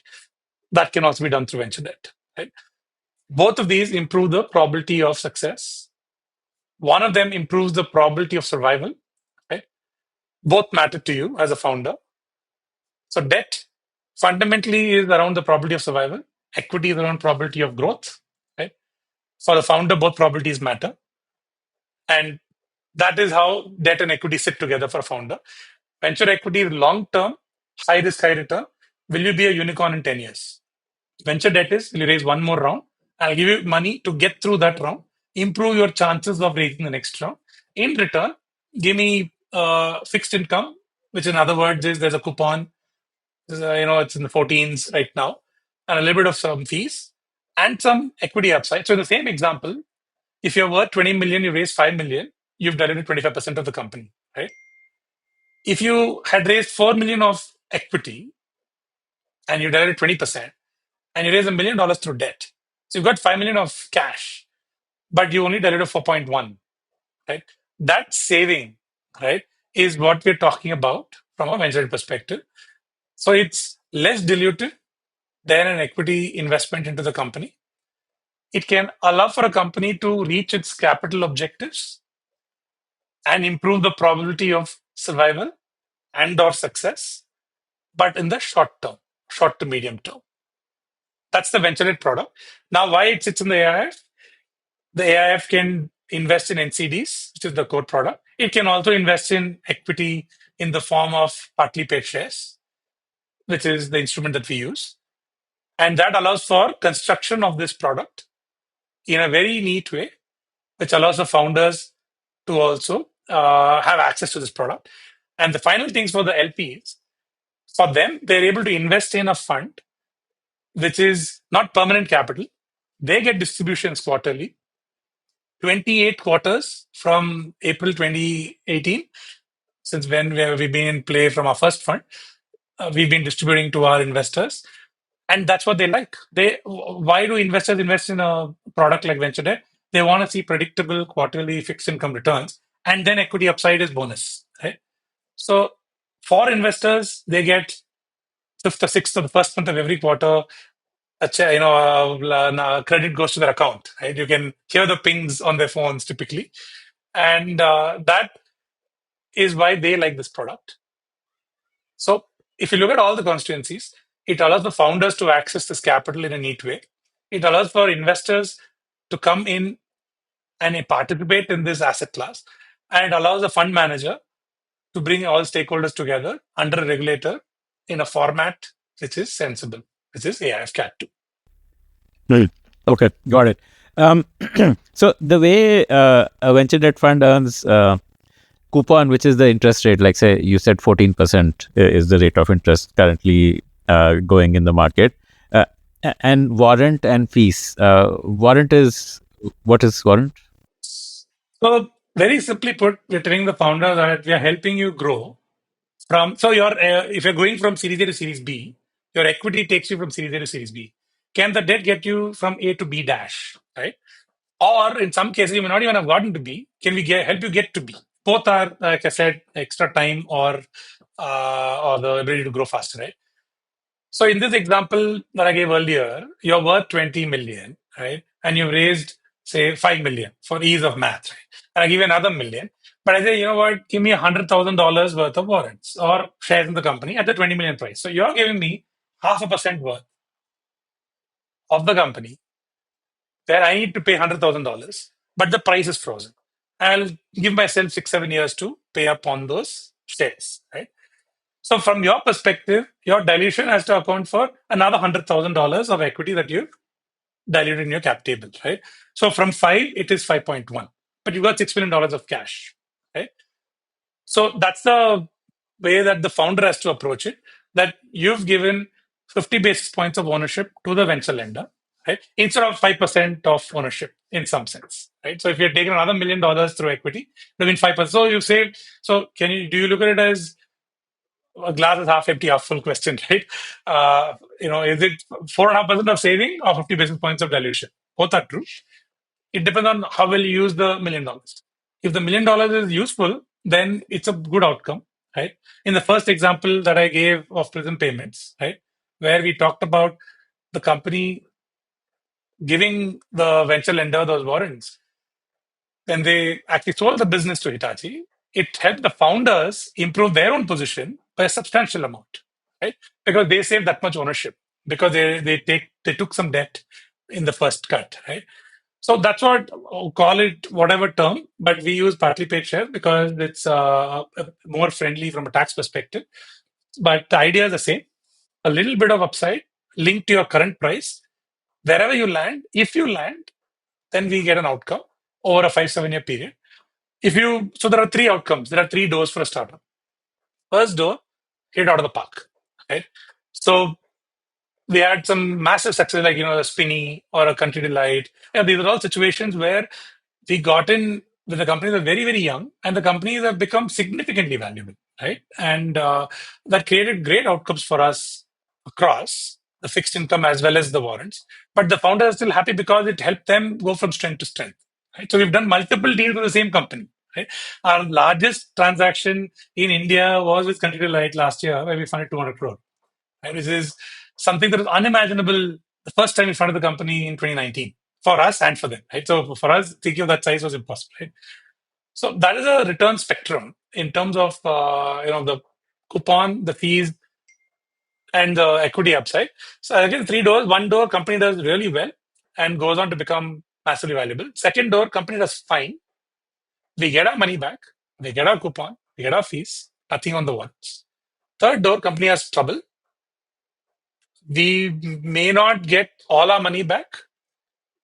That can also be done through venture debt, right? Both of these improve the probability of success. One of them improves the probability of survival, right? Both matter to you as a founder. So debt fundamentally is around the probability of survival. equity is around probability of growth, right? For the founder, both probabilities matter. And that is how debt and equity sit together for a founder. Venture equity is long term, high risk, high return. Will you be a unicorn in 10 years? Venture debt is, will you raise one more round? I'll give you money to get through that round, improve your chances of raising the next round. In return, give me fixed income, which in other words is there's a coupon. It's in the 14s right now, and a little bit of some fees and some equity upside. So in the same example, if you're worth 20 million, you raise 5 million, you've diluted 25% of the company, right? If you had raised 4 million of equity and you diluted 20%, and you raise $1 million through debt, so you've got 5 million of cash, but you only diluted 4.1, right? That saving, right, is what we're talking about from a venture perspective. So it's less diluted than an equity investment into the company. It can allow for a company to reach its capital objectives and improve the probability of survival and or success, but in the short term, short to medium term. That's the venture debt product. Now, why it sits in the AIF? The AIF can invest in NCDs, which is the core product. It can also invest in equity in the form of partly paid shares, which is the instrument that we use. And that allows for construction of this product in a very neat way, which allows the founders to also have access to this product. And the final things for the LPs, for them, they're able to invest in a fund which is not permanent capital. They get distributions quarterly, 28 quarters from April 2018, since when we've been in play from our first fund. We've been distributing to our investors. And that's what they like. Why do investors invest in a product like venture debt? They want to see predictable quarterly fixed income returns, and then equity upside is bonus, right? So for investors, they get fifth or sixth or the first month of every quarter. Credit goes to their account, right? You can hear the pings on their phones typically, and that is why they like this product. So if you look at all the constituencies, it allows the founders to access this capital in a neat way. It allows for investors to come in and participate in this asset class, and it allows the fund manager to bring all stakeholders together under a regulator in a format which is sensible, which is AIF Cat 2. Right. Okay, got it. Um, so the way a venture debt fund earns coupon, which is the interest rate, like say you said 14% is the rate of interest currently going in the market, and warrant and fees. Warrant is, what is warrant? So very simply put, we're telling the founder that we are helping you grow from. So if you're going from Series A to Series B, your equity takes you from Series A to Series B. Can the debt get you from A to B dash, right? Or in some cases, you may not even have gotten to B. Can we help you get to B? Both are, like I said, extra time or the ability to grow faster, right? So in this example that I gave earlier, you're worth 20 million, right? And you've raised, say, 5 million for ease of math, right? And I give you another million. But I say, you know what, give me $100,000 worth of warrants or shares in the company at the 20 million price. So you're giving me 0.5% worth of the company where I need to pay $100,000, but the price is frozen. I'll give myself 6-7 years to pay up on those shares, right? So from your perspective, your dilution has to account for another $100,000 of equity that you've diluted in your cap table, right? So from 5, it is 5.1, but you've got $6 million of cash, right? So that's the way that the founder has to approach it, that you've given 50 basis points of ownership to the venture lender, right? Instead of 5% of ownership in some sense, right? So if you're taking another $1 million through equity, it mean 5%. So you say, so do you look at it as a glass is half empty, half full question, right? Is it 4.5% of saving or 50 basis points of dilution? Both are true. It depends on how well you use the $1 million. If the $1 million is useful, then it's a good outcome, right? In the first example that I gave of Prism Payments, right, where we talked about the company giving the venture lender those warrants, when they actually sold the business to Hitachi, it helped the founders improve their own position by a substantial amount, right? Because they saved that much ownership. because they took some debt in the first cut, right? So that's what call it whatever term, but we use partly paid share because it's more friendly from a tax perspective. But the idea is the same: a little bit of upside linked to your current price. Wherever you land, if you land, then we get an outcome over a 5-7 year period. If you so there are three outcomes. There are three doors for a startup. First door, hit out of the park, right? So we had some massive success, like a Spinny or a Country Delight. Yeah, these are all situations where we got in with the companies that are very, very young, and the companies have become significantly valuable, right? And that created great outcomes for us across the fixed income as well as the warrants. But the founders are still happy because it helped them go from strength to strength, right? So we've done multiple deals with the same company, right? Our largest transaction in India was with Country Delight last year, where we funded 200 crore. Right? This is something that was unimaginable the first time we funded the company in 2019 for us and for them. Right? So for us, thinking of that size was impossible. Right? So that is a return spectrum in terms of the coupon, the fees, and the equity upside. So again, three doors. One door, company does really well and goes on to become massively valuable. Second door, company does fine. We get our money back. We get our coupon. We get our fees. Nothing on the ones. Third door, company has trouble. We may not get all our money back,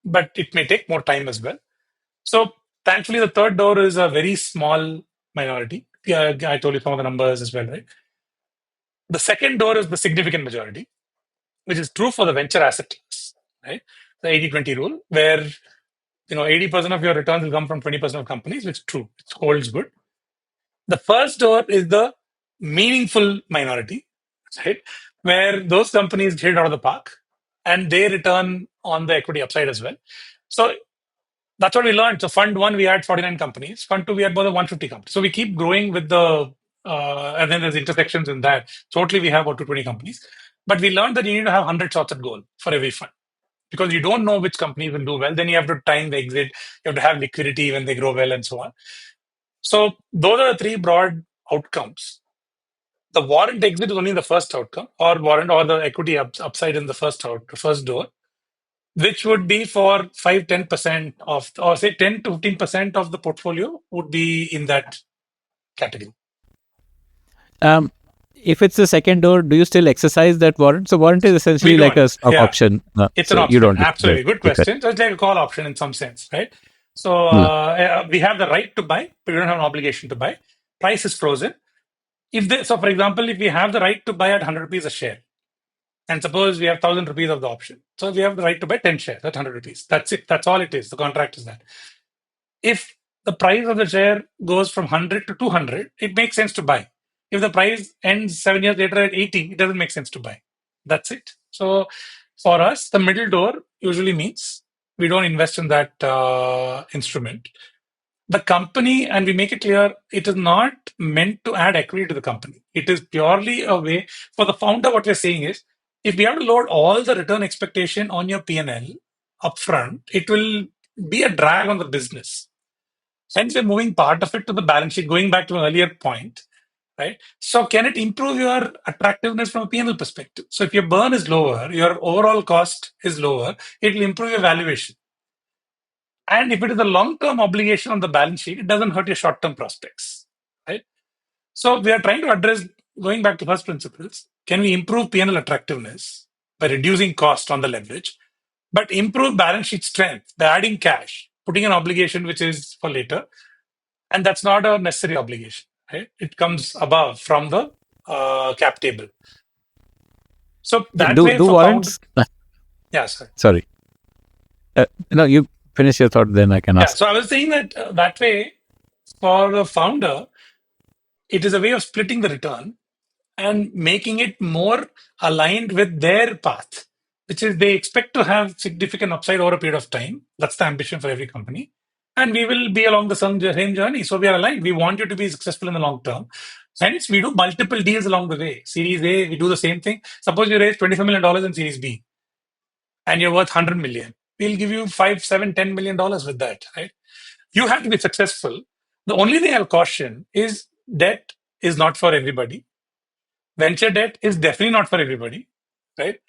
but it may take more time as well. So thankfully, the third door is a very small minority. Yeah, I told you some of the numbers as well, right? The second door is the significant majority, which is true for the venture asset class, right? The 80-20 rule, where 80% of your returns will come from 20% of companies, which is true. It holds good. The first door is the meaningful minority, right? Where those companies hit out of the park and they return on the equity upside as well. So that's what we learned. So fund one, we had 49 companies. Fund two, we had more than 150 companies. So we keep growing with and then there's intersections in that. Totally, we have about 220 companies. But we learned that you need to have 100 shots at goal for every fund because you don't know which company will do well. Then you have to time the exit. You have to have liquidity when they grow well and so on. So those are the three broad outcomes. The warrant exit is only the first outcome, or warrant or the equity upside in the first door, which would be for 5-10% of, or say 10 to 15% of the portfolio would be in that category. Um, if it's the second door, do you still exercise that warrant? So warrant is We essentially like don't. a stock Yeah, option. it's an So you option. don't exercise. Absolutely. Good Okay. question. So it's like a call option in some sense, right? So Hmm. we have the right to buy, but we don't have an obligation to buy. Price is frozen. So for example, if we have the right to buy at 100 rupees a share, and suppose we have 1,000 rupees of the option. So we have the right to buy 10 shares at 100 rupees. That's it. That's all it is. The contract is that. If the price of the share goes from 100 to 200, it makes sense to buy. If the price ends 7 years later at 80, it doesn't make sense to buy. That's it. So for us, the middle door usually means we don't invest in that instrument. The company, and we make it clear, it is not meant to add equity to the company. It is purely a way for the founder. What we're saying is, if we have to load all the return expectation on your P&L upfront, it will be a drag on the business. Hence, we're moving part of it to the balance sheet, going back to an earlier point, right? So, can it improve your attractiveness from a P&L perspective? So, if your burn is lower, your overall cost is lower, it will improve your valuation. And if it is a long-term obligation on the balance sheet, it doesn't hurt your short-term prospects, right? So, we are trying to address, going back to first principles, can we improve P&L attractiveness by reducing cost on the leverage, but improve balance sheet strength by adding cash, putting an obligation which is for later, and that's not a necessary obligation, right? It comes above from the cap table. So that way Do for found, warrants? yeah, sorry. Sorry. No, you finish your thought, then I can Yeah, ask. so I was saying that that way for the founder, it is a way of splitting the return and making it more aligned with their path, which is they expect to have significant upside over a period of time. That's the ambition for every company. And we will be along the same journey. So we are aligned. We want you to be successful in the long term. Hence, we do multiple deals along the way. Series A, we do the same thing. Suppose you raise $25 million in Series B and you're worth 100 million. We'll give you 5, 7, $10 million with that, right? You have to be successful. The only thing I'll caution is debt is not for everybody. Venture debt is definitely not for everybody, right?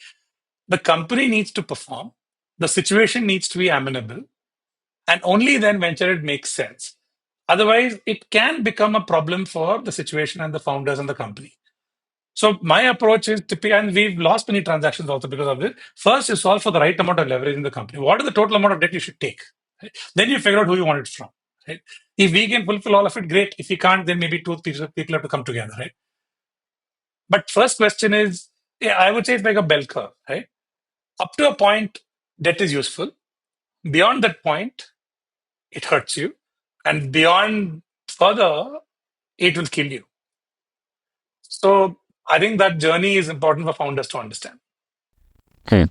The company needs to perform. The situation needs to be amenable. And only then venture it makes sense. Otherwise, it can become a problem for the situation and the founders and the company. So my approach is typically, and we've lost many transactions also because of this. First, you solve for the right amount of leverage in the company. What is the total amount of debt you should take? Right? Then you figure out who you want it from. Right? If we can fulfill all of it, great. If we can't, then maybe two people have to come together. Right? But first question is, yeah, I would say it's like a bell curve. Right? Up to a point, debt is useful. Beyond that point, it hurts you, and beyond further, it will kill you. So I think that journey is important for founders to understand. Hmm.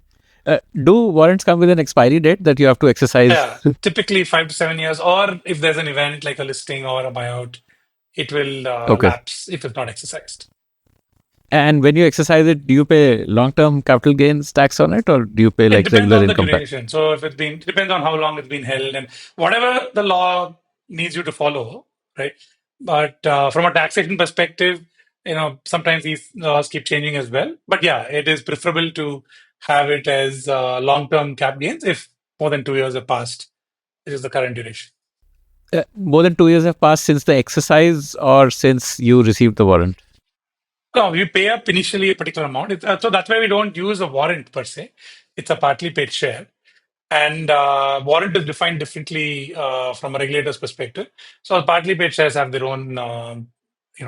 Do warrants come with an expiry date that you have to exercise? Yeah, typically 5 to 7 years, or if there's an event like a listing or a buyout, it will Okay. lapse if it's not exercised. And when you exercise it, do you pay long-term capital gains tax on it, or do you pay It like depends regular on the income tax? duration. So if it's been, it depends on how long it's been held and whatever the law needs you to follow, right? But from a taxation perspective, sometimes these laws keep changing as well. But yeah, it is preferable to have it as long-term cap gains if more than 2 years have passed, which is the current duration. More than 2 years have passed since the exercise or since you received the warrant? No, you pay up initially a particular amount. So that's why we don't use a warrant per se. It's a partly paid share. And warrant is defined differently from a regulator's perspective. So partly paid shares have their own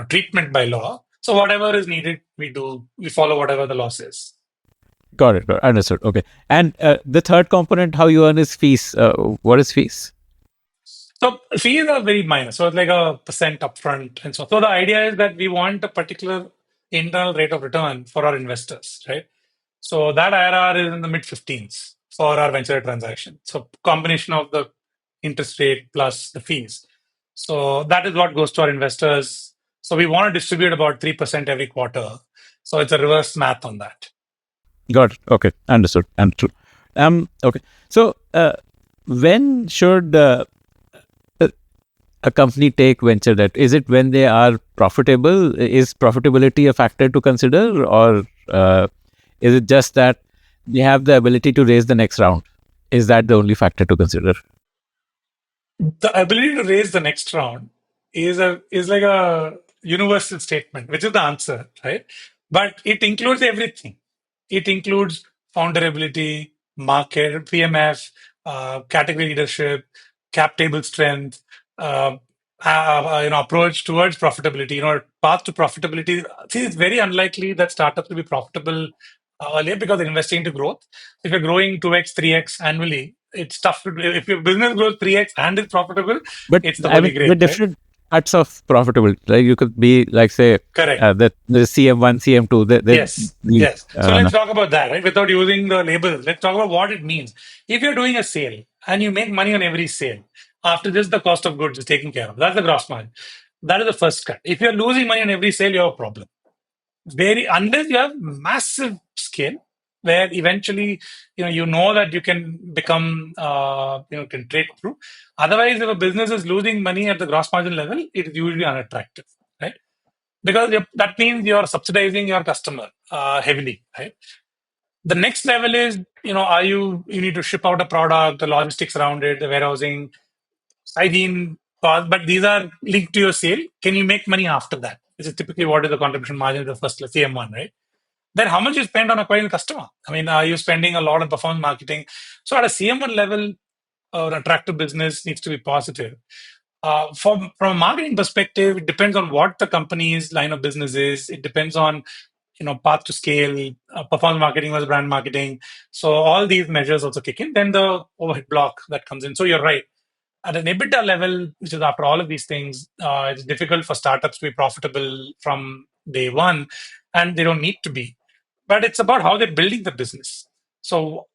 treatment by law. So whatever is needed, we do. We follow whatever the law says. Got it. Understood. Okay. And the third component, how you earn is fees. What is fees? So fees are very minor. So it's like a percent upfront and so the idea is that we want a particular internal rate of return for our investors, right? So that IRR is in the mid 15s for our venture transaction. So combination of the interest rate plus the fees. So that is what goes to our investors. So we want to distribute about 3% every quarter. So it's a reverse math on that. Got it. Okay. Understood. Understood. Okay. So when should a company take venture debt? Is it when they are profitable? Is profitability a factor to consider, or is it just that they have the ability to raise the next round? Is that the only factor to consider? The ability to raise the next round is like a universal statement, which is the answer, right? But it includes everything. It includes founder ability, market, PMF, category leadership, cap table strength, approach towards profitability. Path to profitability. See, it's very unlikely that startups will be profitable earlier because they're investing into growth. If you're growing 2x, 3x annually, it's tough. If your business grows 3x and is profitable, But it's the I holy mean, the grail, right? different parts of profitability, right? You could be like, say, Correct. the CM1, CM2. Yes. The, Yes. So let's talk about that, right? Without using the labels, let's talk about what it means. If you're doing a sale and you make money on every sale, after this, the cost of goods is taken care of. That's the gross margin. That is the first cut. If you're losing money on every sale, you have a problem. Very unless you have massive scale, where eventually you know that you can become can trade through. Otherwise, if a business is losing money at the gross margin level, it is usually unattractive, right? Because that means you're subsidizing your customer heavily, right? The next level is, are you need to ship out a product, the logistics around it, the warehousing, hygiene costs, but these are linked to your sale. Can you make money after that? Which is typically what is the contribution margin of the first CM1, right? Then how much you spend on acquiring the customer? I mean, are you spending a lot on performance marketing? So at a CM1 level, an attractive business needs to be positive. From a marketing perspective, it depends on what the company's line of business is. It depends on path to scale, performance marketing versus brand marketing. So all these measures also kick in. Then the overhead block that comes in. So you're right. At an EBITDA level, which is after all of these things, it's difficult for startups to be profitable from day one, and they don't need to be. But it's about how they're building the business. So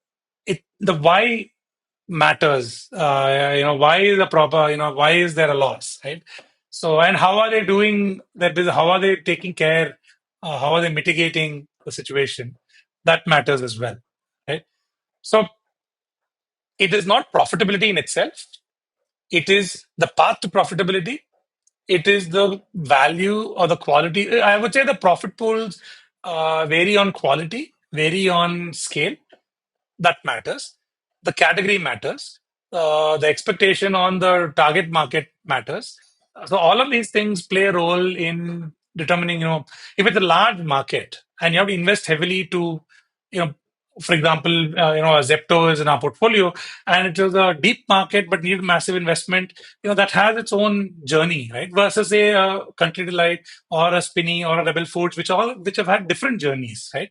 the why matters. Why is the proper? Why is there a loss, right? So, and how are they doing their business? How are they taking care? How are they mitigating the situation? That matters as well, right? So, it is not profitability in itself. It is the path to profitability. It is the value or the quality. I would say the profit pools vary on quality, vary on scale. that matters. The category matters. The expectation on the target market matters. So all of these things play a role in determining, if it's a large market and you have to invest heavily to, you know, for example, a Zepto is in our portfolio and it was a deep market but needed massive investment, that has its own journey, right? Versus a Country Delight or a Spinny or a Rebel Foods, which have had different journeys, right?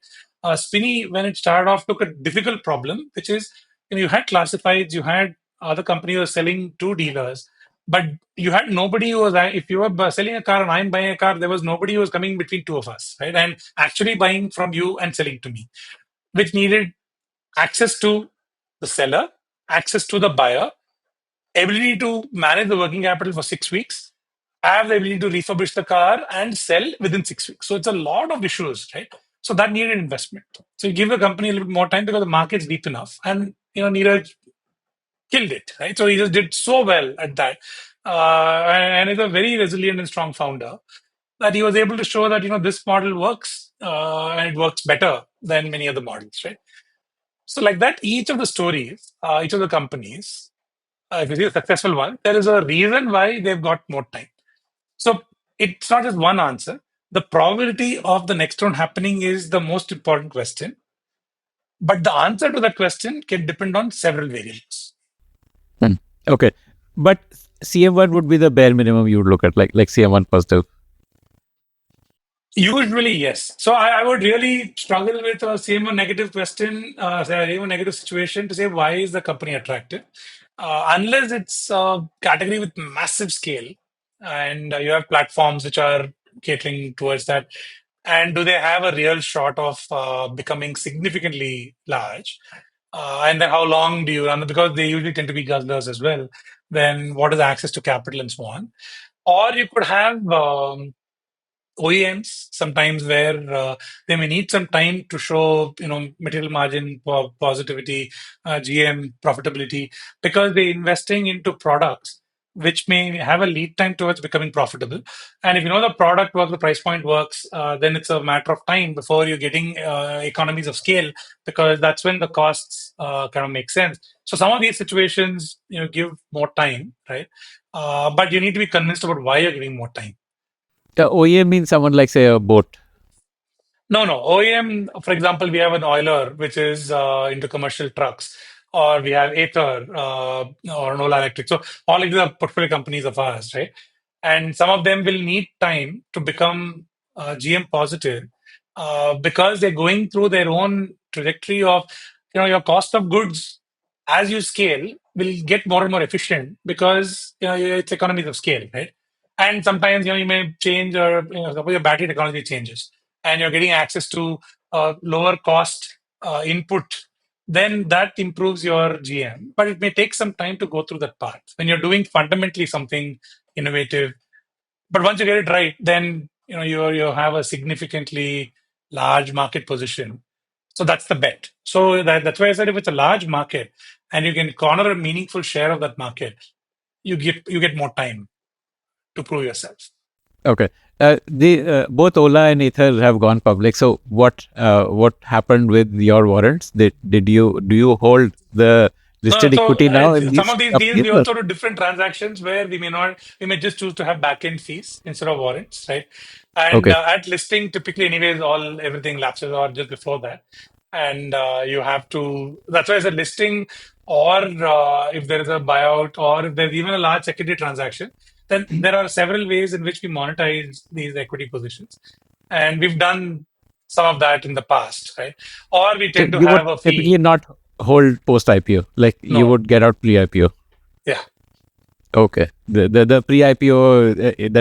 Spinny, when it started off, took a difficult problem, which is, you had classifieds, you had other companies who were selling to dealers, but you had nobody who was, if you were selling a car and I'm buying a car, there was nobody who was coming between two of us, right? And actually buying from you and selling to me, which needed access to the seller, access to the buyer, ability to manage the working capital for 6 weeks, have the ability to refurbish the car and sell within 6 weeks. So it's a lot of issues, right? So that needed investment. So you give the company a little bit more time because the market's deep enough. And Neeraj killed it, right? So he just did so well at that. And is a very resilient and strong founder that he was able to show that, this model works and it works better than many other models, right? So like that, each of the stories, each of the companies, if you see a successful one, there is a reason why they've got more time. So it's not just one answer. The probability of the next round happening is the most important question. But the answer to that question can depend on several variables. Hmm. Okay. But CM1 would be the bare minimum you would look at, like CM1 positive. Usually, yes. So I would really struggle with a same or negative question, same or negative situation to say why is the company attractive, unless it's a category with massive scale, and you have platforms which are catering towards that, and do they have a real shot of becoming significantly large, and then how long do you run? Because they usually tend to be guzzlers as well. Then what is the access to capital and so on? Or you could have OEMs sometimes where they may need some time to show, material margin positivity, GM profitability, because they're investing into products which may have a lead time towards becoming profitable. And if you know the product works, the price point works, then it's a matter of time before you're getting economies of scale, because that's when the costs kind of make sense. So some of these situations, give more time, right? But you need to be convinced about why you're giving more time. The OEM means someone like, say, a boat. No, no. OEM, for example, we have an oiler which is into commercial trucks, or we have Ather or Nola Electric. So all of these are portfolio companies of ours, right? And some of them will need time to become GM positive because they're going through their own trajectory of, your cost of goods as you scale will get more and more efficient because it's economies of scale, right? And sometimes you may change, or suppose your battery technology changes and you're getting access to lower cost input, then that improves your GM. But it may take some time to go through that path when you're doing fundamentally something innovative. But once you get it right, then you have a significantly large market position. So that's the bet. So that's why I said if it's a large market and you can corner a meaningful share of that market, you get more time to prove yourself. Okay. The both Ola and Ether have gone public. So what happened with your warrants? Do you hold the No, listed so equity now in some these of these deals companies? we Or? also do different transactions where we may just choose to have back-end fees instead of warrants, right? And Okay. at listing, typically, anyways, everything lapses or just before that, and you have to. That's why I said listing, or if there is a buyout, or if there's even a large equity transaction, then there are several ways in which we monetize these equity positions, and we've done some of that in the past, right? Or we So tend to you would have a typically fee. not hold post IPO, like you No, would get out pre IPO. yeah. Okay. The pre IPO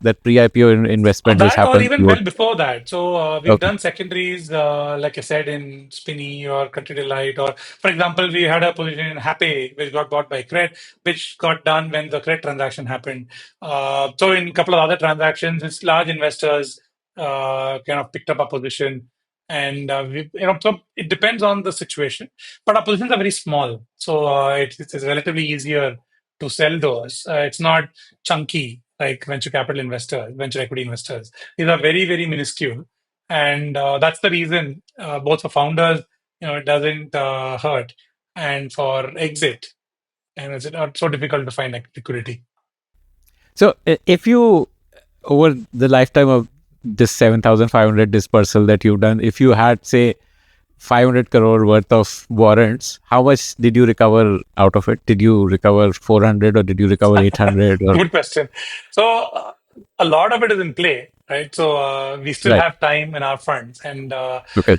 that pre IPO investment which That or happened, even you would. well before that. So we've Okay. done secondaries, like I said, in Spinny or Country Delight. Or, for example, we had a position in Happy, which got bought by Cred, which got done when the Cred transaction happened. So in a couple of other transactions, it's large investors kind of picked up a position. And so it depends on the situation. But our positions are very small. So it's relatively easier to sell those. It's not chunky like venture capital investors, venture equity investors. These are very, very minuscule. And that's the reason both for founders it doesn't hurt. And for exit, and it's not so difficult to find like liquidity. So if you, over the lifetime of this 7,500 dispersal that you've done, if you had, say, 500 crore worth of warrants, how much did you recover out of it? Did you recover 400 or did you recover 800 or? Good question. So a lot of it is in play, right? So we still Right. have time in our funds, and Okay.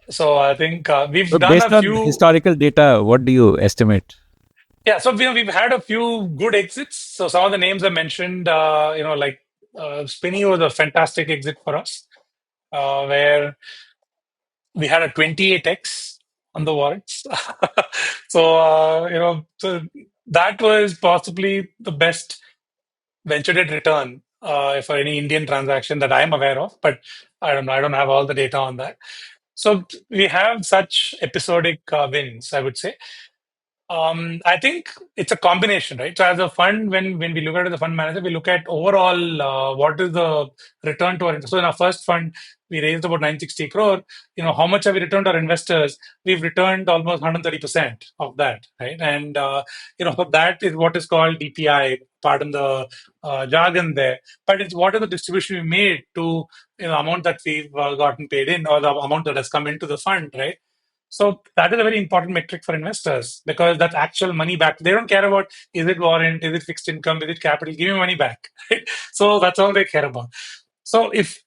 so I think we've But done a based on few. historical data, what do you estimate? Yeah, so we've had a few good exits. So some of the names I mentioned, like Spinny was a fantastic exit for us, where we had a 28x on the warrants. So so that was possibly the best venture debt return for any Indian transaction that I'm aware of. But I don't know. I don't have all the data on that. So we have such episodic wins, I would say. I think it's a combination, right? So as a fund, when we look at it as a fund manager, we look at overall what is the return to our. So in our first fund, we raised about 960 crore. How much have we returned to our investors? We've returned almost 130% of that, right? And so that is what is called DPI. Pardon the jargon there, but it's what is the distribution we made to amount that we've gotten paid in, or the amount that has come into the fund, right? So that is a very important metric for investors because that's actual money back. They don't care about is it warrant, is it fixed income, is it capital, give me money back. Right? So that's all they care about. So if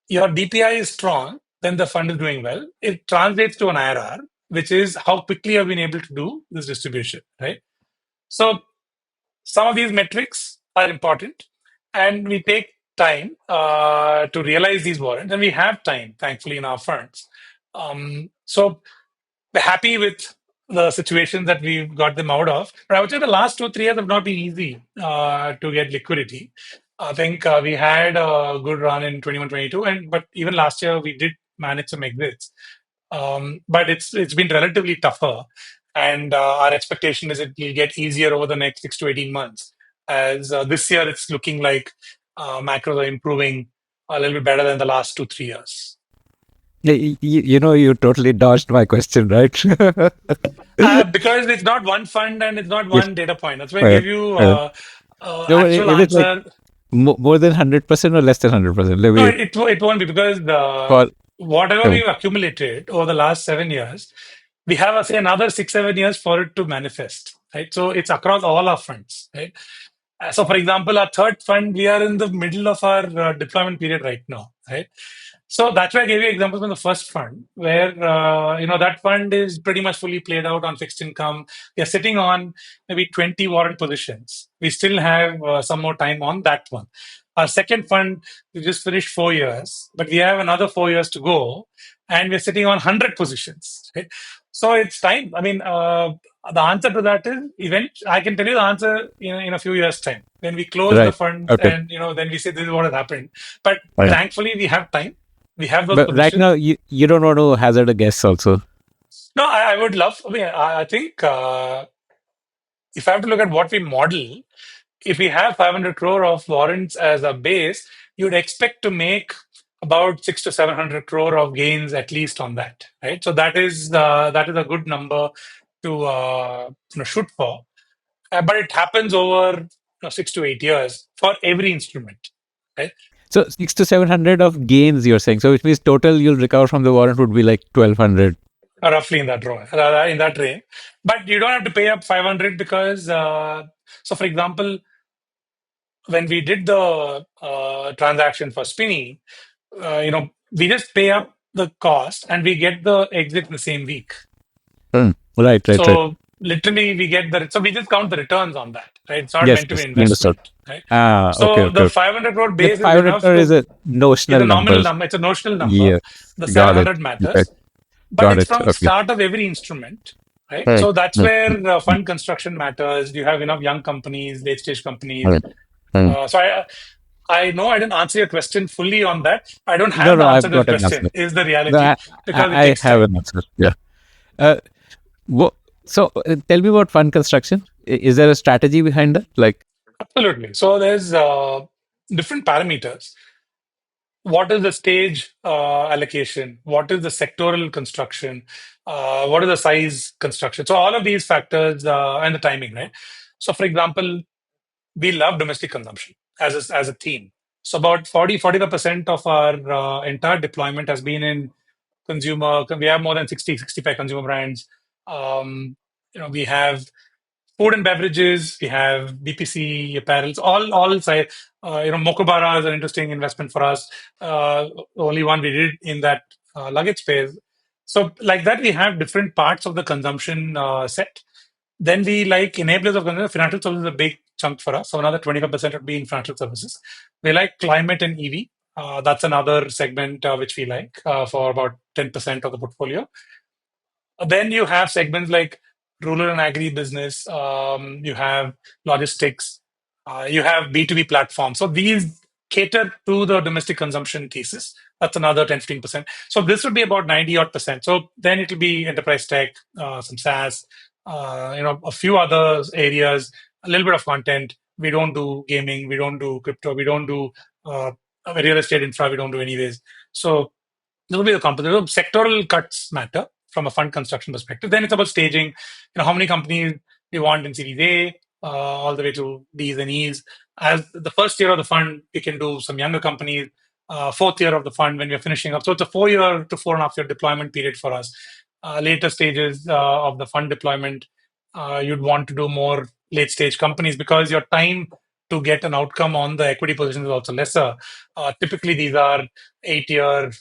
your DPI is strong, then the fund is doing well. It translates to an IRR, which is how quickly have been able to do this distribution, right? So some of these metrics are important, and we take time to realize these warrants, and we have time, thankfully, in our funds. So we're happy with the situations that we've got them out of. But I would say the last 2 3 years have not been easy to get liquidity. I think we had a good run in 21 22, and but even last year we did manage some exits. But it's been relatively tougher, and our expectation is it will get easier over the next 6 to 18 months. As this year, it's looking like macros are improving a little bit better than the last 2 3 years. You totally dodged my question, right? Because it's not one fund and it's not Yes. one data point. That's why I Uh, gave you uh, no, but actual is it like answer. more than 100% or less than 100%? Let No, me it won't be because call. whatever um, we've accumulated over the last 7 years, we have say another 6 7 years for it to manifest. Right, so it's across all our funds. Right, so for example, our third fund, we are in the middle of our deployment period right now. Right, so that's why I gave you examples from the first fund, where that fund is pretty much fully played out on fixed income. We are sitting on maybe 20 warrant positions. We still have some more time on that one. Our second fund, we just finished 4 years, but we have another 4 years to go, and we're sitting on 100 positions. Right? So it's time. I mean, the answer to that is I can tell you the answer in a few years' time when we close the right. funds, Okay. and then we say this is what has happened. But Yeah. thankfully, we have time. We have those But right positions. now, you don't want to hazard a guess also. No, I would love. I mean, I think if I have to look at what we model, if we have 500 crore of warrants as a base, you'd expect to make about 6 to 700 crore of gains at least on that, right? So that is a good number to shoot for. But it happens over 6 to 8 years for every instrument, right? So 6 to 700 of gains, you're saying. So which means total you'll recover from the warrant would be like 1,200. Roughly in that in that range. But you don't have to pay up 500 because, so for example, when we did the transaction for Spinny, we just pay up the cost and we get the exit in the same week. Hmm. Right, right, right. So literally we get so we just count the returns on that, right? It's not Yes, meant to be yes, an understood. investment, right? Okay, So okay, the okay. 500 crore That base is 500 enough crore is to, a it's a notional nominal number. number. It's a notional number. Yeah, The got it. 700 Okay, matters. But got it's it. from the Okay. start of every instrument, right? Right. So that's Right. where fund construction matters. Do you have enough young companies, late stage companies? Right. Right. So I know I didn't answer your question fully on that. I don't No, have the no, answer I've to the got an answer. question, is the No, reality, because it I takes have time. an answer. Yeah. Uh, so tell me about fund construction. Is there a strategy behind that? Like, Absolutely. So there's different parameters. what is the stage allocation, what is the sectoral construction, what is the size construction. So all of these factors and the timing, right? So for example, we love domestic consumption as a theme. So about 45% of our entire deployment has been in consumer. We have more than 65 consumer brands. We have food and beverages, we have BPC, apparels, all side. Mokobara is an interesting investment for us. The only one we did in that luggage space. So like that, we have different parts of the consumption set. Then we like enablers of consumption. Financial services is a big chunk for us. So another 25% would be in financial services. We like climate and EV. That's another segment which we like for about 10% of the portfolio. Then you have segments like rural and agri business. You have logistics. You have B2B platforms. So these cater to the domestic consumption thesis. That's another 10-15%. So this would be about 90 odd percent. So then it will be enterprise tech, some SaaS, a few other areas, a little bit of content. We don't do gaming. We don't do crypto. We don't do real estate infra. We don't do anyways. So this will be the composite. Sectoral cuts matter from a fund construction perspective. Then it's about staging. How many companies we want in Series A, all the way to Ds and Es. As the first year of the fund, we can do some younger companies. Fourth year of the fund when we're finishing up. So it's a 4 year to 4.5 year deployment period for us. Later stages of the fund deployment, you'd want to do more late stage companies because your time to get an outcome on the equity position is also lesser. Typically, these are 8 year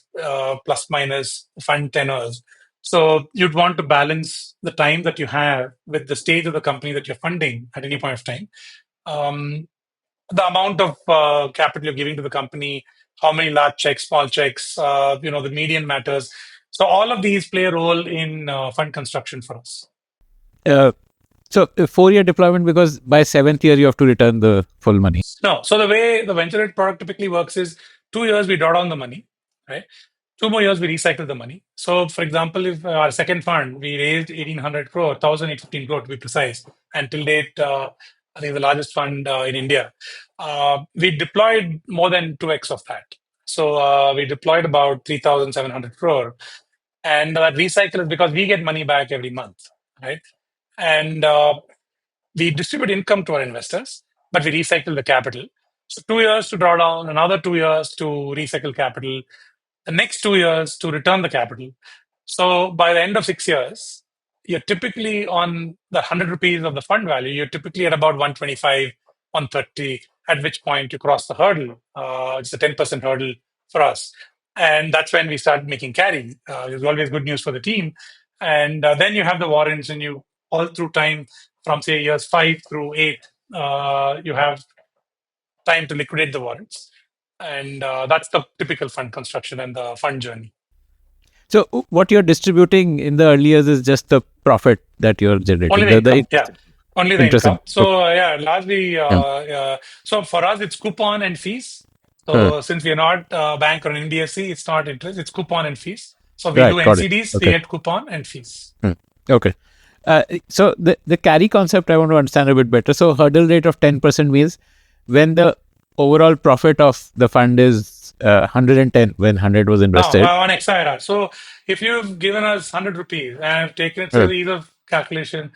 plus minus fund tenors. So you'd want to balance the time that you have with the stage of the company that you're funding at any point of time. The amount of capital you're giving to the company, how many large checks, small checks, the median matters. So all of these play a role in fund construction for us. Uh, so, a 4 year deployment because by seventh year you have to return the full money. No. So the way the venture debt product typically works is 2 years we draw down the money, right? 2 more years we recycle the money. So for example, if our second fund, we raised 1,800 crore, 1,815 crore to be precise, and till date, I think the largest fund in India, we deployed more than 2x of that. So we deployed about 3,700 crore. And that recycle is because we get money back every month, right? And we distribute income to our investors, but we recycle the capital. So 2 years to draw down, another 2 years to recycle capital, the next 2 years to return the capital. So by the end of 6 years, you're typically on the 100 rupees of the fund value, you're typically at about 125, 130, at which point you cross the hurdle. It's a 10% hurdle for us. And that's when we start making carry. It's always good news for the team. And then you have the warrants, and you all through time from say years 5 through 8, you have time to liquidate the warrants. And that's the typical fund construction and the fund journey. So, what you're distributing in the early years is just the profit that you're generating. Only the income, yeah. Only the Interesting. income. So largely. So for us, it's coupon and fees. So since we are not a bank or an NBFC, it's not interest. It's coupon and fees. So we Right, do got it. NCDs. We Okay. get coupon and fees. Okay. So the carry concept I want to understand a bit better. So hurdle rate of 10% means when the overall profit of the fund is 110 when 100 was No, invested. on XIRR. So if you've given us 100 rupees and I've taken it through the ease of calculation,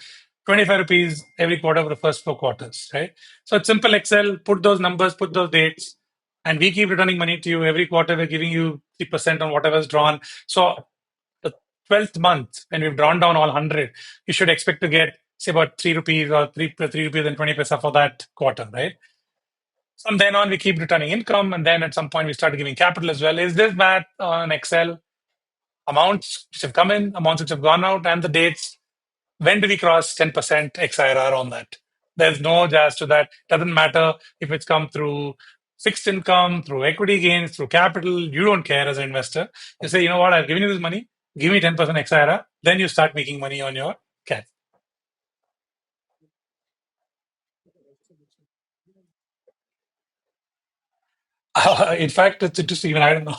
25 rupees every quarter for the first 4 quarters, right? So it's simple Excel, put those numbers, put those dates, and we keep returning money to you every quarter. We're giving you 3% on whatever's drawn. So the 12th month, when we've drawn down all 100, you should expect to get, say, about 3 rupees or 3 rupees and 20 paisa for that quarter, right? From then on, we keep returning income, and then at some point, we start giving capital as well. Is this math on Excel? Amounts which have come in, amounts which have gone out, and the dates. When do we cross 10% XIRR on that? There's no jazz to that. Doesn't matter if it's come through fixed income, through equity gains, through capital. You don't care as an investor. You say, you know what, I've given you this money, give me 10% XIRR. Then you start making money on your cash. In fact, it's interesting. Even I don't know.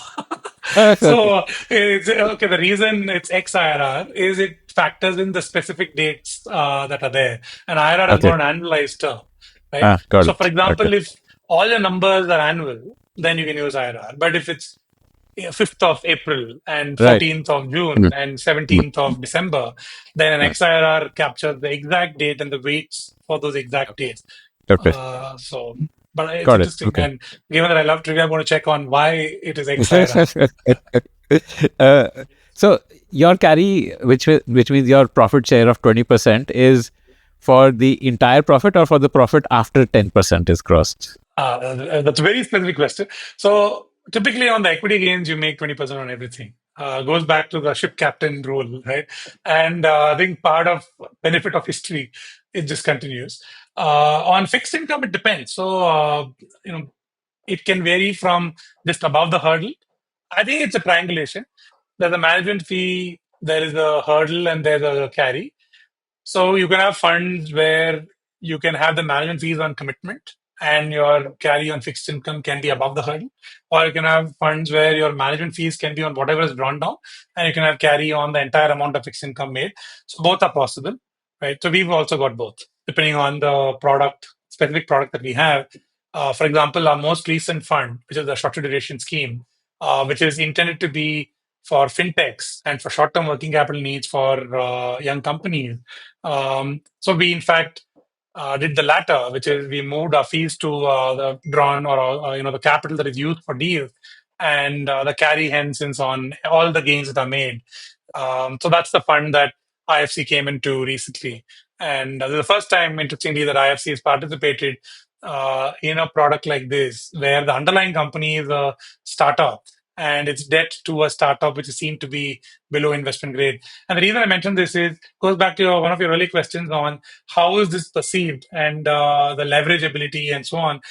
Okay. So, okay. The reason it's XIRR is it factors in the specific dates that are there, and IRR is Okay. more an annualized term, right? Got So, it. for Okay. example, if all your numbers are annual, then you can use IRR. But if it's 5th of April and Right. 14th of Mm, June and mm, 17th of December, then an mm. XIRR captures the exact date and the weights for those exact Okay. days. Okay. So, but it's Got it. interesting. Okay. And given that I love trivia, I'm going to check on why it is XIRR. uh, so your carry, which means your profit share of 20%, is for the entire profit or for the profit after 10% is crossed? That's a very specific question. So typically on the equity gains, you make 20% on everything. Goes back to the ship captain rule, right? And I think part of benefit of history, it just continues. On fixed income, it depends. So, you know, it can vary from just above the hurdle. I think it's a triangulation. There's a management fee, there is a hurdle, and there's a carry. So you can have funds where you can have the management fees on commitment and your carry on fixed income can be above the hurdle. Or you can have funds where your management fees can be on whatever is drawn down and you can have carry on the entire amount of fixed income made. So both are possible, right? So we've also got both, depending on the product, specific product that we have. For example, our most recent fund, which is the shorter duration scheme, which is intended to be for fintechs and for short-term working capital needs for young companies. So we, in fact, did the latter, which is we moved our fees to the drawn or the capital that is used for deals, and the carry hence is on all the gains that are made. So that's the fund that IFC came into recently, and this is the first time, interestingly, that IFC has participated in a product like this, where the underlying company is a startup and it's debt to a startup which is seen to be below investment grade. And the reason I mentioned this is goes back to one of your early questions on how is this perceived and the leverage ability and so on.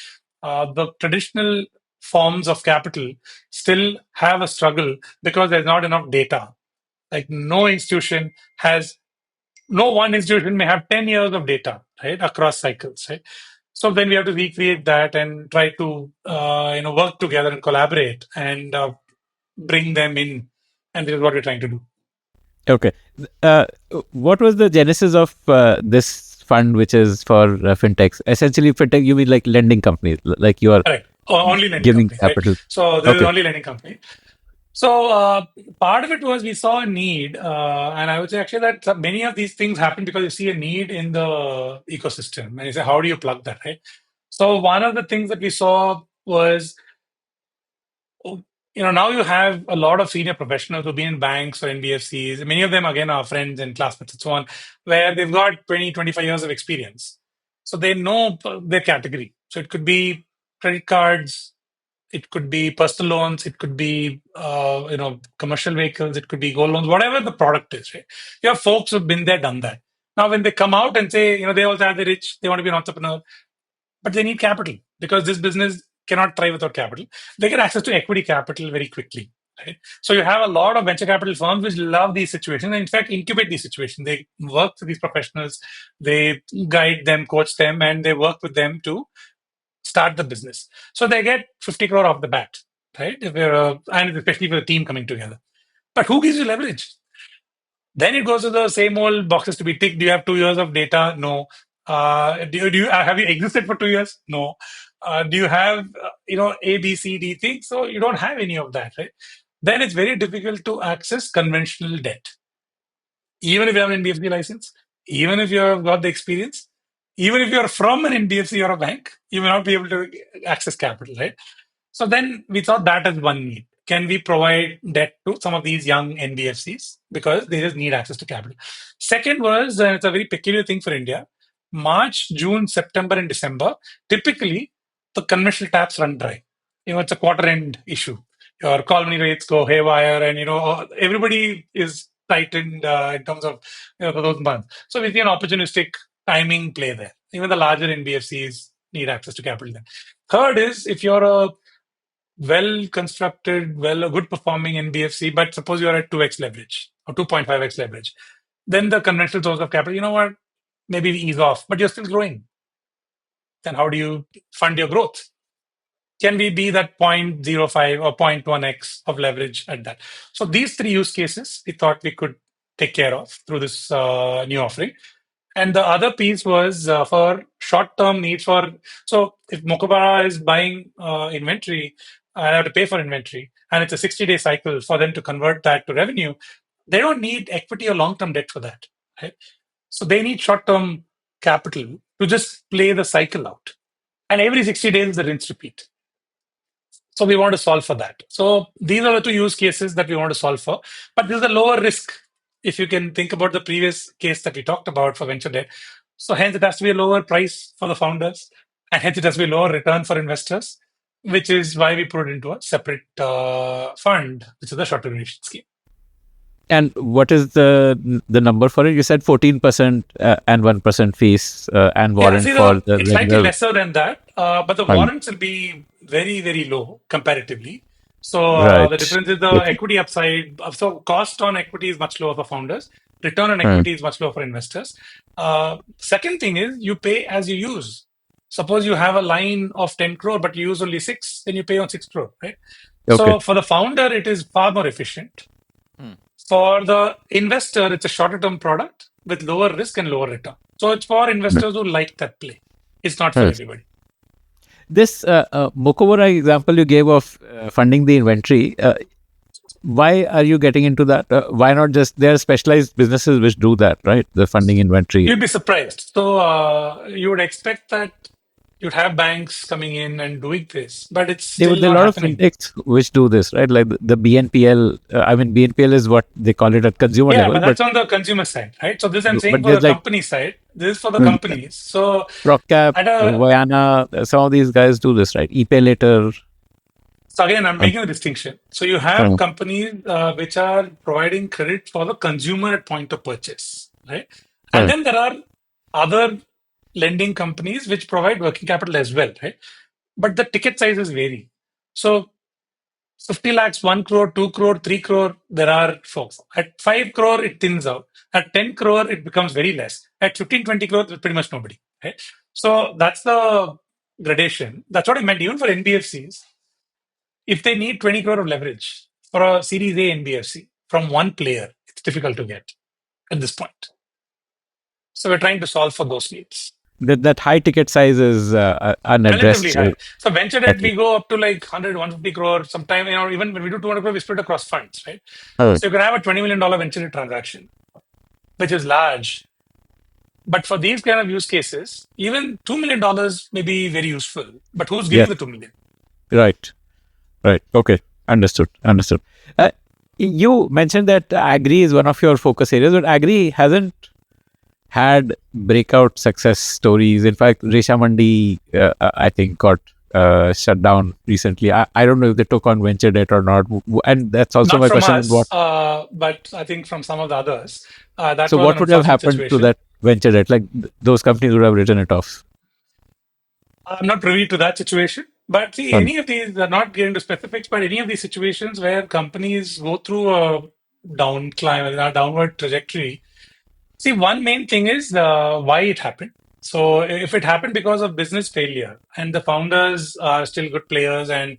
The traditional forms of capital still have a struggle because there's not enough data. Like no one institution may have 10 years of data, right, across cycles, right? So then we have to recreate that and try to work together and collaborate and bring them in, and this is what we're trying to do. Okay. Uh, what was the genesis of this fund, which is for fintechs? Essentially, fintech, you mean like lending companies, like you are Correct. Only lending giving companies, right? capital. So this is Okay. only lending company. So part of it was we saw a need, and I would say actually that many of these things happen because you see a need in the ecosystem, and you say, how do you plug that, right? So one of the things that we saw was, now you have a lot of senior professionals who've been in banks or NBFCs. Many of them, again, are friends and classmates and so on, where they've got 20, 25 years of experience. So they know their category. So it could be credit cards, it could be personal loans, it could be commercial vehicles, it could be gold loans, whatever the product is. Right? You have folks who've been there, done that. Now, when they come out and say, they also have the rich, they want to be an entrepreneur, but they need capital because this business cannot thrive without capital. They get access to equity capital very quickly. Right? So you have a lot of venture capital firms which love these situations and in fact incubate these situations. They work with these professionals, they guide them, coach them, and they work with them to start the business. So they get 50 crore off the bat, right? If you're and especially for the team coming together. But who gives you leverage? Then it goes to the same old boxes to be ticked. Do you have 2 years of data? No. Do you have you existed for 2 years? No. Do you have A, B, C, D things? So you don't have any of that, right? Then it's very difficult to access conventional debt, even if you have an NBFC license, even if you have got the experience, even if you're from an NBFC or a bank, you may not be able to access capital, right? So then we thought that as one need. Can we provide debt to some of these young NBFCs because they just need access to capital? Second was, and it's a very peculiar thing for India, March, June, September, and December, typically the conventional taps run dry. It's a quarter end issue. Your colony rates go haywire, and everybody is tightened in terms of for those months. So we see an opportunistic timing play there. Even the larger NBFCs need access to capital then. Third is if you're a well constructed, a good performing NBFC, but suppose you're at 2x leverage or 2.5x leverage, then the conventional source of capital, maybe ease off, but you're still growing. Then how do you fund your growth? Can we be that 0.05 or zero 0.5 or 0.1x of leverage at that? So these three use cases we thought we could take care of through this new offering. And the other piece was for short-term needs for. So if Mokobara is buying inventory, I have to pay for inventory, and it's a 60-day cycle for them to convert that to revenue. They don't need equity or long-term debt for that, right? So they need short-term capital to just play the cycle out. And every 60 days is a rinse repeat. So we want to solve for that. So these are the two use cases that we want to solve for. But this is a lower risk if you can think about the previous case that we talked about for venture debt. So hence it has to be a lower price for the founders, and hence it has to be a lower return for investors, which is why we put it into a separate fund, which is the short duration scheme. And what is the number for it? You said 14% and 1% fees and Yeah, warrant see, for the it's slightly regular lesser than that, but the fund. warrants will be very, very low comparatively. So the Right. difference is the Okay. equity upside. So cost on equity is much lower for founders. Return on Hmm. equity is much lower for investors. Second thing is you pay as you use. Suppose you have a line of 10 crore, but you use only six, then you pay on 6 crore, right? Okay. So for the founder, it is far more efficient. Hmm. For the investor, it's a shorter term product with lower risk and lower return. So it's for investors who like that play. It's not for Right. everybody. This Mokobara example you gave of funding the inventory, why are you getting into that? Why not just there are specialized businesses which do that, right? The funding inventory. You'd be surprised. So you would expect that you'd have banks coming in and doing this, but it's still There are not a lot of happening. fintechs which do this, right? Like the BNPL. I mean, BNPL is what they call it at consumer Yeah, level, but that's on the consumer side, right? So this I'm saying for there's the like company side. This is for the companies. So PropCap, at a Vayana. Some of these guys do this, right? ePay later. So again, I'm Uh, making a distinction. So you have uh, companies which are providing credit for the consumer at point of purchase, right? And uh, then there are other lending companies which provide working capital as well, right? But the ticket sizes vary. So 50 lakhs, 1 crore, 2 crore, 3 crore, there are folks. At 5 crore, it thins out. At 10 crore, it becomes very less. At 15, 20 crore, there's pretty much nobody, right? So that's the gradation. That's what I meant. Even for NBFCs, if they need 20 crore of leverage for a Series A NBFC from one player, it's difficult to get at this point. So we're trying to solve for those needs. that high ticket size is Relatively unaddressed. high. So venture At debt, we go up to like 100, 150 crore. Sometime, even when we do 200 crore, we split across funds, right? uh, So you can have a $20 million venture debt transaction, which is large. But for these kind of use cases, even $2 million may be very useful. But who's yeah, giving the 2 million? right, right. Okay, understood, understood. You mentioned that agri is one of your focus areas, but agri hasn't had breakout success stories. In fact, Resha Mandi, I think, got shut down recently. I don't know if they took on venture debt or not. And that's also Not my from question. What us, but I think from some of the others. That So was an what would have unfortunate happened to situation. that venture debt? Like those companies would have written it off. I'm not privy to that situation. But see, Um, any of these are not getting to specifics, but any of these situations where companies go through a down climb, a downward trajectory. See, one main thing is why it happened. So if it happened because of business failure and the founders are still good players and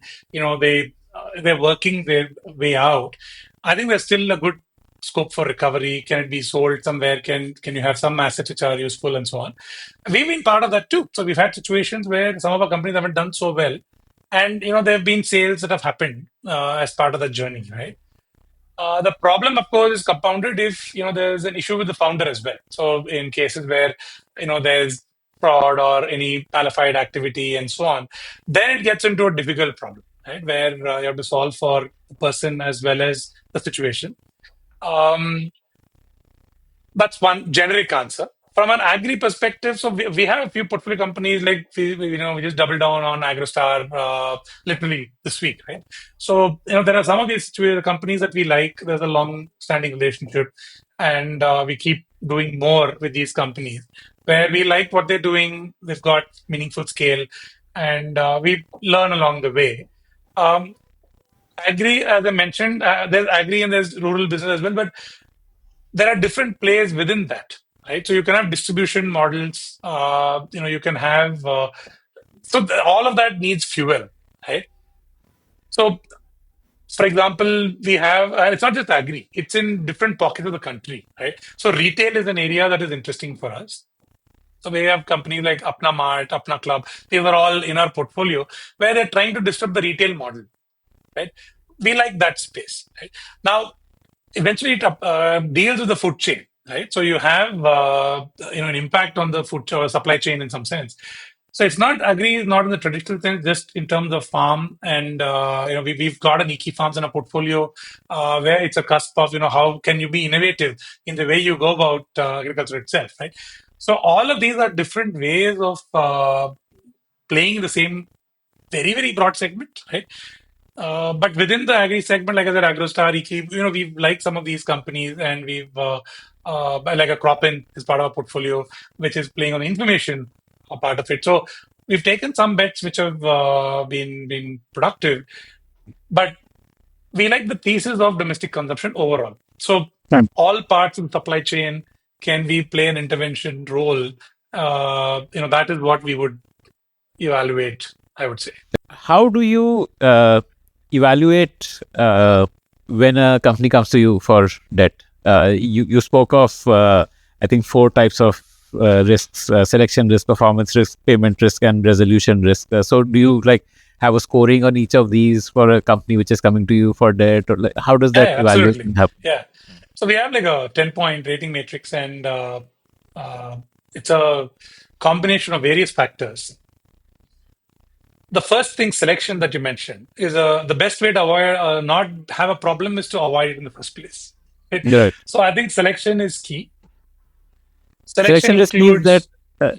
they're working their way out, I think there's still a good scope for recovery. Can it be sold somewhere? Can you have some assets which are useful and so on? We've been part of that too. So we've had situations where some of our companies haven't done so well, and there have been sales that have happened as part of the journey, right? The problem, of course, is compounded if there's an issue with the founder as well. So in cases where there's fraud or any qualified activity and so on, then it gets into a difficult problem, right? Where you have to solve for the person as well as the situation. Um, that's one generic answer. From an agri perspective, so we have a few portfolio companies like we just doubled down on AgroStar literally this week, right? So there are some of these companies that we like. There's a long-standing relationship, and we keep doing more with these companies where we like what they're doing. They've got meaningful scale, and we learn along the way. Um, Agri, as I mentioned, there's agri and there's rural business as well, but there are different players within that, right? So you can have distribution models. You can have all of that needs fuel, right? So For example, we have, and it's not just agri, it's in different pockets of the country, right? So retail is an area that is interesting for us. So we have companies like Apna Mart, Apna Club. These are all in our portfolio where they're trying to disrupt the retail model, right? We like that space, right? Now, eventually it deals with the food chain, right? So you have an impact on the food supply chain in some sense. So it's not agri is not in the traditional sense, just in terms of farm, and we've got an Iki Farms in a portfolio where it's a cusp of how can you be innovative in the way you go about agriculture itself, right? So all of these are different ways of playing the same very very broad segment, right? But within the agri segment, like I said, AgroStar, Iki, we've liked some of these companies, and we've like a Cropin is part of our portfolio, which is playing on the information part of it. So we've taken some bets which have been productive, but we like the thesis of domestic consumption overall. So Right. all parts of the supply chain, can we play an intervention role? That is what we would evaluate, I would say. How do you evaluate when a company comes to you for debt? You spoke of I think four types of risks: selection risk, performance risk, payment risk, and resolution risk. So do you like have a scoring on each of these for a company which is coming to you for debt, or like, how does that Yeah, absolutely. evaluation happen? Yeah. So we have like a 10-point rating matrix, and uh, it's a combination of various factors. The first thing, selection, that you mentioned, is the best way to avoid not have a problem is to avoid it in the first place. Right? Right. So I think selection is key. Selection Selection risk means that includes uh,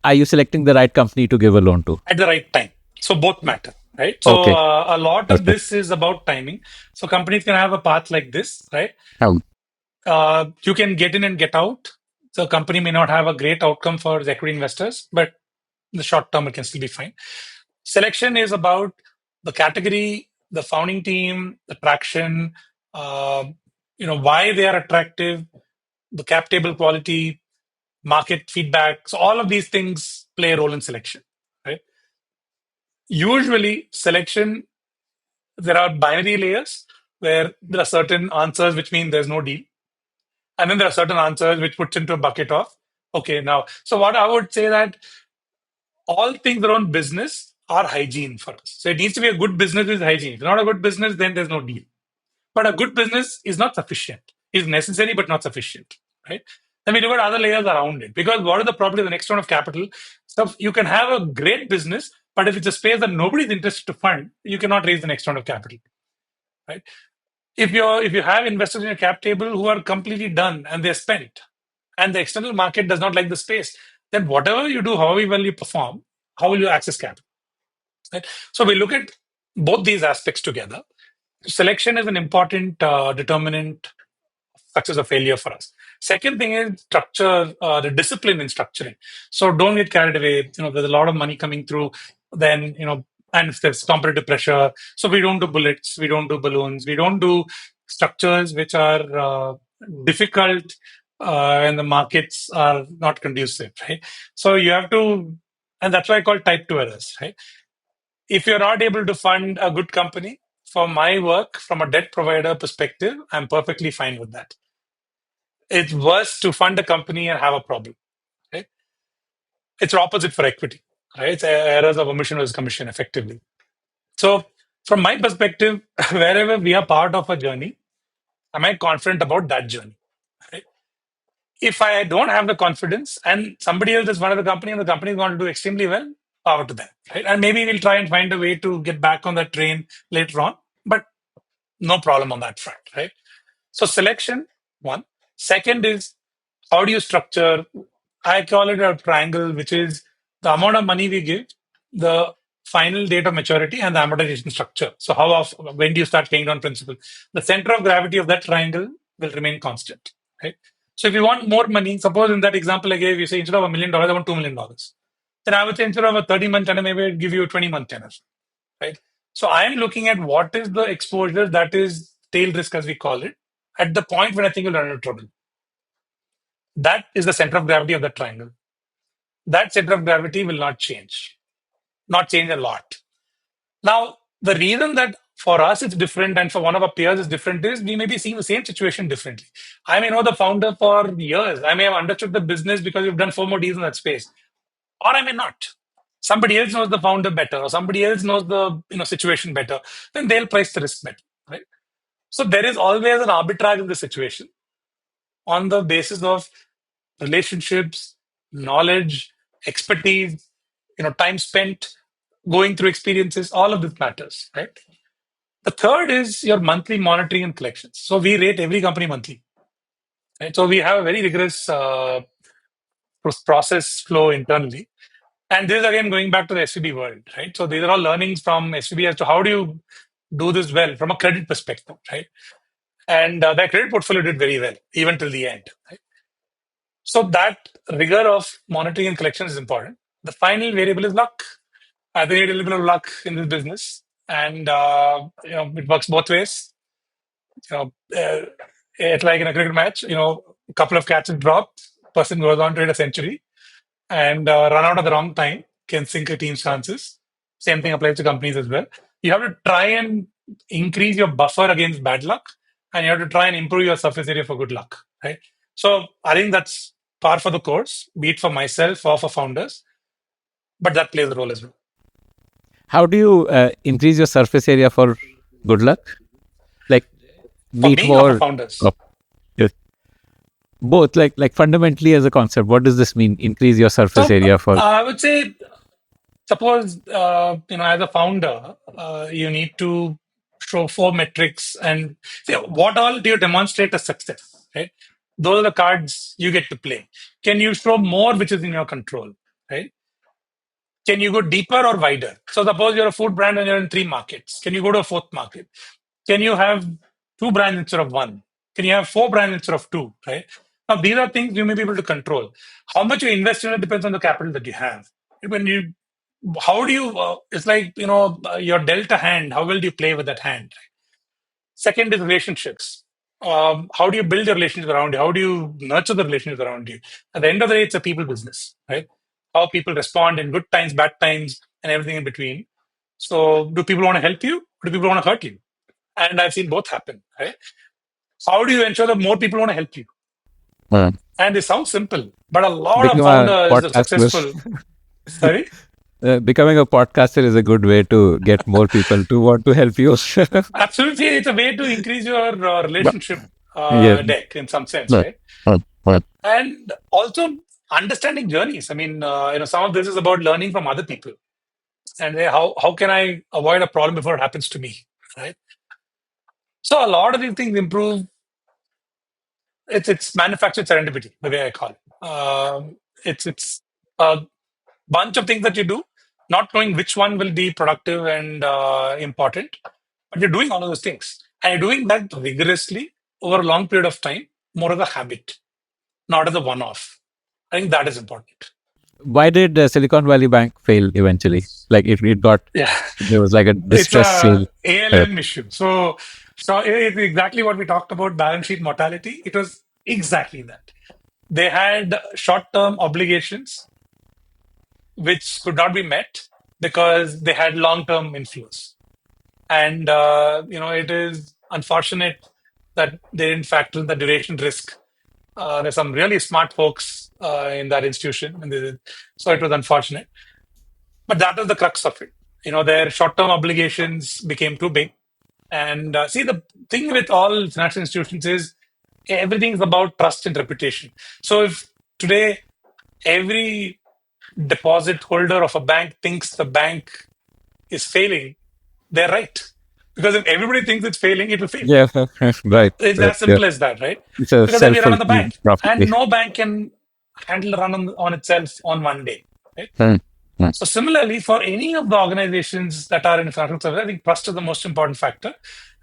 are you selecting the right company to give a loan to? at the right time. So both matter, right? So Okay. a lot of Okay. this is about timing. So companies can have a path like this, right? How? You can get in and get out. So a company may not have a great outcome for the equity investors, but in the short term, it can still be fine. Selection is about the category, the founding team, the traction, uh, why they are attractive, the cap table quality, market feedback. So all of these things play a role in selection, right? Usually, selection, there are binary layers where there are certain answers which mean there's no deal. And then there are certain answers which puts into a bucket of, okay, now. So what I would say that all things around business are hygiene for us. So it needs to be a good business with hygiene. If it's not a good business, then there's no deal. But a good business is not sufficient. It's necessary, but not sufficient, right? Then we look at other layers around it. Because what is the problem with the next round of capital? So you can have a great business, but if it's a space that nobody's interested to fund, you cannot raise the next round of capital, right? If you have investors in your cap table who are completely done and they're spent, and the external market does not like the space, then whatever you do, however well you perform, how will you access capital? Right? So we look at both these aspects together. Selection is an important determinant success or failure for us. Second thing is structure, the discipline in structuring. So don't get carried away. There's a lot of money coming through. Then and if there's competitive pressure, so we don't do bullets, we don't do balloons, we don't do structures which are difficult and the markets are not conducive, right? So you have to, and that's why I call type 2 errors, right? If you're not able to fund a good company, for my work from a debt provider perspective, I'm perfectly fine with that. It's worse to fund a company and have a problem, right? It's opposite for equity, right? It's errors of omission versus commission, effectively. So, from my perspective, wherever we are part of a journey, am I confident about that journey? Right? If I don't have the confidence and somebody else is one of the company and the company is going to do extremely well, power to them, right? And maybe we'll try and find a way to get back on that train later on, but no problem on that front, right? So selection, one. Second is how do you structure? I call it a triangle, which is the amount of money we give, the final date of maturity, and the amortization structure. So how often, when do you start paying down principal? The center of gravity of that triangle will remain constant, right? So if you want more money, suppose in that example I gave, you say instead of $1 million, I want $2 million. Then I would say instead of a 30-month tenor, maybe I'd give you a 20-month tenor, right? So I'm looking at what is the exposure that is tail risk, as we call it, at the point when I think you'll run into trouble. That is the center of gravity of the triangle. That center of gravity will not change a lot. Now, the reason that For us, it's different, and for one of our peers, it's different. Is we may be seeing the same situation differently. I may know the founder for years. I may have understood the business because we've done 4 more deals in that space, or I may not. Somebody else knows the founder better, or somebody else knows the situation better. Then they'll price the risk better, right? So there is always an arbitrage in the situation on the basis of relationships, knowledge, expertise, time spent, going through experiences. All of this matters, right? The third is your monthly monitoring and collections. So we rate every company monthly, right? So we have a very rigorous process flow internally. And this is again going back to the SVB world, right? So these are all learnings from SVB as to how do you do this well from a credit perspective, right? And their credit portfolio did very well, even till the end, right? So that rigor of monitoring and collection is important. The final variable is luck. I think you need a little bit of luck in this business, and it works both ways. It's like in a cricket match. A couple of catches dropped, person goes on to hit a century, and run out at the wrong time can sink a team's chances. Same thing applies to companies as well. You have to try and increase your buffer against bad luck, and you have to try and improve your surface area for good luck, right? So I think that's par for the course, be it for myself or for founders, but that plays a role as well. How do you increase your surface area for good luck? Like, For be it me or for more founders? oh, yes. Both, like fundamentally as a concept, what does this mean? Increase your surface So area for I would say, suppose as a founder, you need to show 4 metrics and say what all do you demonstrate as success, right? Those are the cards you get to play. Can you show more, which is in your control, right? Can you go deeper or wider? So suppose you're a food brand and you're in 3 markets. Can you go to a fourth market? Can you have 2 brands instead of one? Can you have 4 brands instead of two? Right? Now these are things you may be able to control. How much you invest in it depends on the capital that you have. When you, how do you? It's like your dealt a hand. How well do you play with that hand? Second is relationships. How do you build your relationships around you? How do you nurture the relationships around you? At the end of the day, it's a people business, right? How people respond in good times, bad times, and everything in between. So, do people want to help you? Or do people want to hurt you? And I've seen both happen, right? How do you ensure that more people want to help you? uh, And it sounds simple, but a lot of become a founders are podcaster? successful. Sorry? Becoming a podcaster is a good way to get more people to want to help you. Absolutely. It's a way to increase your But- relationship yeah. deck in some sense, Right. right? Right. And also understanding journeys. I mean, some of this is about learning from other people and how can I avoid a problem before it happens to me, right? So a lot of these things improve. It's manufactured serendipity, the way I call it. It's a bunch of things that you do, not knowing which one will be productive and important, but you're doing all of those things, and you're doing that rigorously over a long period of time, more as a habit, not as a one-off. I think that is important. Why did Silicon Valley Bank fail eventually? Like it got Yeah. there was like a It's distress a sale. ALM issue. So it's exactly what we talked about, balance sheet mortality. It was exactly that. They had short-term obligations which could not be met because they had long-term inflows. And it is unfortunate that they didn't factor in the duration risk. There's some really smart folks in that institution, and so it was unfortunate. But that was the crux of it. Their short-term obligations became too big. And see, the thing with all financial institutions is everything is about trust and reputation. So if today every deposit holder of a bank thinks the bank is failing, they're right. Because if everybody thinks it's failing, it will fail. Yeah, right. It's Right. as Yeah. simple as that, right? It's a Because then we run on the self-fulfilling bank, and prophecy. no bank can handle a run on itself on one day, right? Hmm. Hmm. So similarly, for any of the organizations that are in financial services, I think trust is the most important factor,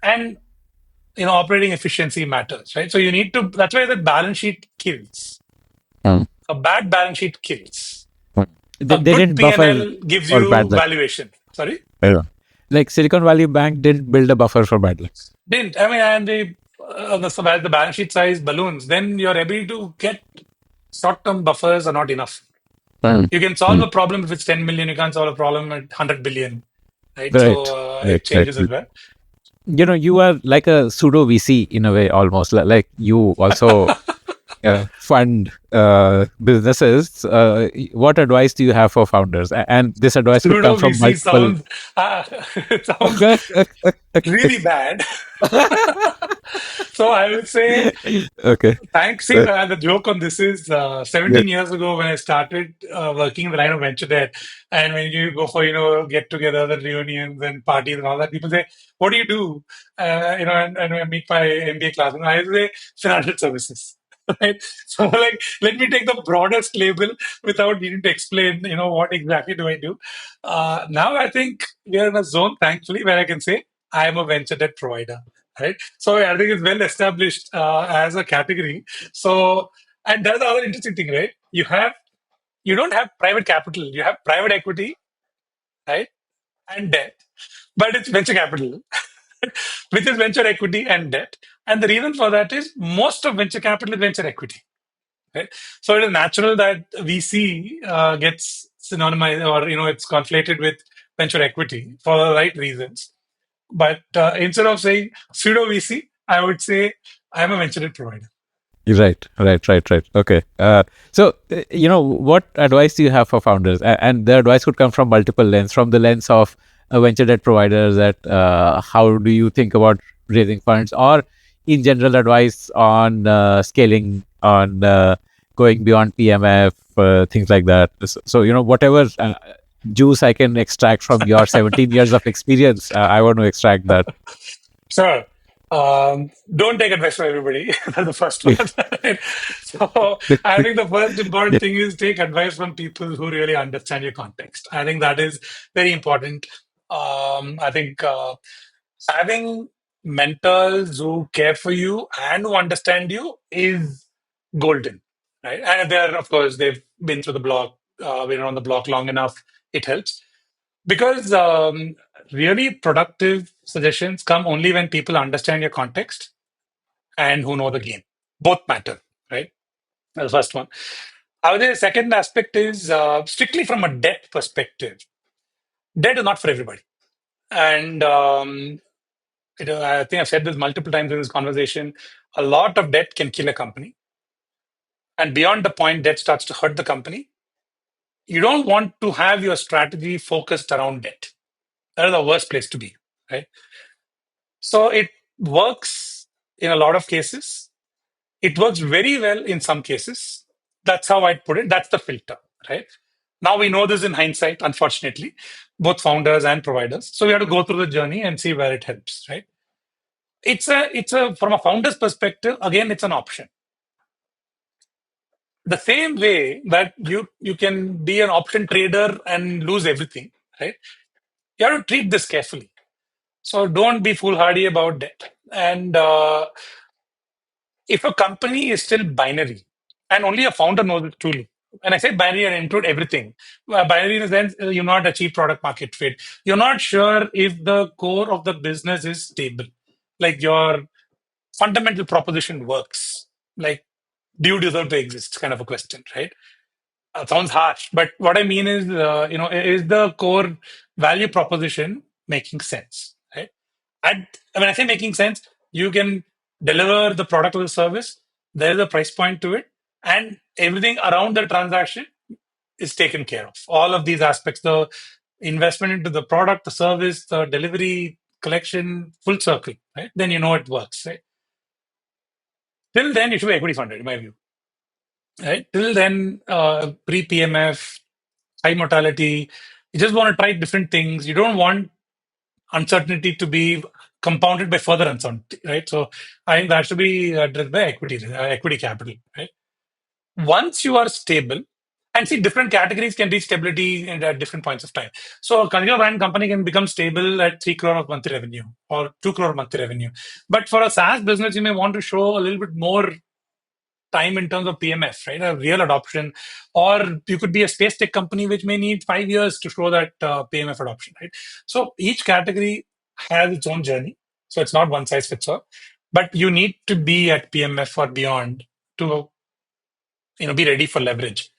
and operating efficiency matters, right? So you need to. That's why the balance sheet kills. Hmm. A bad balance sheet kills. Hmm. A They good didn't buffer P&L gives for bad you luck. valuation. Sorry, Yeah. Like Silicon Valley Bank didn't build a buffer for bad luck. didn't I mean? And so as the balance sheet size balloons, then your ability to get short-term buffers are not enough. Hmm. You can solve Hmm. a problem if it's 10 million. You can't solve a problem at 100 billion, right? Right. So Right. it Right. changes as well. you are like a pseudo VC in a way, almost like you also fund businesses. What advice do you have for founders? And this advice could come Pseudo from VC multiple. sounds it sounds really bad. So I would say Okay. thanks. See, Uh, the joke on this is yeah. 17 years ago when I started working in the line of venture debt, and when you go for get together, the reunions and parties and all that, people say, "What do you do?" And I meet my MBA class, and I say, "Financial services." Right. So like, let me take the broadest label without needing to explain, what exactly do I do. Now I think we are in a zone, thankfully, where I can say I am a venture debt provider. Right. So I think it's well established as a category. So, and that's the other interesting thing, right? You don't have private capital, you have private equity, right? And debt, but it's venture capital, which is venture equity and debt. And the reason for that is most of venture capital is venture equity, right? So it is natural that VC gets synonymized or, it's conflated with venture equity for the right reasons. But instead of saying pseudo VC, I would say I'm a venture debt provider. Right. Okay. What advice do you have for founders? And the advice could come from multiple lens, from the lens of a venture debt provider, that how do you think about raising funds, or in general advice on scaling, on going beyond PMF, things like that. So, whatever juice I can extract from your 17 years of experience, I want to extract that. Sure. Don't take advice from everybody. That's the first one. So I think the first important Yeah. thing is take advice from people who really understand your context. I think that is very important. I think having mentors who care for you and who understand you is golden, right? And they're, of course, they've been through the block, been on the block long enough. It helps. Because really productive suggestions come only when people understand your context and who know the game. Both matter, right? That's the first one. I would say the second aspect is strictly from a debt perspective. Debt is not for everybody. And I think I've said this multiple times in this conversation. A lot of debt can kill a company. And beyond the point debt starts to hurt the company, you don't want to have your strategy focused around debt. That is the worst place to be, right? So it works in a lot of cases. It works very well in some cases. That's how I'd put it. That's the filter, right? Now we know this in hindsight, unfortunately, both founders and providers. So we have to go through the journey and see where it helps, right? It's a from a founder's perspective, again, it's an option. The same way that you can be an option trader and lose everything, right? You have to treat this carefully. So don't be foolhardy about that. And if a company is still binary, and only a founder knows it truly, and I say binary and include everything, binary in the sense you're not achieve product market fit. You're not sure if the core of the business is stable, like your fundamental proposition works. Like, do you deserve to exist? Kind of a question, right? Sounds harsh, but what I mean is, is the core value proposition making sense, right? And when I say making sense, you can deliver the product or the service. There is a price point to it, and everything around the transaction is taken care of. All of these aspects, the investment into the product, the service, the delivery, collection, full circle, right? Then you know it works, right? Till then, you should be equity funded, in my view, right? Till then, pre PMF, high mortality. You just want to try different things. You don't want uncertainty to be compounded by further uncertainty, right? So I think that should be driven by equity capital, right? Once you are stable, and see, different categories can reach stability at different points of time. So a consumer brand company can become stable at 3 crore of monthly revenue or 2 crore monthly revenue. But for a SaaS business, you may want to show a little bit more time in terms of PMF, right? A real adoption. Or you could be a space tech company which may need 5 years to show that PMF adoption, right? So each category has its own journey. So it's not one size fits all. But you need to be at PMF or beyond to be ready for leverage.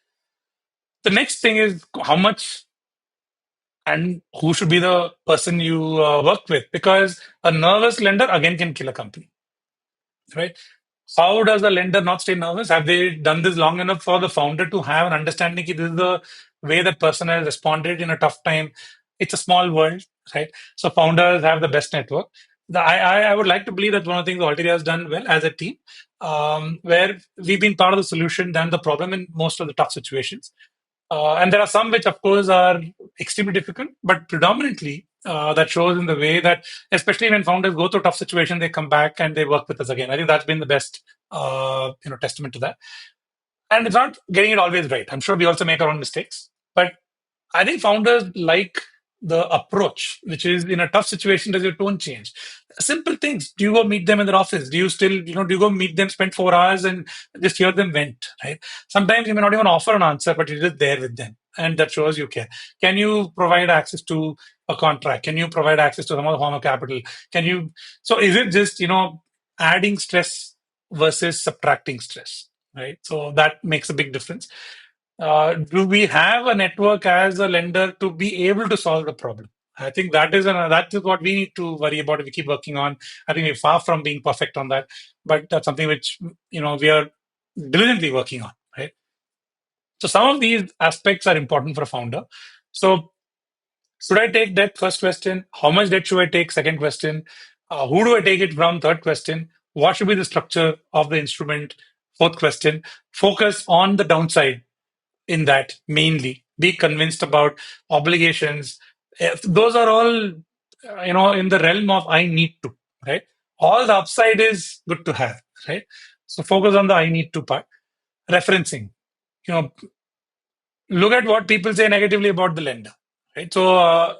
The next thing is how much and who should be the person you work with. Because a nervous lender again can kill a company, right? How does the lender not stay nervous? Have they done this long enough for the founder to have an understanding that this is the way that person has responded in a tough time? It's a small world, right? So founders have the best network. I would like to believe that one of the things Alteria has done well as a team, where we've been part of the solution than the problem in most of the tough situations. And there are some which, of course, are extremely difficult, but predominantly that shows in the way that, especially when founders go through tough situations, they come back and they work with us again. I think that's been the best, testament to that. And it's not getting it always right. I'm sure we also make our own mistakes, but I think founders like the approach, which is in a tough situation, does your tone change? Simple things. Do you go meet them in their office? Do you still, do you go meet them, spend 4 hours and just hear them vent, right? Sometimes you may not even offer an answer, but you're just there with them. And that shows you care. Can you provide access to a contract? Can you provide access to some other form of capital? Can you, so is it just, adding stress versus subtracting stress, right? So that makes a big difference. Do we have a network as a lender to be able to solve the problem? I think that is what we need to worry about if we keep working on. I think we're far from being perfect on that, but that's something which we are diligently working on, right? So some of these aspects are important for a founder. So should I take debt? First question. How much debt should I take? Second question. Who do I take it from? Third question. What should be the structure of the instrument? Fourth question. Focus on the downside in that mainly. Be convinced about obligations. Those are all, in the realm of I need to, right? All the upside is good to have, right? So focus on the I need to part. Referencing, you know, look at what people say negatively about the lender, right? So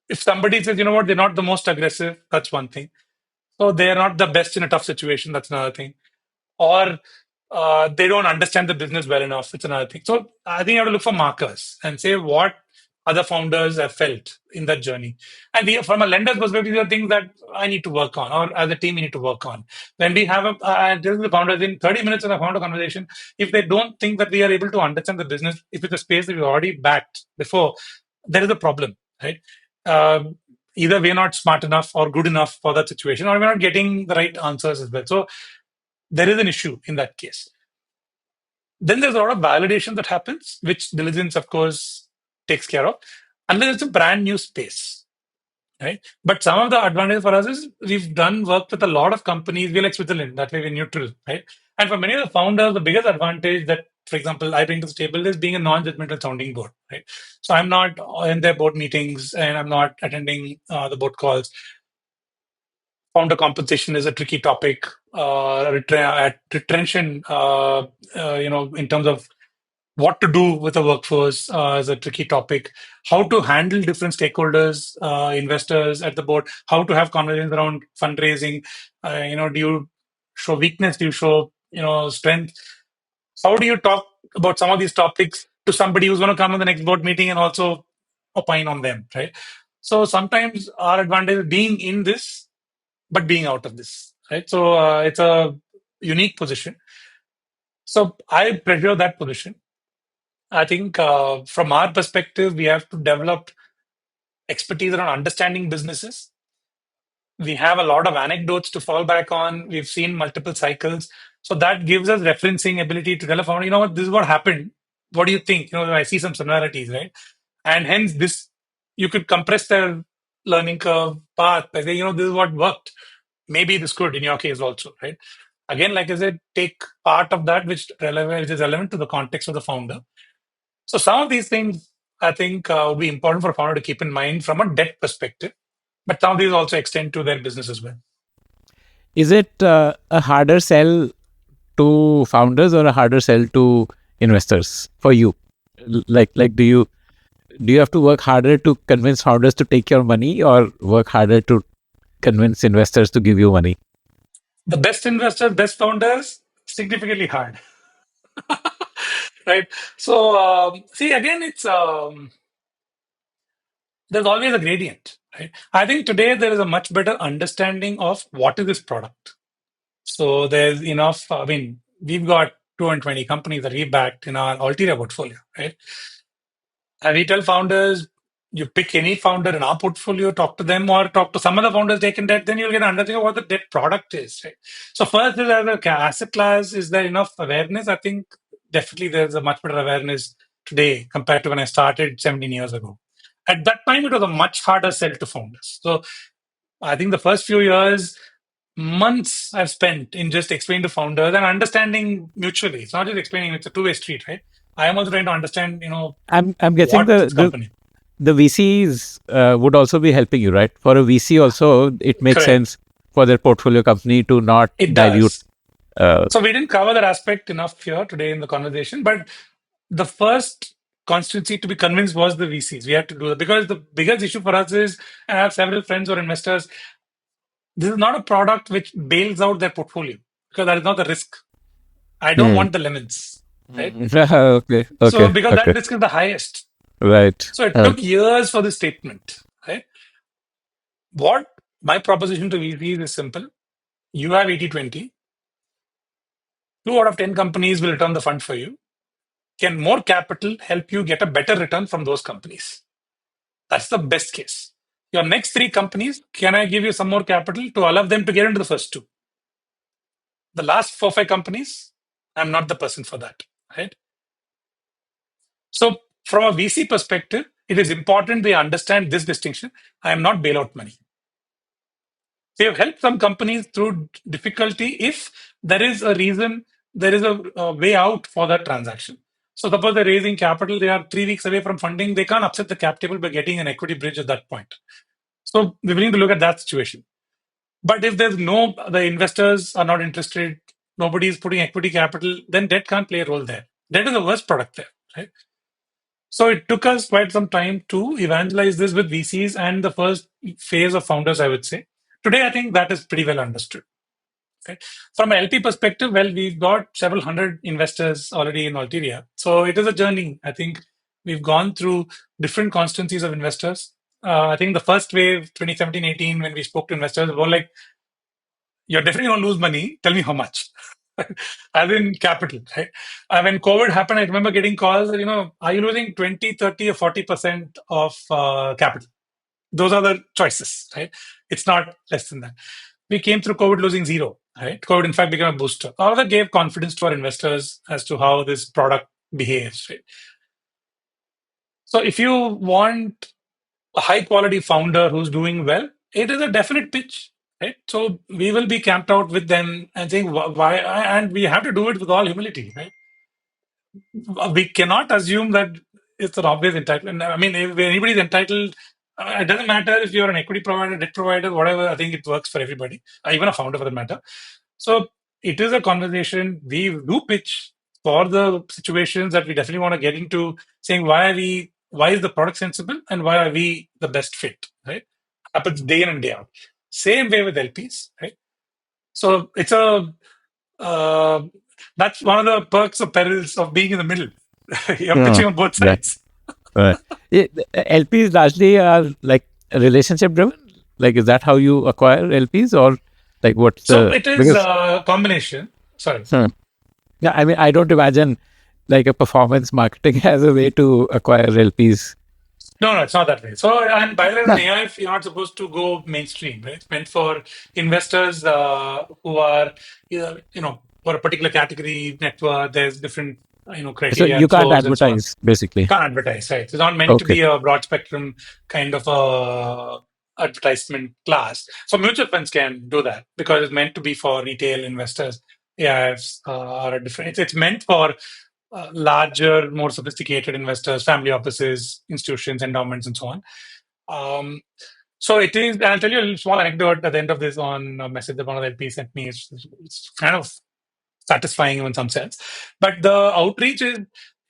if somebody says, what, they're not the most aggressive, that's one thing. So they're not the best in a tough situation, that's another thing. Or they don't understand the business well enough. It's another thing. So I think you have to look for markers and say what other founders have felt in that journey. And from a lender's perspective, these are things that I need to work on, or as a team, we need to work on. When we have this is the founders in 30 minutes of a founder conversation, if they don't think that we are able to understand the business, if it's a space that we've already backed before, there is a problem, right? Either we're not smart enough or good enough for that situation, or we're not getting the right answers as well. So there is an issue in that case. Then there's a lot of validation that happens, which diligence, of course, takes care of, unless it's a brand new space, right? But some of the advantage for us is we've done work with a lot of companies. We're like Switzerland, that way we're neutral, right? And for many of the founders, the biggest advantage that, for example, I bring to the table is being a non-judgmental sounding board, right? So I'm not in their board meetings and I'm not attending the board calls. Founder compensation is a tricky topic. Retention, in terms of what to do with a workforce is a tricky topic. How to handle different stakeholders, investors at the board. How to have conversations around fundraising. Do you show weakness? Do you show strength? How do you talk about some of these topics to somebody who's going to come on the next board meeting and also opine on them, right? So sometimes our advantage is being in this but being out of this, right? So it's a unique position. So I pressure that position. I think from our perspective, we have to develop expertise around understanding businesses. We have a lot of anecdotes to fall back on. We've seen multiple cycles. So that gives us referencing ability to tell a founder, what, this is what happened. What do you think? I see some similarities, right? And hence this, you could compress their learning curve path by saying, this is what worked. Maybe this could in your case also, right? Again, like I said, take part of that which is relevant to the context of the founder. So some of these things I think would be important for a founder to keep in mind from a debt perspective, but some of these also extend to their business as well. Is it a harder sell to founders or a harder sell to investors for you? Like do you have to work harder to convince founders to take your money or work harder to convince investors to give you money? The best investors, best founders, significantly hard, right? So see, again, it's there's always a gradient, right? I think today there is a much better understanding of what is this product. So there's enough. I mean, we've got 220 companies that we backed in our Alteria portfolio, right? And we tell founders, you pick any founder in our portfolio, talk to them, or talk to some of the founders taking debt, then you'll get an understanding of what the debt product is. Right? So first is as a asset class, is there enough awareness? I think definitely there's a much better awareness today compared to when I started 17 years ago. At that time, it was a much harder sell to founders. So I think the first few years, months I've spent in just explaining to founders and understanding mutually. It's not just explaining; it's a two-way street, right? I am also trying to understand, I'm guessing what this company. the VCs would also be helping you, right? For a VC also, it makes Correct. sense for their portfolio company to not It dilute. does. Uh, So we didn't cover that aspect enough here today in the conversation, but the first constituency to be convinced was the VCs. We had to do that because the biggest issue for us is, and I have several friends or investors, this is not a product which bails out their portfolio because that is not the risk. I don't hmm. want the lemons, right? Okay, So okay, because that okay. risk is the highest. Right. So it took years for this statement, right? What my proposition to VCs is simple. You have 80/20. 2 out of 10 companies will return the fund for you. Can more capital help you get a better return from those companies? That's the best case. Your next 3 companies, can I give you some more capital to allow them to get into the first 2? The last 4, 5 companies, I'm not the person for that, right? So from a VC perspective, it is important they understand this distinction. I am not bailout money. They have helped some companies through difficulty if there is a reason, there is a way out for that transaction. So suppose they're raising capital, they are 3 weeks away from funding, they can't upset the cap table by getting an equity bridge at that point. So we're willing to look at that situation. But if there's the investors are not interested, nobody is putting equity capital, then debt can't play a role there. Debt is the worst product there, right? So it took us quite some time to evangelize this with VCs and the first phase of founders, I would say. Today, I think that is pretty well understood. Okay. From an LP perspective, well, we've got several hundred investors already in Alteria. So it is a journey. I think we've gone through different constituencies of investors. I think the first wave, 2017-18, when we spoke to investors, were like, you're definitely going to lose money. Tell me how much. As in capital, right? When COVID happened, I remember getting calls, are you losing 20, 30, or 40% of capital? Those are the choices, right? It's not less than that. We came through COVID losing zero, right? COVID, in fact, became a booster. All of that gave confidence to our investors as to how this product behaves, right? So if you want a high quality founder who's doing well, it is a definite pitch, right? So we will be camped out with them and saying why, and we have to do it with all humility, right? We cannot assume that it's an obvious entitlement. I mean, if anybody's entitled, it doesn't matter if you're an equity provider, debt provider, whatever. I think it works for everybody, even a founder for that matter. So it is a conversation we do pitch for the situations that we definitely want to get into, saying why is the product sensible and why are we the best fit, right? Happens day in and day out. Same way with LPs, right? So it's a uh, that's one of the perks or perils of being in the middle. You're Yeah. pitching on both Right. sides. Right. LPs largely are like relationship driven. Like, is that how you acquire LPs, or like what's So the it is because? a combination. Sorry. Hmm. Yeah, I mean, I don't imagine like a performance marketing as a way to acquire LPs. No, it's not that way. So, and by the way, as an No. AIF, you're not supposed to go mainstream, right? It's meant for investors who are, for a particular category network. There's different, So criteria you and can't floors and so on. advertise basically. Can't advertise, right? It's not meant to Okay. be a broad spectrum kind of advertisement class. So mutual funds can do that because it's meant to be for retail investors. AIFs are a different. It's meant for larger, more sophisticated investors, family offices, institutions, endowments, and so on. Um, so it is. I'll tell you a small anecdote at the end of this on a message that one of the LPs sent me. It's kind of satisfying in some sense. But the outreach is,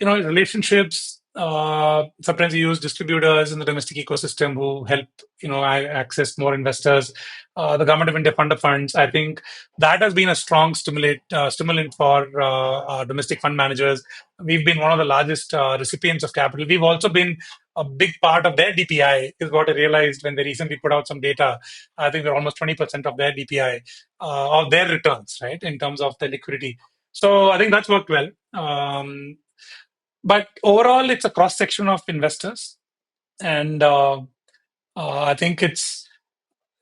relationships. Sometimes you use distributors in the domestic ecosystem who help, access more investors. The government of India fund of funds. I think that has been a strong stimulant for domestic fund managers. We've been one of the largest recipients of capital. We've also been a big part of their DPI, is what I realized when they recently put out some data. I think we're almost 20% of their DPI, of their returns, right, in terms of the liquidity. So I think that's worked well. But overall, it's a cross section of investors. and I think it's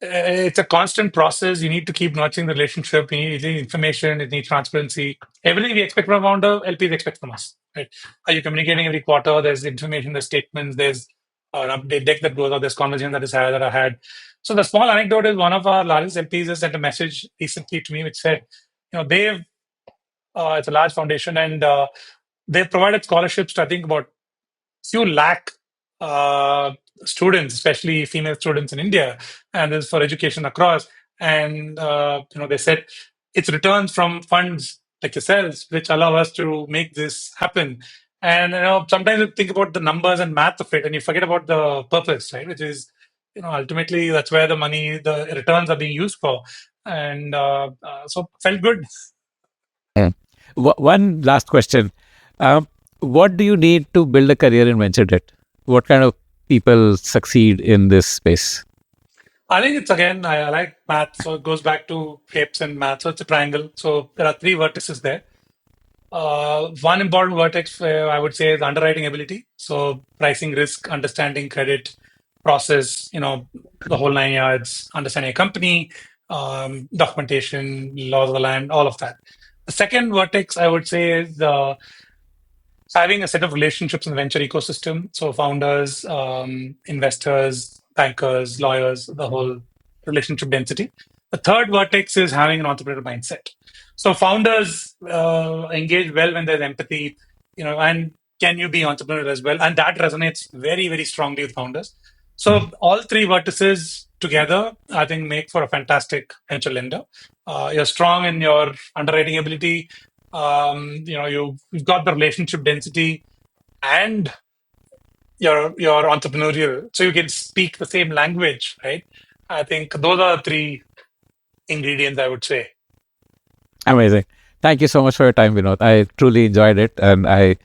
a constant process. You need to keep nurturing the relationship. You need information. You need transparency. Everything we expect from a founder, LPs expect from us. Right? Are you communicating every quarter? There's information, there's statements, there's an update deck that goes out. There's conversation that I had. So the small anecdote is one of our largest LPs has sent a message recently to me which said, they've it's a large foundation and they've provided scholarships to I think about few lakh uh, students, especially female students in India, and this is for education across. And they said it's returns from funds like yourselves, which allow us to make this happen. And sometimes you think about the numbers and math of it, and you forget about the purpose, right? Which is, ultimately that's where the money, the returns are being used for. And so felt good. Mm. One last question. Um, what do you need to build a career in venture debt? What kind of people succeed in this space? I think it's again, I like math, so it goes back to shapes and math. So it's a triangle. So there are three vertices there. One important vertex I would say is underwriting ability. So pricing risk, understanding credit process, the whole 9 yards, understanding a company, documentation, laws of the land, all of that. The second vertex I would say is having a set of relationships in the venture ecosystem. So founders, investors, bankers, lawyers, the whole relationship density. The third vertex is having an entrepreneurial mindset. So founders engage well when there's empathy, and can you be entrepreneurial as well? And that resonates very, very strongly with founders. So all three vertices together, I think, make for a fantastic venture lender. You're strong in your underwriting ability, you've got the relationship density and you're entrepreneurial, so you can speak the same language, right? I think those are the three ingredients I would say. Amazing. Thank you so much for your time, Vinod. I truly enjoyed it, and I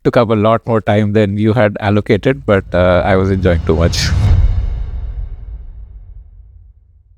took up a lot more time than you had allocated, but I was enjoying too much.